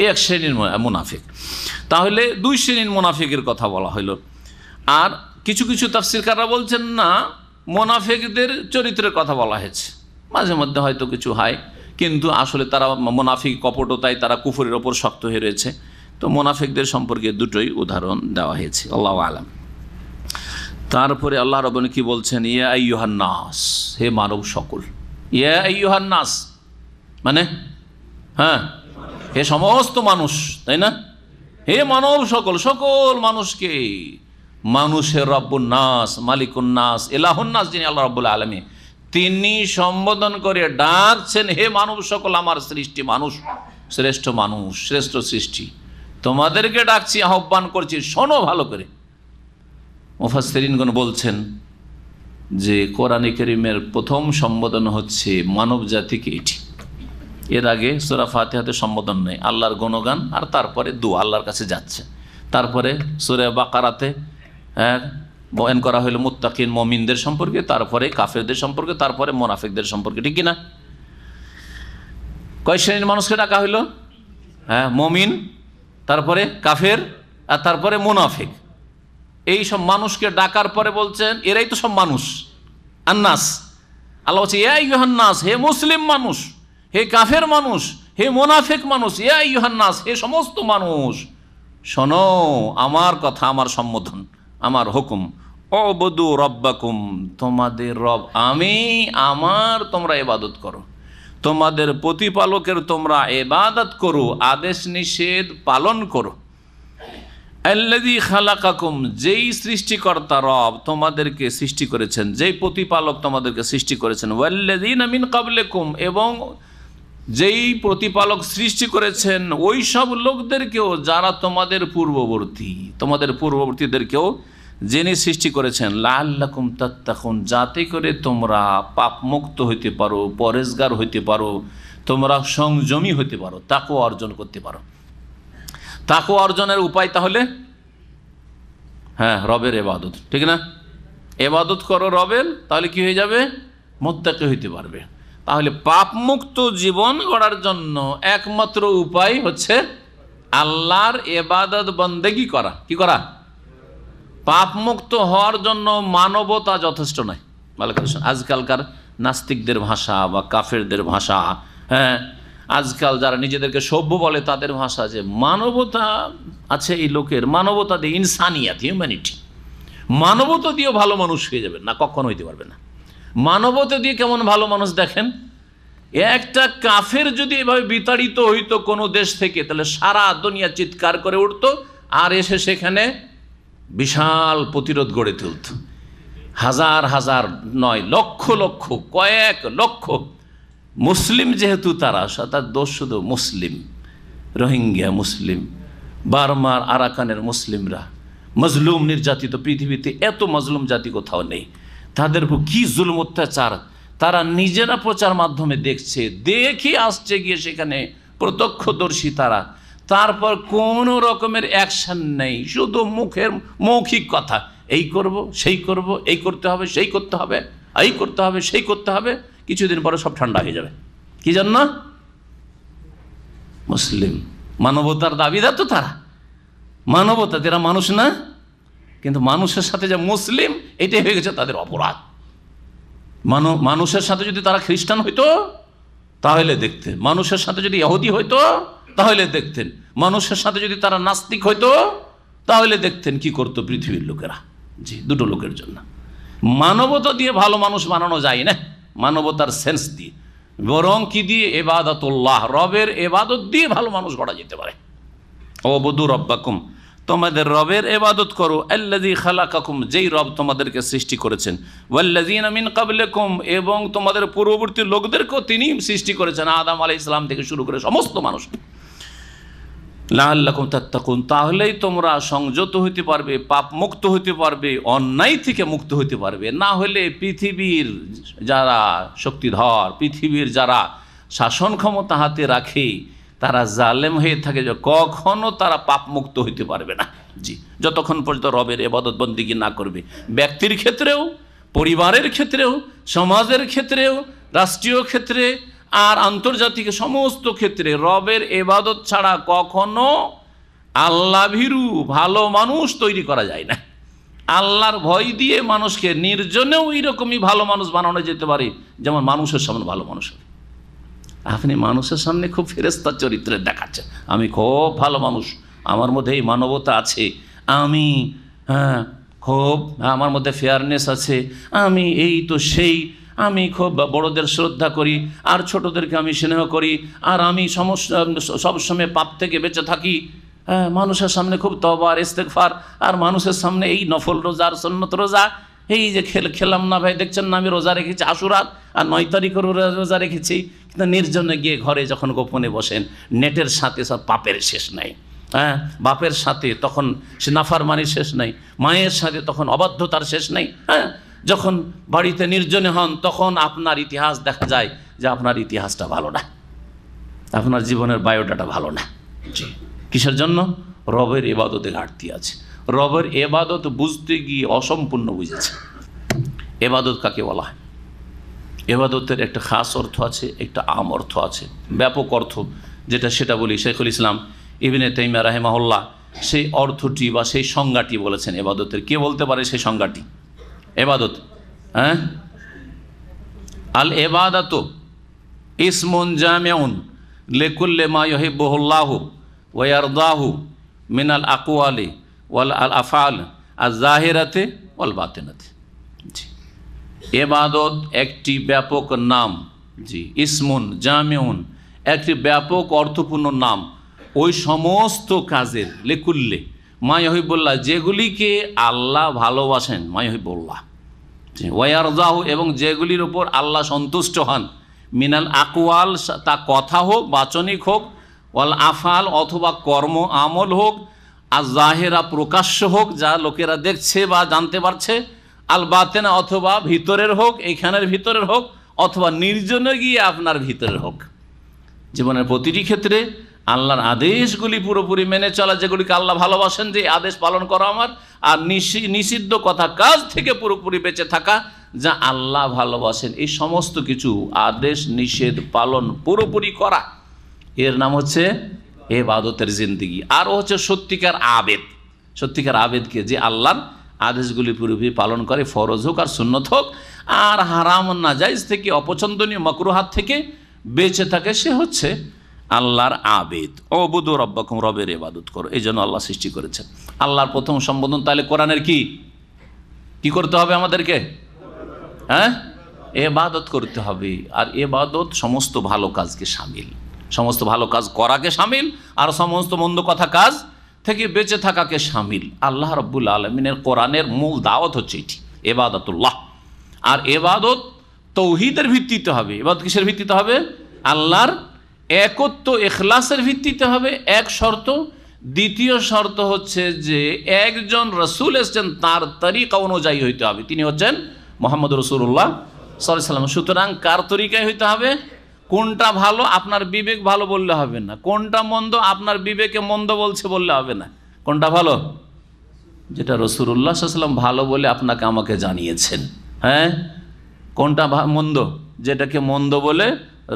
এই এক শ্রেণীর মুনাফিক। তাহলে দুই শ্রেণীর মুনাফিকের কথা বলা হইল। আর কিছু কিছু তাফসীরকাররা বলছেন না, মুনাফিকদের চরিত্রের কথা বলা হয়েছে, মাঝে মধ্যে হয়তো কিছু হয়, কিন্তু আসলে তারা মুনাফিক কপটতায় তারা কুফরের ওপর শক্ত হয়ে রয়েছে। তো মুনাফিকদের সম্পর্কে দুটোই উদাহরণ দেওয়া হয়েছে, আল্লাহু আলাম। তারপরে আল্লাহ রাব্বুল কি বলছেন, ইয়া আইয়ুহান নাস, হে মানব সকল, ইয়া আইয়ুহান নাস মানে হ্যাঁ, হে সমস্ত মানুষ, তাই না? হে মানব সকল, সকল মানুষকে, মানুষের রব্বুন নাস, মালিকুন নাস, ইলাহুন নাস, যিনি আল্লাহ রাব্বুল আলামিন, তিনি সম্বোধন করে ডাকছেন, হে মানব সকল, আমার সৃষ্টি মানুষ, শ্রেষ্ঠ মানুষ, শ্রেষ্ঠ সৃষ্টি, তোমাদেরকে ডাকছি, আহ্বান করছি, শোনো ভালো করে। মুফাসসিরিনগণ বলছেন যে কোরআনে কারীমের প্রথম সম্বোধন হচ্ছে মানব জাতিকে এটি। এর আগে সূরা ফাতিহাতে সম্বোধন নেই, আল্লাহর গুণগান, আর তারপরে দোয়া আল্লাহর কাছে যাচ্ছে। তারপরে সূরা বাকারাতে বয়ান করা হলো মুত্তাকিন মুমিনদের সম্পর্কে, তারপরে কাফেরদের সম্পর্কে, তারপরে মুনাফিকদের সম্পর্কে, ঠিক কিনা? কয় শ্রেণীর মানুষকে ডাকা হইল? হ্যাঁ, মুমিন, তারপরে কাফের, আর তারপরে মুনাফিক। এই সব মানুষকে ডাকার পরে বলছেন এরাই তো সব মানুষ, আন্নাস। আল্লাহ বলছে ইয়া আইয়ুহান নাস, হে মুসলিম মানুষ, হে কাফের মানুষ, হে মুনাফিক মানুষ, ইয়া আইয়ুহান নাস, হে সমস্ত মানুষ, শোনো আমার কথা, আমার সম্বোধন, আমার হুকুম, উবুদু রাব্বাকুম, তোমাদের রব আমি, আমার তোমরা ইবাদত করো, তোমাদের প্রতিপালকের তোমরা ইবাদত করো, আদেশ নিষেধ পালন করো। আল্লাযী খালাকাকুম, যেই সৃষ্টিকর্তা রব তোমাদেরকে সৃষ্টি করেছেন, যেই প্রতিপালক তোমাদেরকে সৃষ্টি করেছেন, ওয়াল্লাযীনা মিন ক্বাবলিকুম, এবং যেই প্রতিপালক সৃষ্টি করেছেন ওই সব লোকদেরকেও যারা তোমাদের পূর্ববর্তীদেরকেও যিনি সৃষ্টি করেছেন, লাআল্লাকুম তাত্তাকুন, যাতে করে তোমরা পাপমুক্ত হইতে পারো, পরেজগার হইতে পারো, তোমরা সংযমী হইতে পারো, তাকওয়া অর্জন করতে পারো। তাকওয়া অর্জনের উপায় তাহলে হ্যাঁ, রবের ইবাদত, ঠিক না? ইবাদত করো রবের, তাহলে কি হয়ে যাবে? মুত্তাকি হইতে পারবে। তাহলে পাপমুক্ত জীবন গড়ার জন্য একমাত্র উপায় হচ্ছে আল্লাহর ইবাদত বন্দেগী করা। কি করা? পাপমুক্ত হওয়ার জন্য মানবতা যথেষ্ট নয়। আজকালকার নাস্তিকদের ভাষা বা কাফেরদের ভাষা, হ্যাঁ, আজকাল যারা নিজেদেরকে সভ্য বলে তাদের ভাষা, যে মানবতা আছে এই লোকের, মানবতা দিয়ে, ইনসানিয়াত, হিউম্যানিটি, মানবতা দিয়েও ভালো মানুষ হয়ে যাবে না, কখনো হইতে পারবে না। মানবতা দিয়ে কেমন ভালো মানুষ দেখেন, একটা কাফের যদি এভাবে বিতাড়িত হইতো কোনো দেশ থেকে, তাহলে সারা দুনিয়া চিৎকার করে উঠতো, আর এসে সেখানে বিশাল প্রতিরোধ গড়ে তুলত, হাজার হাজার নয়, লক্ষ লক্ষ, কয়েক লক্ষ মুসলিম যেহেতু তারা, তার দোষ শুধু মুসলিম, রোহিঙ্গা মুসলিম, বার্মার আরাকানের মুসলিমরা মজলুম, নির্যাতিত। পৃথিবীতে এত মজলুম জাতি কোথাও নেই। তাদের উপর কী জুলুম অত্যাচার তারা নিজেরা প্রচার মাধ্যমে দেখছে, দেখে আসছে গিয়ে সেখানে প্রত্যক্ষদর্শী তারা। তারপর কোনো রকমের অ্যাকশন নেই, শুধু মুখের মৌখিক কথা, এই করব, সেই করব, এই করতে হবে, সেই করতে হবে, এই করতে হবে, সেই করতে হবে। কিছুদিন পরে সব ঠান্ডা হয়ে যাবে। কি জন্য? মুসলিম, মানবতার দাবিদার তো তারা। মানবতা, এরা মানুষ না, কিন্তু মানুষের সাথে যে মুসলিম, এটাই হয়ে গেছে তাদের অপরাধ। মানুষের সাথে যদি তারা খ্রিস্টান হইতো তাহলে দেখতেন, মানুষের সাথে যদি ইহুদি হইতো তাহলে দেখতেন, মানুষের সাথে যদি তারা নাস্তিক হইতো তাহলে দেখতেন কি করতো পৃথিবীর লোকেরা। জি, দুটো লোকের জন্য। মানবতা দিয়ে ভালো মানুষ বানানো যায় না, মানবতার সেন্স দিয়ে, বরং কি দিয়ে? ইবাদাতুল্লাহ, রবের ইবাদত দিয়ে ভালো মানুষ গড়া যেতে পারে। ওয়াবুদু রব্বাকুম, তোমাদের রবের ইবাদত করো, আল্লাযী খালাকাকুম, যেই রব তোমাদেরকে সৃষ্টি করেছেন, ওয়াল্লাযীনা মিন ক্বাবলিকুম, এবং তোমাদের পূর্ববর্তী লোকদেরকেও তিনি সৃষ্টি করেছেন, আদম আলাইহিস সালাম থেকে শুরু করে সমস্ত মানুষ। লাআল্লাকুম তাত্তাকুন, তাহলেই তোমরা সংযত হইতে পারবে, পাপ মুক্ত হইতে পারবে, অন্যায় থেকে মুক্ত হইতে পারবে। না হলে পৃথিবীর যারা শক্তিধর, পৃথিবীর যারা শাসন ক্ষমতা হাতে রাখে, তারা জালেম হয়ে থাকে, যে কখনো তারা পাপ মুক্ত হইতে পারবে না। জি, যতক্ষণ পর্যন্ত রবের ইবাদত বন্দেগী না করবে, ব্যক্তির ক্ষেত্রেও, পরিবারের ক্ষেত্রেও, সমাজের ক্ষেত্রেও, রাষ্ট্রীয় ক্ষেত্রে আর আন্তর্জাতিক সমস্ত ক্ষেত্রে রবের ইবাদত ছাড়া কখনো আল্লাহ ভীরু ভালো মানুষ তৈরি করা যায় না। আল্লাহর ভয় দিয়ে মানুষকে নির্জনেও এইরকমই ভালো মানুষ বানানো যেতে পারে, যেমন মানুষের সামনে ভালো মানুষ। আপনি মানুষের সামনে খুব ফেরেশতার চরিত্রে দেখাচ্ছেন, আমি খুব ভালো মানুষ, আমার মধ্যে এই মানবতা আছে, আমি খুব, আমার মধ্যে ফেয়ারনেস আছে, আমি এই তো সেই, আমি খুব বড়দের শ্রদ্ধা করি আর ছোটদেরকে আমি স্নেহ করি, আর আমি সবসময় পাপ থেকে বেঁচে থাকি, মানুষের সামনে খুব তওবা আর ইস্তেগফার, আর মানুষের সামনে এই নফল রোজা আর সুন্নত রোজা, এই যে খেলাম না ভাই, দেখছেন না আমি রোজা রেখেছি আশুরার, আর 9 তারিখের রোজা রেখেছি। কিন্তু নির্জনে গিয়ে ঘরে যখন গোপনে বসেন, নেটের সাথে সব পাপের শেষ নাই, বাপের সাথে তখন সে নাফরমানির শেষ নাই, মায়ের সাথে তখন অবাধ্যতার শেষ নাই। যখন বাড়িতে নির্জনে হন, তখন আপনার ইতিহাস দেখা যায় যে আপনার ইতিহাসটা ভালো না, আপনার জীবনের বায়োডাটা ভালো না। জি, কিসের জন্য? রবের ইবাদতে ঘাটতি আছে। রবের ইবাদত বুঝতে গিয়ে অসম্পূর্ণ বুঝেছে। ইবাদত কাকে বলা হয়? ইবাদতের একটা খাস অর্থ আছে, একটা আম অর্থ আছে, ব্যাপক অর্থ যেটা, সেটা বলি। শেখুল ইসলাম ইবনে তাইমিয়া রাহিমাহুল্লাহ সেই অর্থটি বা সেই সংজ্ঞাটি বলেছেন ইবাদতের। কে বলতে পারে সেই সংজ্ঞাটি? ইবাদত, আল ইবাদাতু ইসমুন জামিউন লিকুল্লি মা ইউহিব্বুহুল্লাহু ওয়া ইয়ারদাহু মিনাল আকওয়ালি ওয়াল আফআল আয-যাহিরাতি ওয়াল বাতিনাতি। জি, ইবাদত একটি ব্যাপক নাম। জি, ইসমুন জামিউন, একটি ব্যাপক অর্থপূর্ণ নাম ওই সমস্ত কাজের, লিকুল্লি মা ইউহিব্বুল্লাহ, যেগুলিকে আল্লাহ ভালোবাসেন, মা ইউহিব্বুল্লাহ, ওয়া ইয়ারদাহু, এবং যেগুলির উপর আল্লাহ সন্তুষ্ট হন, মিনাল আকওয়াল, তা কথা হোক, বাচনিক হোক, ওয়াল আফআল, অথবা কর্ম আমল হোক, আর জাহেরা, প্রকাশ্য হোক, যা লোকেরা দেখছে বা জানতে পারছে, আল বাতেনা, অথবা ভিতরের হোক, এইখানের ভিতরের হোক, অথবা নির্জনে গিয়ে আপনার ভিতরের হোক। জীবনের প্রতিটি ক্ষেত্রে আল্লাহর আদেশগুলি পুরোপুরি মেনে চলা, যেগুলিকে আল্লাহ ভালোবাসেন, যে আদেশ পালন করা আমার, আর নিষিদ্ধ কথা কাজ থেকে পুরোপুরি বেঁচে থাকা, যা আল্লাহ ভালোবাসেন। এই সমস্ত কিছু আদেশ নিষেধ পালন পুরোপুরি করা, এর নাম হচ্ছে ইবাদতের জিন্দেগি। আর হচ্ছে সত্যিকার আবেদ। সত্যিকার আবেদকে, যে আল্লাহর আদেশগুলি পুরোপুরি পালন করে, ফরজ হোক আর সুন্নত হোক, আর হারাম নাজাইজ থেকে, অপছন্দনীয় মাকরুহাত থেকে বেঁচে থাকে, সে হচ্ছে আল্লাহর আবেদ। ওয়াবুদু রব্বাকুম, রবের ইবাদত করো। এই জন্য আল্লাহ সৃষ্টি করেছেন। আল্লাহর প্রথম সম্বোধন তাহলে কোরআনের কি করতে হবে আমাদেরকে? ইবাদত করতে হবে। আর ইবাদত সমস্ত ভালো কাজকে শামিল, সমস্ত ভালো কাজ করাকে শামিল, আর সমস্ত মন্দ কথা কাজ থেকে বেঁচে থাকাকে শামিল। আল্লাহ রাব্বুল আলামিনের কোরআনের মূল দাওয়াত হচ্ছে এটি। ইবাদাতুল্লাহ। আর ইবাদত তৌহিদের ভিত্তিতে হবে। ইবাদত কিসের ভিত্তিতে হবে? আল্লাহর একত্ব ইখলাসের ভিত্তিতে হবে, এক শর্ত। দ্বিতীয় শর্ত হচ্ছে যে একজন রসুল এসেছেন তার তরিকা অনুযায়ী হইতে হবে, তিনি হচ্ছেন মুহাম্মদ রাসূলুল্লাহ সাল্লাল্লাহু আলাইহি ওয়াসাল্লাম। সুতরাং কার তরিকায় হইতে হবে? কোনটা ভালো আপনার বিবেক ভালো বললে হবে না, কোনটা মন্দ আপনার বিবেকে মন্দ বলছে বললে হবে না। কোনটা ভালো? যেটা রাসূলুল্লাহ সাল্লাল্লাহু আলাইহি ওয়াসাল্লাম ভালো বলে আপনাকে আমাকে জানিয়েছেন। হ্যাঁ, কোনটা মন্দ? যেটাকে মন্দ বলে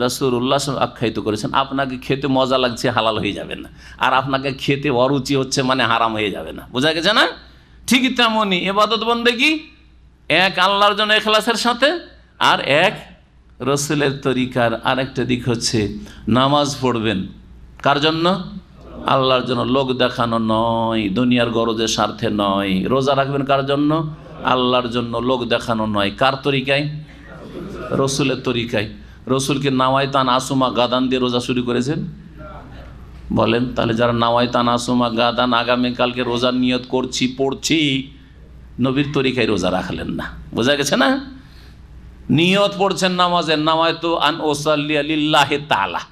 রাসূলুল্লাহ আখ্যায়িত করেছেন। আপনাকে খেতে মজা লাগছে হালাল হয়ে যাবে না, আর আপনাকে খেতে অরুচি হচ্ছে মানে হারাম হয়ে যাবে না। বোঝা গেছে না? ঠিকই তেমনই ইবাদত বন্দেগী এক আল্লাহর জন্য ইখলাসের সাথে, আর এক রসুলের তরিকার। আরেকটা দিক হচ্ছে নামাজ পড়বেন কার জন্য? আল্লাহর জন্য, লোক দেখানো নয়, দুনিয়ার গরজের স্বার্থে নয়। রোজা রাখবেন কার জন্য? আল্লাহর জন্য, লোক দেখানো নয়। কার তরিকায়? রসুলের তরিকায়। রসুলকে নাওয়াইতান আসুমা গাদান দিয়ে রোজা শুরু করেছেন? বলেন তাহলে যারা নাওয়াইতান আসুমা গাদান আগামীকালকে রোজার নিয়ত করছি পড়ছি, নবীর তরিকায় রোজা রাখলেন না। বোঝা গেছে না? নিয়ত পড়ছেন নামাজের, নাওয়াইতু আন উসাল্লিয়া লিল্লাহি তাআলা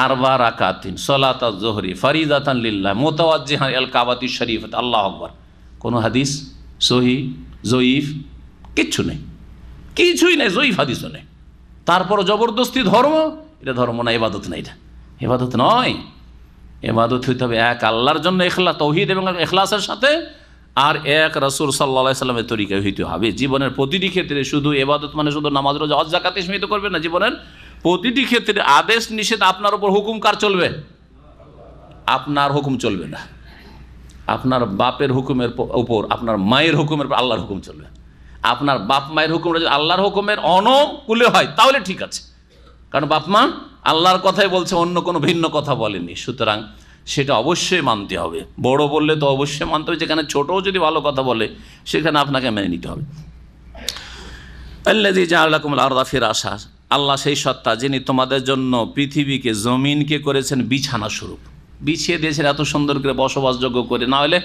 আরবা রাকাতিন সালাতাজ যুহরি ফরিদাতান লিল্লাহ মুতাওয়াজ্জিহান ইলাল কাবাতি শরীফাত। আল্লাহু আকবার। কোনো হাদিস সহিহ জয়ীফ কিচ্ছু নেই, কিছুই নেই, জয়ীফ হাদিসও নেই। তারপর জবরদস্তি ধর্ম, এটা ধর্ম না, ইবাদত না, এটা ইবাদত নয়। ইবাদত হইতে হবে এক আল্লাহর জন্য ইখলাস, তাওহীদ এবং ইখলাসের সাথে, আর এক রাসূল সাল্লাল্লাহু আলাইহি সাল্লামের তরিকায় হইতে হবে। জীবনের প্রতিটি ক্ষেত্রে শুধু ইবাদত মানে শুধু নামাজ রোজা হজ যাকাত সীমিত করবেন না। জীবনের প্রতিটি ক্ষেত্রে আদেশ নিষেধ আপনার উপর হুকুম কার চলবে? আপনার হুকুম চলবে না। আপনার বাপের হুকুমের উপর, আপনার মায়ের হুকুমের উপর আল্লাহর হুকুম চলবে। আপনার বাপ মায়ের হুকুম যদি আল্লাহর হুকুমের অনুকূলে হয় তাহলে ঠিক আছে, কারণ বাপ মা আল্লাহর কথাই বলছে, অন্য কোনো ভিন্ন কথা বলেনি। সুতরাং সেটা অবশ্যই মানতে হবে। বড় বললে তো অবশ্যই মানতে হবে, যেখানে ছোটও যদি ভালো কথা বলে সেখানে আপনাকে মেনে নিতে হবে। আল্লাযী জাআলা লাকুমুল আরদা ফিরাশা, আল্লাহ সেই সত্তা যিনি তোমাদের জন্য পৃথিবীকে, জমিনকে করেছেন বিছানা স্বরূপ, বিছিয়ে দিয়েছেন এত সুন্দর করে বসবাসযোগ্য করে। না হলে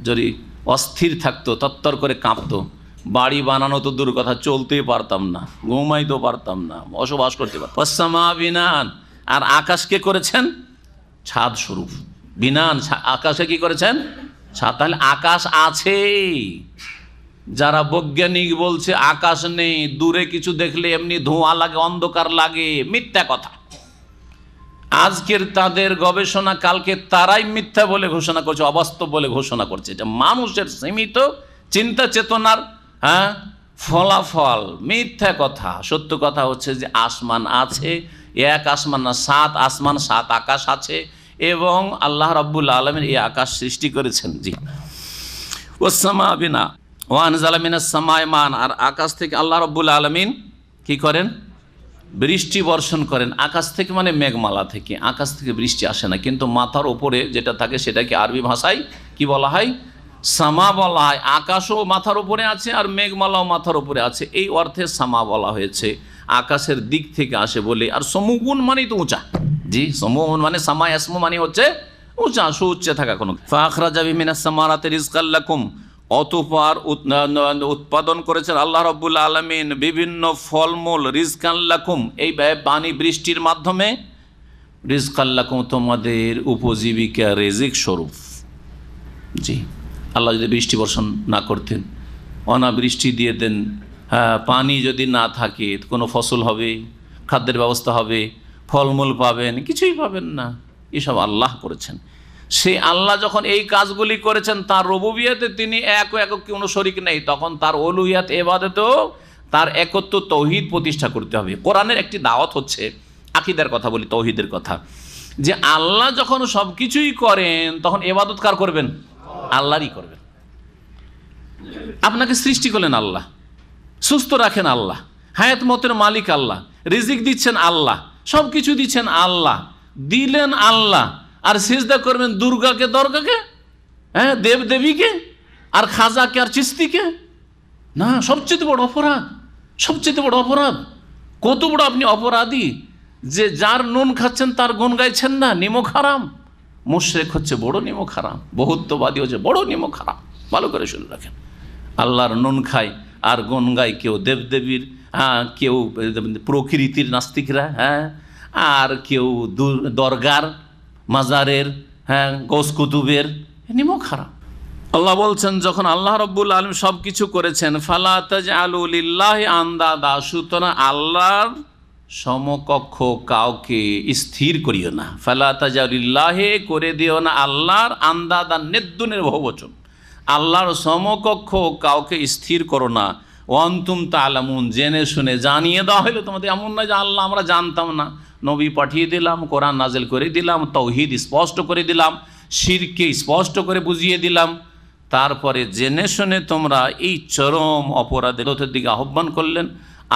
যদি অস্থির থাকতো, তত্তর করে কাঁপতো, বাড়ি বানানো তো দূর কথা, চলতেই পারতাম না, ঘুমাইতেও পারতাম না, বসবাস করতে পারতাম। ওয়াসসামা বিনান, আর আকাশকে করেছেন ছাদ স্বরূপ। বিনান, আকাশে কি করেছেন? ছাদ। তাহলে আকাশ আছে। যারা বৈজ্ঞানিক বলছে আকাশ নেই, দূরে কিছু দেখলে এমনি ধোঁয়া লাগে, অন্ধকার লাগে, মিথ্যা কথা। আজকের তাদের গবেষণা কালকে তারাই মিথ্যা বলে ঘোষণা করছে, অবাস্তব বলে ঘোষণা করছে। এটা মানুষের সীমিত চিন্তা চেতনার ফলাফল, মিথ্যা কথা। সত্য কথা হচ্ছে যে আসমান আছে, এক আসমান না, 7 আসমান 7 আকাশ আছে, এবং আল্লাহ রাব্বুল আলামিন এই আকাশ সৃষ্টি করেছেন। জি, ওয়াসসামা বিনা ওয়া আনজালা মিনাস সামাই মান, আর আকাশ থেকে আল্লাহ রাব্বুল আলামিন কি করেন? বৃষ্টি বর্ষণ করেন। আকাশ থেকে মানে মেঘমালা থেকে, আকাশ থেকে বৃষ্টি আসে না, কিন্তু মাথার উপরে যেটা থাকে সেটাকে আরবি ভাষায় কি বলা হয়? সামা বলা হয়। আকাশও মাথার উপরে আছে আর মেঘমালাও মাথার উপরে আছে, এই অর্থে সামা বলা হয়েছে। আকাশের দিক থেকে আসে বলে। আর সমুগুণ মানেই তো উঁচা। জি, সমুগুণ মানে সামা ইসমু মানে হচ্ছে উঁচা, সুউচ্চে থাকা কোনো। ফাখরাজা মিনাস সামারাতি রিজকাল লাকুম, অতঃপর উৎপাদন করেছেন আল্লাহ রাব্বুল আলামিন বিভিন্ন ফলমূল, রিজকাল লাকুম এই পানি বৃষ্টির মাধ্যমে, রিজকাল লাকুম তোমাদের উপজীবিকা, রিজিক স্বরূপ। জি, আল্লাহ যদি বৃষ্টি বর্ষণ না করতেন, অনাবৃষ্টি দিয়ে দেন, পানি যদি না থাকে, কোনো ফসল হবে, খাদ্যের ব্যবস্থা হবে, ফলমূল পাবেন, কিছুই পাবেন না। এসব আল্লাহ করেছেন। সেই আল্লাহ যখন এই কাজগুলি করেছেন, তার রুবুবিয়তে তিনি এক কোনো শরিক নেই, তখন তার উলুহিয়াত ইবাদতেও তার একত্ব তৌহিদ প্রতিষ্ঠা করতে হবে। কোরআনের একটি দাওয়াত হচ্ছে, আকীদার কথা বলি, তৌহিদের কথা, যে আল্লাহ যখন সব কিছুই করেন তখন ইবাদত কার করবেন? আল্লাহরই করবেন। আপনাকে সৃষ্টি করলেন আল্লাহ, সুস্থ রাখেন আল্লাহ, হায়াত মতের মালিক আল্লাহ, রিজিক দিচ্ছেন আল্লাহ, সব কিছু দিচ্ছেন আল্লাহ, দিলেন আল্লাহ, আর সিজদা করবেন দুর্গাকে, দরগাকে, হ্যাঁ, দেব দেবীকে, আর খাজাকে, আর চিস্তিকে? না, সবচেয়ে বড় অপরাধ, সবচেয়ে বড় অপরাধ। কত বড় আপনি অপরাধী যে যার নুন খাচ্ছেন তার গুণ গাইছেন না, নিমক হারাম। মুশরিক হচ্ছে বড় নিমক হারাম, বহুত্ববাদী হচ্ছে বড় নিমক হারাম। ভালো করে শুনে রাখেন। আল্লাহর নুন খায় আর গুণ গায় কেউ দেবদেবীর, কেউ প্রকৃতির নাস্তিকরা, আর কেউ দরগার মাজারের, গৌস কুতুবের, নিমক হারাম। আল্লাহ বলছেন যখন আল্লাহ রব্বুল আলামিন সব কিছু করেছেন, ফালা তাজআলু লিল্লাহি আনদাদা, সুতরাং আল্লাহর সমকক্ষ কাউকে স্থির করিও না। ফালা তাজআলু লিল্লাহি, করে দিও না আল্লাহর, আনদাদা নেদ্দুনের বহুবচন, আল্লাহর সমকক্ষ কাউকে স্থির করো না। ওয়ান্তুম তা'লামুন, জেনে শুনে জানিয়ে দেওয়া হলো তোমাদের, এমন নয় যে আল্লাহ আমরা জানতাম না, নবী পাঠিয়ে দিলাম, কোরআন নাজিল করে দিলাম, তাওহীদ স্পষ্ট করে দিলাম, শিরকে স্পষ্ট করে বুঝিয়ে দিলাম, তারপরে জেনে শুনে তোমরা এই চরম অপরাধের দিকে আহ্বান করলেন।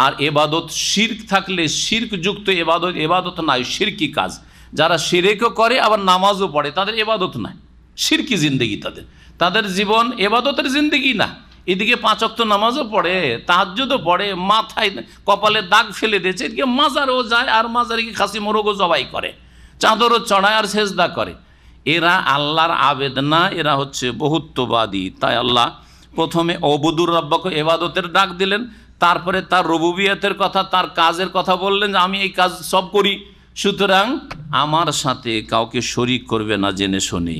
আর এবাদত শিরক থাকলে, শিরকযুক্ত এবাদত, এবাদত নাই, শিরকি কাজ। যারা শিরকও করে আবার নামাজও পড়ে, তাদের এবাদত নাই, শিরকি জিন্দেগি তাদের, তাদের জীবন এবাদতের জিন্দেগি না। এদিকে 5 ওয়াক্ত নামাজও পড়ে, তাহাজ্জুদও পড়ে, মাথায় কপালে দাগ ফেলে দিয়েছে, এদিকে মাজারও যায় আর মাজারে গিয়ে খাসি মোরগও জবাই করে, চাদরও চড়ায় আর সেজদা করে। এরা আল্লাহর আবেদ না, এরা হচ্ছে বহুত্ববাদী। তাই আল্লাহ প্রথমে অবুদুর রাব্বাকে এবাদতের ডাক দিলেন, তারপরে তার রুবুবিয়তের কথা, তার কাজের কথা বললেন যে আমি এই কাজ সব করি, সুতরাং আমার সাথে কাউকে শরীক করবে না জেনে শুনে।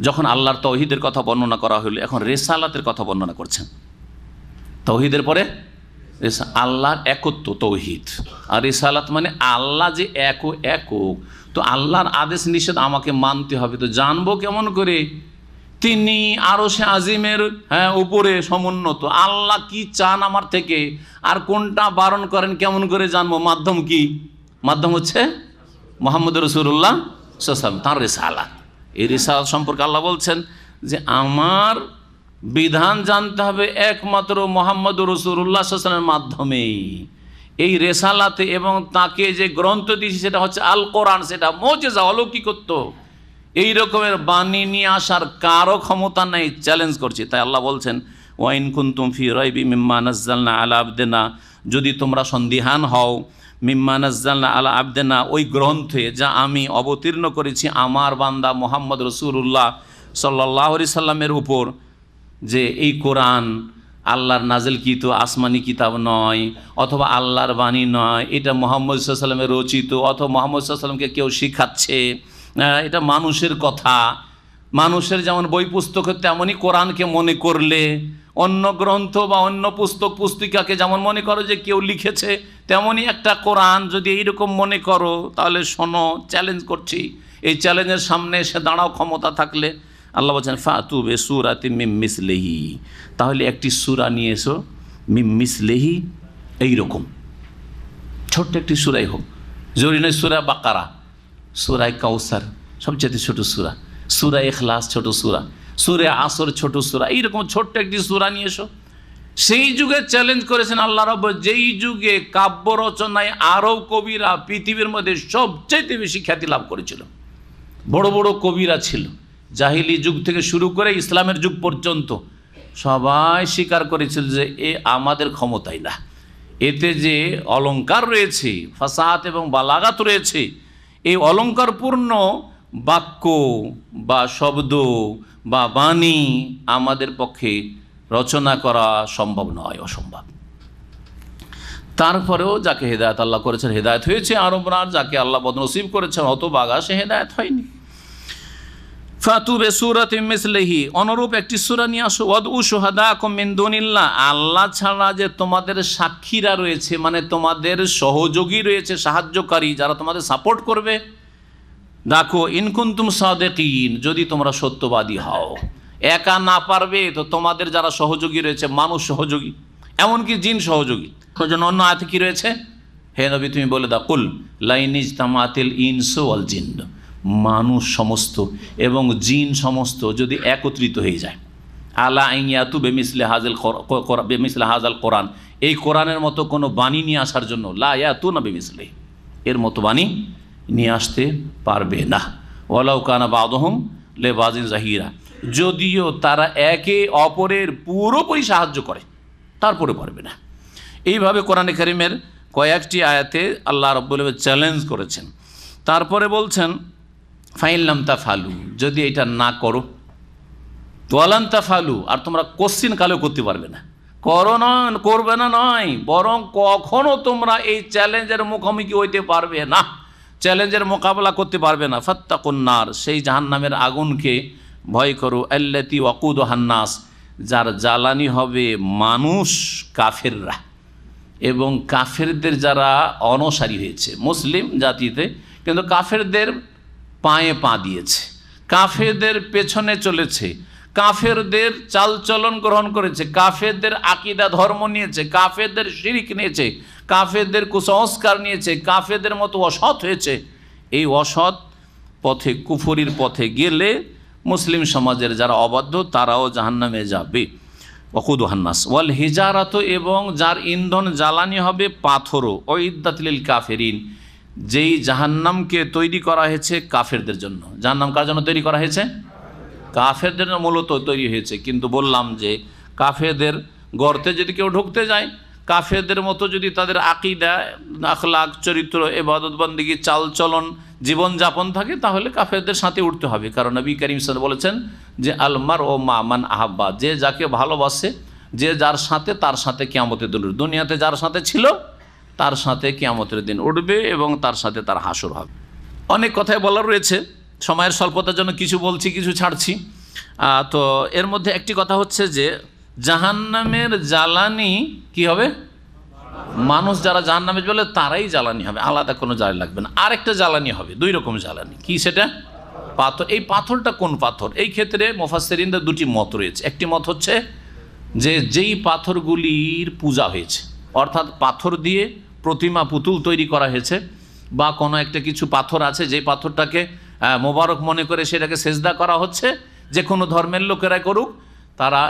যখন আল্লাহর তাওহীদের কথা বর্ণনা করা হলো, এখন রিসালাতের কথা বর্ণনা করছেন। তাওহীদের পরে আল্লাহর একত্ব তাওহীদ, আর রিসালাত মানে আল্লাহ যে একক। তো আল্লাহর আদেশ নিষেধ আমাকে মানতে হবে, তো জানবো কেমন করে? তিনি আরশে আজিমের উপরে সমুন্নত, আল্লাহ কি চান আমার থেকে আর কোনটা বারণ করেন কেমন করে জানবো? মাধ্যম কি? মাধ্যম হচ্ছে মুহাম্মদ রাসূলুল্লাহ সাল্লাল্লাহু আলাইহি ওয়াসাল্লাম, তার রিসালাত। এই রিসালাত সম্পর্কে আল্লাহ বলছেন যে আমার বিধান জানতে হবে একমাত্র মুহাম্মদ রাসূলুল্লাহ সাল্লাল্লাহু আলাইহি ওয়াসাল্লামের মাধ্যমেই। এই রেসালাতে এবং তাকে যে গ্রন্থ দিয়েছি সেটা হচ্ছে আল কোরআন, সেটা মুজিজা, অলৌকিকত্ব। এই রকমের বাণী নিয়ে আসার কারো ক্ষমতা নেই, চ্যালেঞ্জ করছি। তাই আল্লাহ বলছেন ওয়াইন কুনতুম ফি রাইবি মিম্মা নাযালনা আলা আবদিনা, যদি তোমরা সন্দিহান হও, মিম্মা নাযালনা আলা আবদিনা, ওই গ্রন্থে যা আমি অবতীর্ণ করেছি আমার বান্দা মুহাম্মদ রাসূলুল্লাহ সাল্লাল্লাহু আলাইহি সাল্লামের উপর, যে এই কোরআন আল্লাহর নাজিলকৃত আসমানি কিতাব নয়, অথবা আল্লাহর বাণী নয়, এটা মুহাম্মদ সাল্লাল্লাহু আলাইহি সাল্লামের রচিত, অথবা মুহাম্মদ সাল্লাল্লাহু আলাইহি সাল্লামকে কেউ শিখাচ্ছে, এটা মানুষের কথা। মানুষের যেমন বই পুস্তক তেমনই কোরআনকে মনে করলে, অন্য গ্রন্থ বা অন্য পুস্তক পুস্তিকাকে যেমন মনে করো যে কেউ লিখেছে, তেমনই একটা কোরআন যদি এইরকম মনে করো, তাহলে শোনো, চ্যালেঞ্জ করছি। এই চ্যালেঞ্জের সামনে এসে দাঁড়াও ক্ষমতা থাকলে। আল্লাহ বলছেন ফাতু বে সূরাতিম মিন মিসলিহি, তাহলে একটি সূরা নিয়ে এসো, মিন মিসলিহি, এইরকম ছোট্ট একটি সূরাই হোক, জরুরি নয় সূরা বাকারা, সূরা কাউসার সবচেয়ে ছোট সূরা, সূরা ইখলাস ছোট সূরা, সূরা আসর ছোট সূরা, এইরকম ছোট্ট একটি সূরা নিয়ে এসো। সেই যুগে চ্যালেঞ্জ করেছেন আল্লাহ রাব্বুল, যেই যুগে কাব্য রচনায় আরব কবিরা পৃথিবীর মধ্যে সবচেয়ে বেশি খ্যাতি লাভ করেছিল। বড় বড় কবিরা ছিল, জাহিলি যুগ থেকে শুরু করে ইসলামের যুগ পর্যন্ত সবাই স্বীকার করেছিল যে এ আমাদের ক্ষমতাই না, এতে যে অলঙ্কার রয়েছে, ফাসাহাত এবং বালাগাত রয়েছে, এই অলঙ্কারপূর্ণ বাক্য বা শব্দ বা বাণী আমাদের পক্ষে রচনা করা সম্ভব নয়, অসম্ভব। তারপরেও যাকে হেদায়েত আল্লাহ করেছেন হেদায়েত হয়েছে আরবরা, যাকে আল্লাহ বদনসিব করেছেন হতভাগা, সে হেদায়েত হয়নি। ফাতু বে সূরাতিম মিসলিহি, অনুরূপ একটি সূরা নিয়ে আসো। ওয়াদউ শুহাদাকুম মিন দুনিল্লাহ, আল্লাহ ছাড়া যে তোমাদের সাক্ষীরা রয়েছে, মানে তোমাদের সহযোগী রয়েছে, সাহায্যকারী, যারা তোমাদের সাপোর্ট করবে, দেখো ইন কুনতুম সাদিকিন, যদি তোমরা সত্যবাদী হও। একা না পারবে তো তোমাদের যারা সহযোগী রয়েছে, মানুষ সহযোগী, এমনকি জিন সহযোগী। অন্য আয়াতে কি রয়েছে? হে নবী তুমি বলে দাও, কুল লাইনিজতামাতিল ইনসু ওয়াল জিন, মানুষ সমস্ত এবং জিন সমস্ত যদি একত্রিত হয়ে যায়, আলা আইয়াতু বেমিসলে হাজাল কোরআন, এই কোরআনের মতো কোনো বাণী নিয়ে আসার জন্য, লা ইয়াতুনা বেমিসলে, এর মতো বাণী নিয়ে আসতে পারবে না। ওয়ালাউ কানা বাদুহুম লিবাযিন যাহিরা, যদিও তারা একে অপরের পুরোপুরি সাহায্য করে, তারপরে পারবে না। এইভাবে কোরআনে কারীমের কয়েকটি আয়াতে আল্লাহ রাব্বুল আলামিন চ্যালেঞ্জ করেছেন। তারপরে বলছেন ফাইন লাম তাফআলু, যদি এটা না করো, ওয়ালান তাফালু, আর তোমরা কোশ্চিন কালেও করতে পারবে না, করবে না নয়, বরং কখনো তোমরা এই চ্যালেঞ্জের মুখোমুখি হইতে পারবে না, চ্যালেঞ্জের মোকাবেলা করতে পারবে না। ফাত্তাকুন নার, সেই জাহান্নামের আগুনকে ভয় করো, আল্লাতী ওয়াকুদুহান নাস, যার জ্বালানি হবে মানুষ, কাফেররা এবং কাফেরদের যারা অনসারী হয়েছে মুসলিম জাতিতে, কিন্তু কাফেরদের পায়ে পা দিয়েছে, কাফেরদের পেছনে চলেছে, কাফেরদের চালচলন গ্রহণ করেছে, কাফেরদের আকীদা ধর্ম নিয়েছে, কাফেরদের শিরক নিয়েছে, কাফেরদের কুসংস্কার নিয়েছে, কাফেরদের মতো অসৎ হয়েছে। এই অসৎ পথে, কুফরির পথে গেলে মুসলিম সমাজের যারা অবাধ্য তারাও জাহান্নামে যাবে। ওয়াকুদুহান নাস ওয়াল হিজারাত, এবং যার ইন্ধন জ্বালানি হবে পাথরও, উইদ্দাত লিল কাফিরিন, যেই জাহান্নামকে তৈরি করা হয়েছে কাফেরদের জন্য। জাহান্নাম কার জন্য তৈরি করা হয়েছে? কাফেরদের জন্য মূলত তৈরি হয়েছে। কিন্তু বললাম যে কাফেরদের গর্তে যদি কেউ ঢুকতে যায়, কাফেরদের মতো যদি তাদের আকীদা, আখলাক, চরিত্র, ইবাদত বন্দেগী, চালচলন, জীবনযাপন থাকে, তাহলে কাফেরদের সাথে উঠতে হবে। কারণ নবী করিম সাল্লাল্লাহু আলাইহি ওয়াসাল্লাম বলেছেন যে আলমার ও মা মান আহাব্বা, যে যাকে ভালোবাসে, যে যার সাথে, তার সাথে কিয়ামতের দিন উঠবে। দুনিয়াতে যার সাথে ছিল তার সাথে কিয়ামতের দিন উঠবে এবং তার সাথে তার হাসর হবে। অনেক কথাই বলার রয়েছে, সময়ের স্বল্পতার জন্য কিছু বলছি, কিছু ছাড়ছি। তো এর মধ্যে একটি কথা হচ্ছে যে জাহান্নামের জ্বালানি কি হবে? মানুষ যারা জাহান্নামে জ্বলে তারাই জ্বালানি হবে, আলাদা কোনো জ্বালানি লাগবে না। আরেকটা জ্বালানি হবে, দুই রকম জ্বালানি। কি সেটা? পাথর। এই পাথরটা কোন পাথর? এই ক্ষেত্রে মুফাসসিরিনদের দুটি মত রয়েছে। একটি মত হচ্ছে যে যেই পাথরগুলির পূজা হয়েছে, অর্থাৎ পাথর দিয়ে প্রতিমা, পুতুল তৈরি করা হয়েছে, বা কোনো একটা কিছু পাথর আছে যে পাথরটাকে মোবারক মনে করে সেটাকে সেজদা করা হচ্ছে, যে কোনো ধর্মের লোকেরা করুক, তারা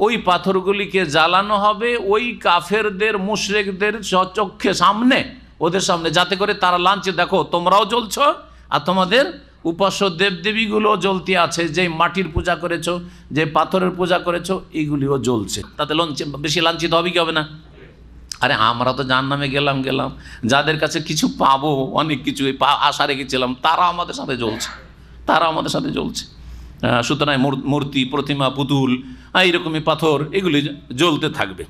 ওই পাথরগুলিকে জ্বালানো হবে ওই কাফেরদের, মুশরিকদের চক্ষে সামনে, ওদের সামনে, যাতে করে তারা লাঞ্ছিত, দেখো তোমরাও জ্বলছ আর তোমাদের উপাস্য দেবদেবীগুলো জ্বলতে আছে, যে মাটির পূজা করেছো, যে পাথরের পূজা করেছো, এইগুলিও জ্বলছে। তাতে বেশি লাঞ্ছিত হবে কি হবে না? আরে আমরা তো জাহান্নামে গেলাম, যাদের কাছে কিছু পাবো, অনেক কিছু আশা রেখেছিলাম, তারা আমাদের সাথে জ্বলছে। সুতরাং মূর্তি, প্রতিমা, পুতুল, এইরকমই পাথর, এগুলি জ্বলতে থাকবে।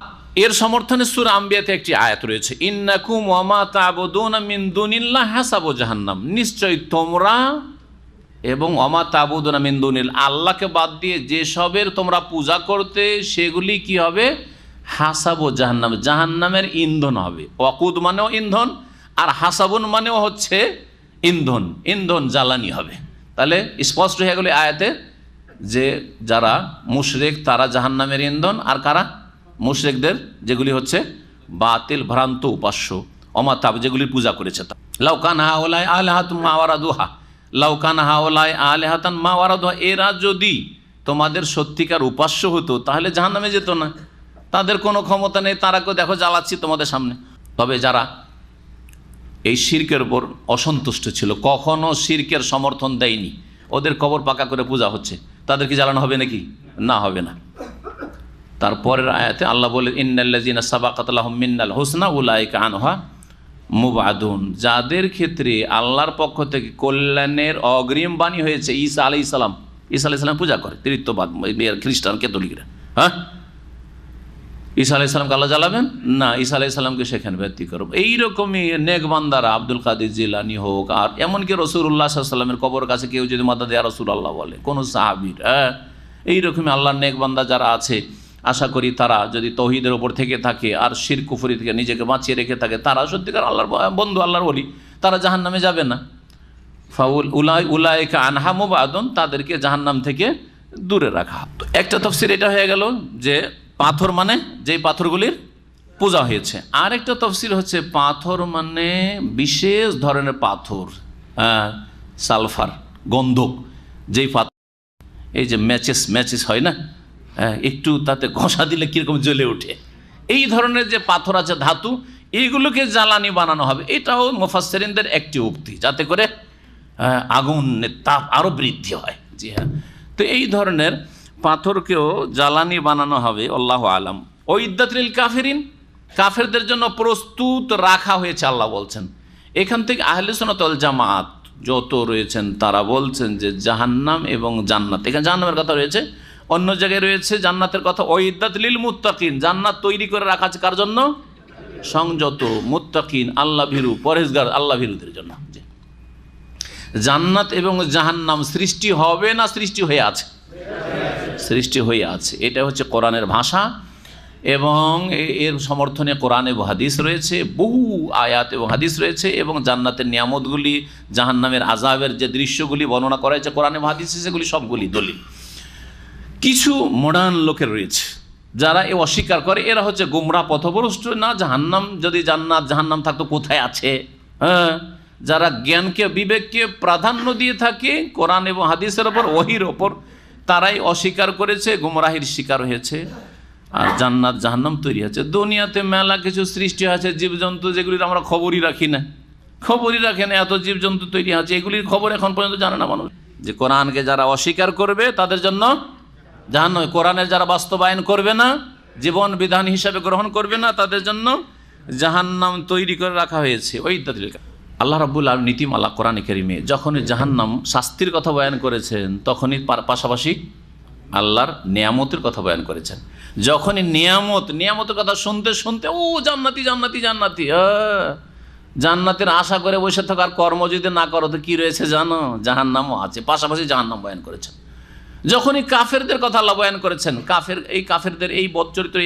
এর সমর্থনে সূরা আম্বিয়াতে একটি আয়াত রয়েছে, ইন্নাকুম ওয়া মা তা'বুদুনা মিন দুনিল্লাহ হাসাবু জাহান্নাম, নিশ্চয় তোমরা এবং ওয়া মা তা'বুদুনা মিন দুনিল, আল্লাহকে বাদ দিয়ে যেসবের তোমরা পূজা করতে, সেগুলি কি হবে? হাসাবু জাহান্নাম, জাহান্নামের ইন্ধন হবে। ওয়াকুদ মানেও ইন্ধন, আর হাসাবুন মানেও হচ্ছে ইন্ধন, জ্বালানি হবে। তাহলে স্পষ্ট হয়ে গেল আয়াতে যে যারা মুশরিক তারা জাহান্নামের ইন্ধন, আর কারা? মুশরিকদের যেগুলি হচ্ছে বাতিল, ভ্রান্ত উপাস্য, অমাতাব, যেগুলির পূজা করেছে। লাউকান হাওলাই আলিহাতুম মা ওয়ারাদুহা, লাউকান হাওলাই আলিহাতান মা ওয়ারাদুহা, এরা যদি তোমাদের সত্যিকার উপাস্য হতো তাহলে জাহান্নামে যেত না। তাদের কোনো ক্ষমতা নেই, তারাকেও দেখো জ্বালাচ্ছি তোমাদের সামনে। তবে যারা এই শিরকের উপর অসন্তুষ্ট ছিল, কখনো শিরকের সমর্থন দেয়নি, ওদের কবর পাকা করে পূজা হচ্ছে, তাদেরকে জ্বালানো হবে নাকি? না, হবে না। তারপরের আয়াতে আল্লাহ বলে, ইন্নাল্লাযিনা সাবাকাত লাহুম মিন্নাল হুসনা উলাইকা আনহা মুবআদুন, যাদের ক্ষেত্রে আল্লাহর পক্ষ থেকে কল্যাণের অগ্রিম বাণী হয়েছে। ঈসা আলাইহিস সালাম পূজা করে তৃতীয়বাদ, খ্রিস্টান, ক্যাথলিকরা। হ্যাঁ, ঈসা আলাইহিস সালামকে আল্লাহ জ্বালাবেন না, ঈসা আলাইহিস সালামকে সেখানে ব্যক্তি করব। এইরকমই নেকবান্দারা, আব্দুল কাদের জিলানি হোক, আর এমনকি রাসূলুল্লাহ সাল্লাল্লাহু আলাইহি ওয়াসাল্লামের কবর কাছে কেউ যদি মাদদ ইয়া রাসূলুল্লাহ বলে, কোনো সাহাবীর, এইরকমই আল্লাহর নেকবান্দা যারা আছে, আশা করি তারা যদি তৌহিদের ওপর থেকে থাকে আর শিরক কুফরি থেকে নিজেকে বাঁচিয়ে রেখে থাকে, তারা সত্যিকার আল্লাহর বন্ধু, আল্লাহর ওলি, তারা জাহান্নামে যাবে না। উলাইকা আনহা মুবআদুন, তাদেরকে জাহান্নাম থেকে দূরে রাখা। একটা তাফসীর এটা হয়ে গেল যে পাথর মানে যেই পাথরগুলির পূজা হয়েছে। আর একটা তাফসীর হচ্ছে পাথর মানে বিশেষ ধরনের পাথর, সালফার, গন্ধক, যেই পাথর, এই যে ম্যাচেস হয় না, একটু তাতে ঘষা দিলে কীরকম জ্বলে ওঠে, এই ধরনের যে পাথর আছে, ধাতু, এইগুলোকে জ্বালানি বানানো হবে। এটাও মুফাসসিরিনদের একটি উক্তি, যাতে করে আগুনের তাপ আরও বৃদ্ধি হয়। জি হ্যাঁ, তো এই ধরনের পাথরকেও জ্বালানি বানানো হবে। আল্লাহু আলাম। উইদ্দাত লিল কাফিরিন, কাফেরদের জন্য প্রস্তুত রাখা হয়েছে আল্লাহ বলছেন। এখান থেকে আহলে সুন্নাত ওয়াল জামাত যত রয়েছেন তারা বলছেন যে জাহান্নাম এবং জান্নাত, এখানে জাহান্নামের কথা রয়েছে, অন্য জায়গায় রয়েছে জান্নাতের কথা, ওইদাত লিল মুত্তাকিন, জান্নাত তৈরি করে রাখা আছে কার জন্য? সংযত, মুত্তাকিন, আল্লাহ ভীরু, পরহেজগার, আল্লাহ ভীরুদের জন্য। জান্নাত এবং জাহান্নাম সৃষ্টি হবে না সৃষ্টি হয়ে আছে? সৃষ্টি হয়ে আছে। এটা হচ্ছে কোরআনের ভাষা এবং এর সমর্থনে কোরআন এবং হাদিস রয়েছে, বহু আয়াত এবং হাদিস রয়েছে, এবং জান্নাতের নিয়ামতগুলি, জাহান্নামের আযাবের যে দৃশ্যগুলি বর্ণনা করা হয়েছে কোরআন এবং হাদিসে, সেগুলি সবগুলি দলিল। কিছু মডার্ন লোকের রয়েছে যারা এ অস্বীকার করে, এরা হচ্ছে গোমরা পথভ্রষ্ট। না, জাহান্নাম, যদি জান্নাত জাহান্নাম থাকতো কোথায় আছে? হ্যাঁ, যারা জ্ঞানকে বিবেককে প্রাধান্য দিয়ে থাকে কোরআন এবং হাদিসের ওপর, ওহির ওপর, তারাই অস্বীকার করেছে, গোমরাহির শিকার হয়েছে। আর জান্নাত জাহান্নাম তৈরি হচ্ছে। দুনিয়াতে মেলা কিছু সৃষ্টি হয়েছে, জীবজন্তু, যেগুলির আমরা খবরই রাখি না, এত জীবজন্তু তৈরি হচ্ছে, এগুলির খবর এখন পর্যন্ত জানে না মানুষ। যে কোরআনকে যারা অস্বীকার করবে তাদের জন্য জাহান্নাম, কোরআনের যারা বাস্তবায়ন করবে না, জীবন বিধান হিসাবে গ্রহণ করবে না, তাদের জন্য জাহান্নাম তৈরি করে রাখা হয়েছে। ওই আল্লাহ রাব্বুল আলামিন নীতিমালা কোরআনে কারিমে যখনই জাহান্নাম শাস্তির কথা বয়ান করেছেন, তখনই পাশাপাশি আল্লাহর নিয়ামতের কথা বয়ান করেছেন। যখনই নিয়ামতের কথা শুনতে শুনতে ও জান্নাতি জান্নাতি জান্নাতি, জান্নাতের আশা করে বসে থাকার কর্ম যদি না করো তো কি রয়েছে জানো? জাহান্নামও আছে, পাশাপাশি জাহান্নাম বয়ান করেছেন। যখনই কাফেরদের কথা আল্লাহ বয়ান করেছেন, কাফেরদের এই বদচরিত্র,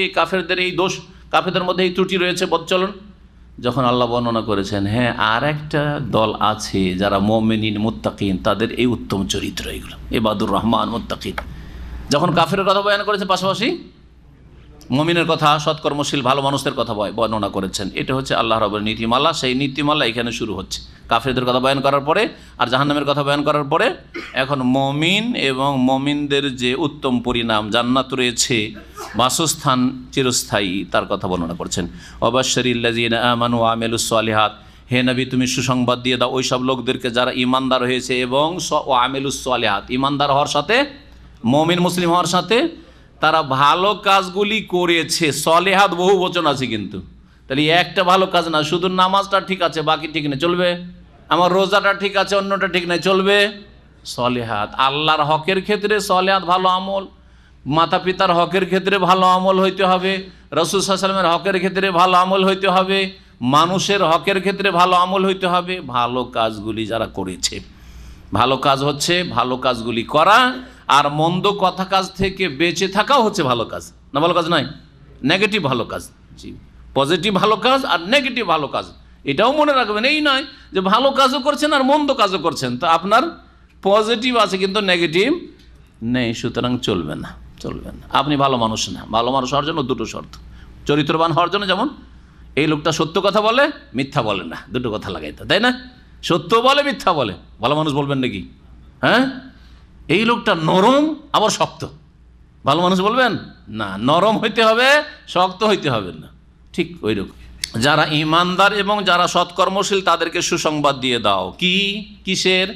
এই কাফেরদের এই দোষ, কাফেরদের মধ্যে এই ত্রুটি রয়েছে, বদচলন, যখন আল্লাহ বর্ণনা করেছেন, হ্যাঁ আর একটা দল আছে যারা মুমিনিন মুত্তাকিন, তাদের এই উত্তম চরিত্র, এগুলো ইবাদুর রহমান মুত্তাকিন, যখন কাফেরের কথা বয়ান করেছেন, পাশাপাশি মুমিনের কথা, সৎকর্মশীল ভালো মানুষদের কথা বর্ণনা করেছেন। এটা হচ্ছে আল্লাহ রাব্বুল নীতিমালা। সেই নীতিমালা এখানে শুরু হচ্ছে কাফেরদের কথা বয়ান করার পরে আর জাহান্নামের কথা বয়ান করার পরে। এখন মুমিন এবং মুমিনদের যে উত্তম পরিণাম, জান্নাত রয়েছে, বাসস্থান চিরস্থায়ী, তার কথা বর্ণনা করছেন। ওয়াবাশশিরিল্লাযীনা আমানু ওয়া আমিলুস সালিহাত, হে নবী তুমি সুসংবাদ দিয়ে দাও ওই সব লোকদেরকে যারা ঈমানদার হয়েছে এবং আমিলুস সালিহাত, ঈমানদার হওয়ার সাথে, মুমিন মুসলিম হওয়ার সাথে তারা ভালো কাজগুলি করেছে। সলিহাত বহু বচন আছে, কিন্তু তাহলে একটা ভালো কাজ না, শুধু নামাজটা ঠিক আছে বাকি ঠিক নেই, চলবে? আমার রোজাটা ঠিক আছে অন্যটা ঠিক নেই, চলবে? সলিহাত, আল্লাহর হকের ক্ষেত্রে সলিহাত ভালো আমল, মাতা পিতার হকের ক্ষেত্রে ভালো আমল হইতে হবে, রাসূল সাল্লাল্লাহু আলাইহি ওয়াসাল্লামের হকের ক্ষেত্রে ভালো আমল হইতে হবে, মানুষের হকের ক্ষেত্রে ভালো আমল হইতে হবে। ভালো কাজগুলি যারা করেছে, ভালো কাজ হচ্ছে ভালো কাজগুলি করা, আর মন্দ কথা কাজ থেকে বেঁচে থাকাও হচ্ছে ভালো কাজ। না ভালো কাজ নয়, নেগেটিভ ভালো কাজ। জি, পজিটিভ ভালো কাজ আর নেগেটিভ ভালো কাজ, এটাও মনে রাখবেন। এই নয় যে ভালো কাজও করছেন আর মন্দ কাজও করছেন, তো আপনার পজিটিভ আছে কিন্তু নেগেটিভ নেই, সুতরাং চলবে না। আপনি ভালো মানুষ না। ভালো মানুষ হওয়ার জন্য দুটো শর্ত, চরিত্রবান হওয়ার জন্য, যেমন এই লোকটা সত্য কথা বলে, মিথ্যা বলে না, দুটো কথা লাগাইতে, তাই না? সত্য বলে, মিথ্যা বলে, ভালো মানুষ বলবেন নাকি? হ্যাঁ, এই লোকটা নরম আবার শক্ত, ভালো মানুষ বলবেন না? নরম হইতে হবে, শক্ত হইতে হবে না। ঠিক ওই রকম যারা ঈমানদার এবং যারা সৎকর্মশীল তাদেরকে সুসংবাদ দিয়ে দাও। কিসের?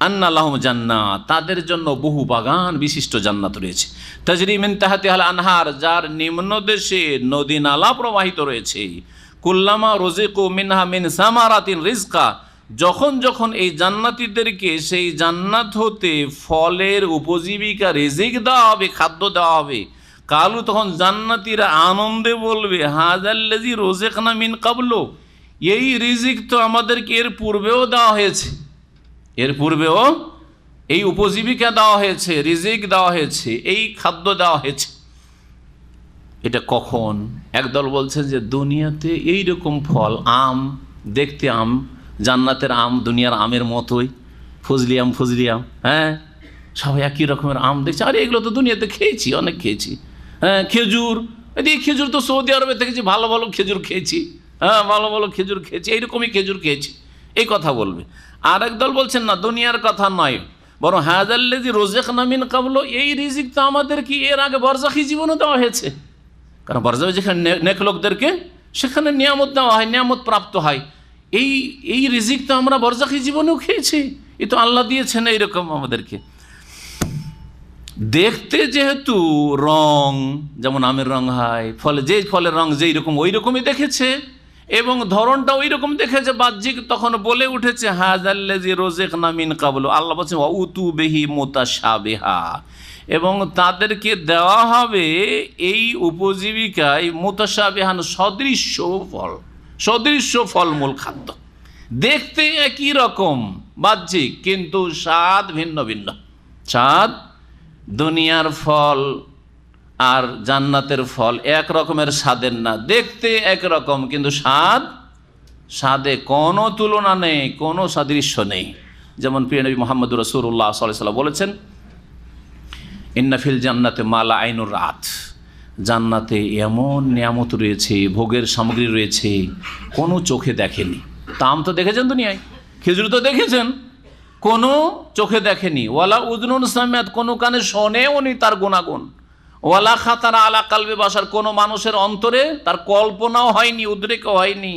আন্না লাহুম জান্নাত, তাদের জন্য বহু বাগান বিশিষ্ট জান্নাত রয়েছে। তাজরি মিন তাহতিহাল আনহার, যার নিম্ন দেশে নদী নালা প্রবাহিত রয়েছে। কুল্লামা রুজিকু মিনহা মিন সামারাতিন রিজকা, যখন যখন এই জান্নাতীদেরকে সেই জান্নাত হতে ফলের উপজীবিকা রিজিক দেওয়া হবে, খাদ্য দেওয়া হবে, কালু, তখন জান্নাতীরা আনন্দে বলবে, হাযাল্লাযী রুজিকনা মিন ক্বাবলু, এই রিজিক তো আমাদেরকে এর পূর্বেও দেওয়া হয়েছে, এর পূর্বেও এই উপজীবিকা দেওয়া হয়েছে, রিজিক দেওয়া হয়েছে, এই খাদ্য দেওয়া হয়েছে। এটা কখন? একদল বলছেন যে দুনিয়াতে এই রকম ফল, আম, দেখতে আম, জান্নাতের আম দুনিয়ার আমের মতোই, ফজলি আম, হ্যাঁ, সবাই একই রকমের আম দেখছি, আরে এগুলো তো দুনিয়াতে খেয়েছি, অনেক খেয়েছি। হ্যাঁ, খেজুর, এই খেজুর তো সৌদি আরবে দেখেছি, ভালো ভালো খেজুর খেয়েছি, হ্যাঁ ভালো ভালো খেজুর খেয়েছি, এইরকমই খেজুর খেয়েছি, এই কথা বলবে। আর একদল বলছেন না, দুনিয়ার কথা নয়, বরং হাযাল্লাযী রুজিকনা মিন ক্বাবলু, এই রিজিক তো আমাদের কি এর আগে বরজাখী জীবনে দেওয়া হয়েছে। কারণ বরজাখী যেখানে নেক লোকদেরকে সেখানে নিয়ামত দেওয়া হয়, নিয়ামত প্রাপ্ত হয়, এই রিজিক তো আমরা বরজাখী জীবনেও খেয়েছি, এ তো আল্লাহ দিয়েছেন এইরকম আমাদেরকে। দেখতে যেহেতু রং যেমন আমের রং হয়, ফলে যে ফলের রং যেই রকম ওই রকমই দেখেছে, এবং ধরনটা ওই রকম দেখেছে বাহ্যিক, তখন বলে উঠেছে হাযাল্লাযী রুজিকনা মিন ক্বাবলু। আল্লাহ বলছেন ওয়াউতু বিহি মুতাশাবিহা, এবং তাদেরকে দেওয়া হবে এই উপজীবিকায় মুতাশাবিহান সদৃশ্য ফলমূল খাদ্য, দেখতে একই রকম বাহ্যিক, কিন্তু স্বাদ ভিন্ন ভিন্ন। স্বাদ, দুনিয়ার ফল আর জান্নাতের ফল এক রকমের স্বাদের না, দেখতে একরকম কিন্তু স্বাদে কোনো তুলনা নেই, কোনো সাদৃশ্য নেই। যেমন প্রিয় নবী মুহাম্মদ রাসূলুল্লাহ সাল্লাল্লাহু আলাইহি ওয়াসাল্লাম বলেছেন, ইন্না ফিল জান্নাতে মা লা আইনুর রাত, জান্নাতে এমন নিয়ামত রয়েছে, ভোগের সামগ্রী রয়েছে, কোনো চোখে দেখেনি। তাম তো দেখেছেন দুনিয়ায়, খেজুর তো দেখেছেন, কোনো চোখে দেখেনি। ওয়ালা উযনুন সামিআত, কোনো কানে শোনেও নি তার গুণাগুণ। ওয়ালা খাতারা আলা কালবি বাশার, কোনো মানুষের অন্তরে তার কল্পনাও হয়নি, উদ্রেকও হয়নি।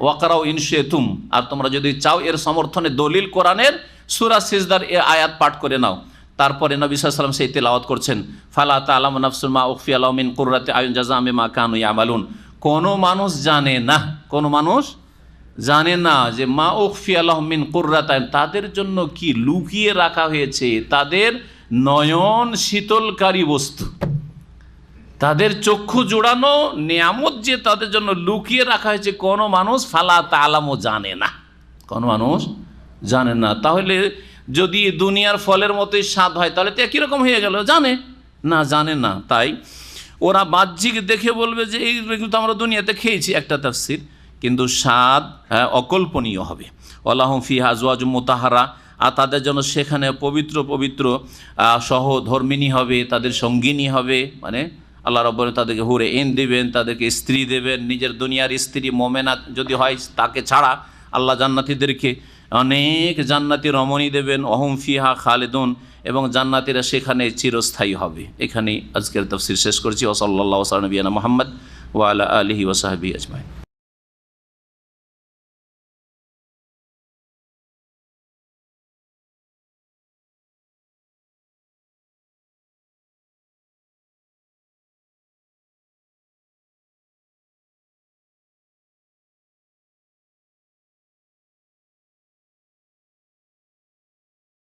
ওয়াকরাও ইনশিতুম, আর তোমরা যদি চাও এর সমর্থনে দলিল কোরআনের সূরা সিজদার এ আয়াত পাঠ করে নাও। তারপরে নবী সাল্লাল্লাহু আলাইহি ওয়াসাল্লাম সেই তেলাওয়াত করছেন, ফালা তা'লামু নাফসুন মা উখফিয়া লাহুম মিন কুররাতি আয়ুন জাযাআম বিমা কানু ইয়ামালুন। কোনো মানুষ জানে না, কোনো মানুষ জানে না যে মা উখফিয়া লাহুম মিন কুররাতি আয়ুন, তাদের জন্য কি লুকিয়ে রাখা হয়েছে, তাদের নয়ন শীতলকারী বস্তু, তাদের চক্ষু জোড়ানো নিয়ামত যে তাদের জন্য লুকিয়ে রাখা হয়েছে, কোনো মানুষ ফালা তা'লামু জানে না, কোনো মানুষ জানে না। তাহলে যদি দুনিয়ার ফলের মতোই স্বাদ হয় তাহলে তো একই রকম হয়ে গেল, জানে না। তাই ওরা বাহ্যিক দেখে বলবে যে এই তো আমরা দুনিয়াতে খেয়েছি, একটা তাফসীর, কিন্তু স্বাদ অকল্পনীয় হবে। ওয়ালাহুম ফিহা আজওয়াজুম মুতাহহারা, আর তাদের জন্য সেখানে পবিত্র পবিত্র সহধর্মিণী হবে, তাদের সঙ্গিনী হবে, মানে আল্লাহ রাব্বুল তাদেরকে হুরে ইন দিবেন, তাদেরকে স্ত্রী দেবেন, নিজের দুনিয়ার স্ত্রী মোমেনা যদি হয় তাকে ছাড়া আল্লাহ জান্নাতীদেরকে অনেক জান্নাতি রমণী দেবেন। অহুম ফিহা খালিদুন, এবং জান্নাতীরা সেখানে চিরস্থায়ী হবে। এখানেই আজকের তাফসীর শেষ করছি। ওয়া সাল্লাল্লাহু আলা নবিয়িনা মুহাম্মদ ওয়া আলা আলিহি ওয়া সাহবিহি আজমাইন।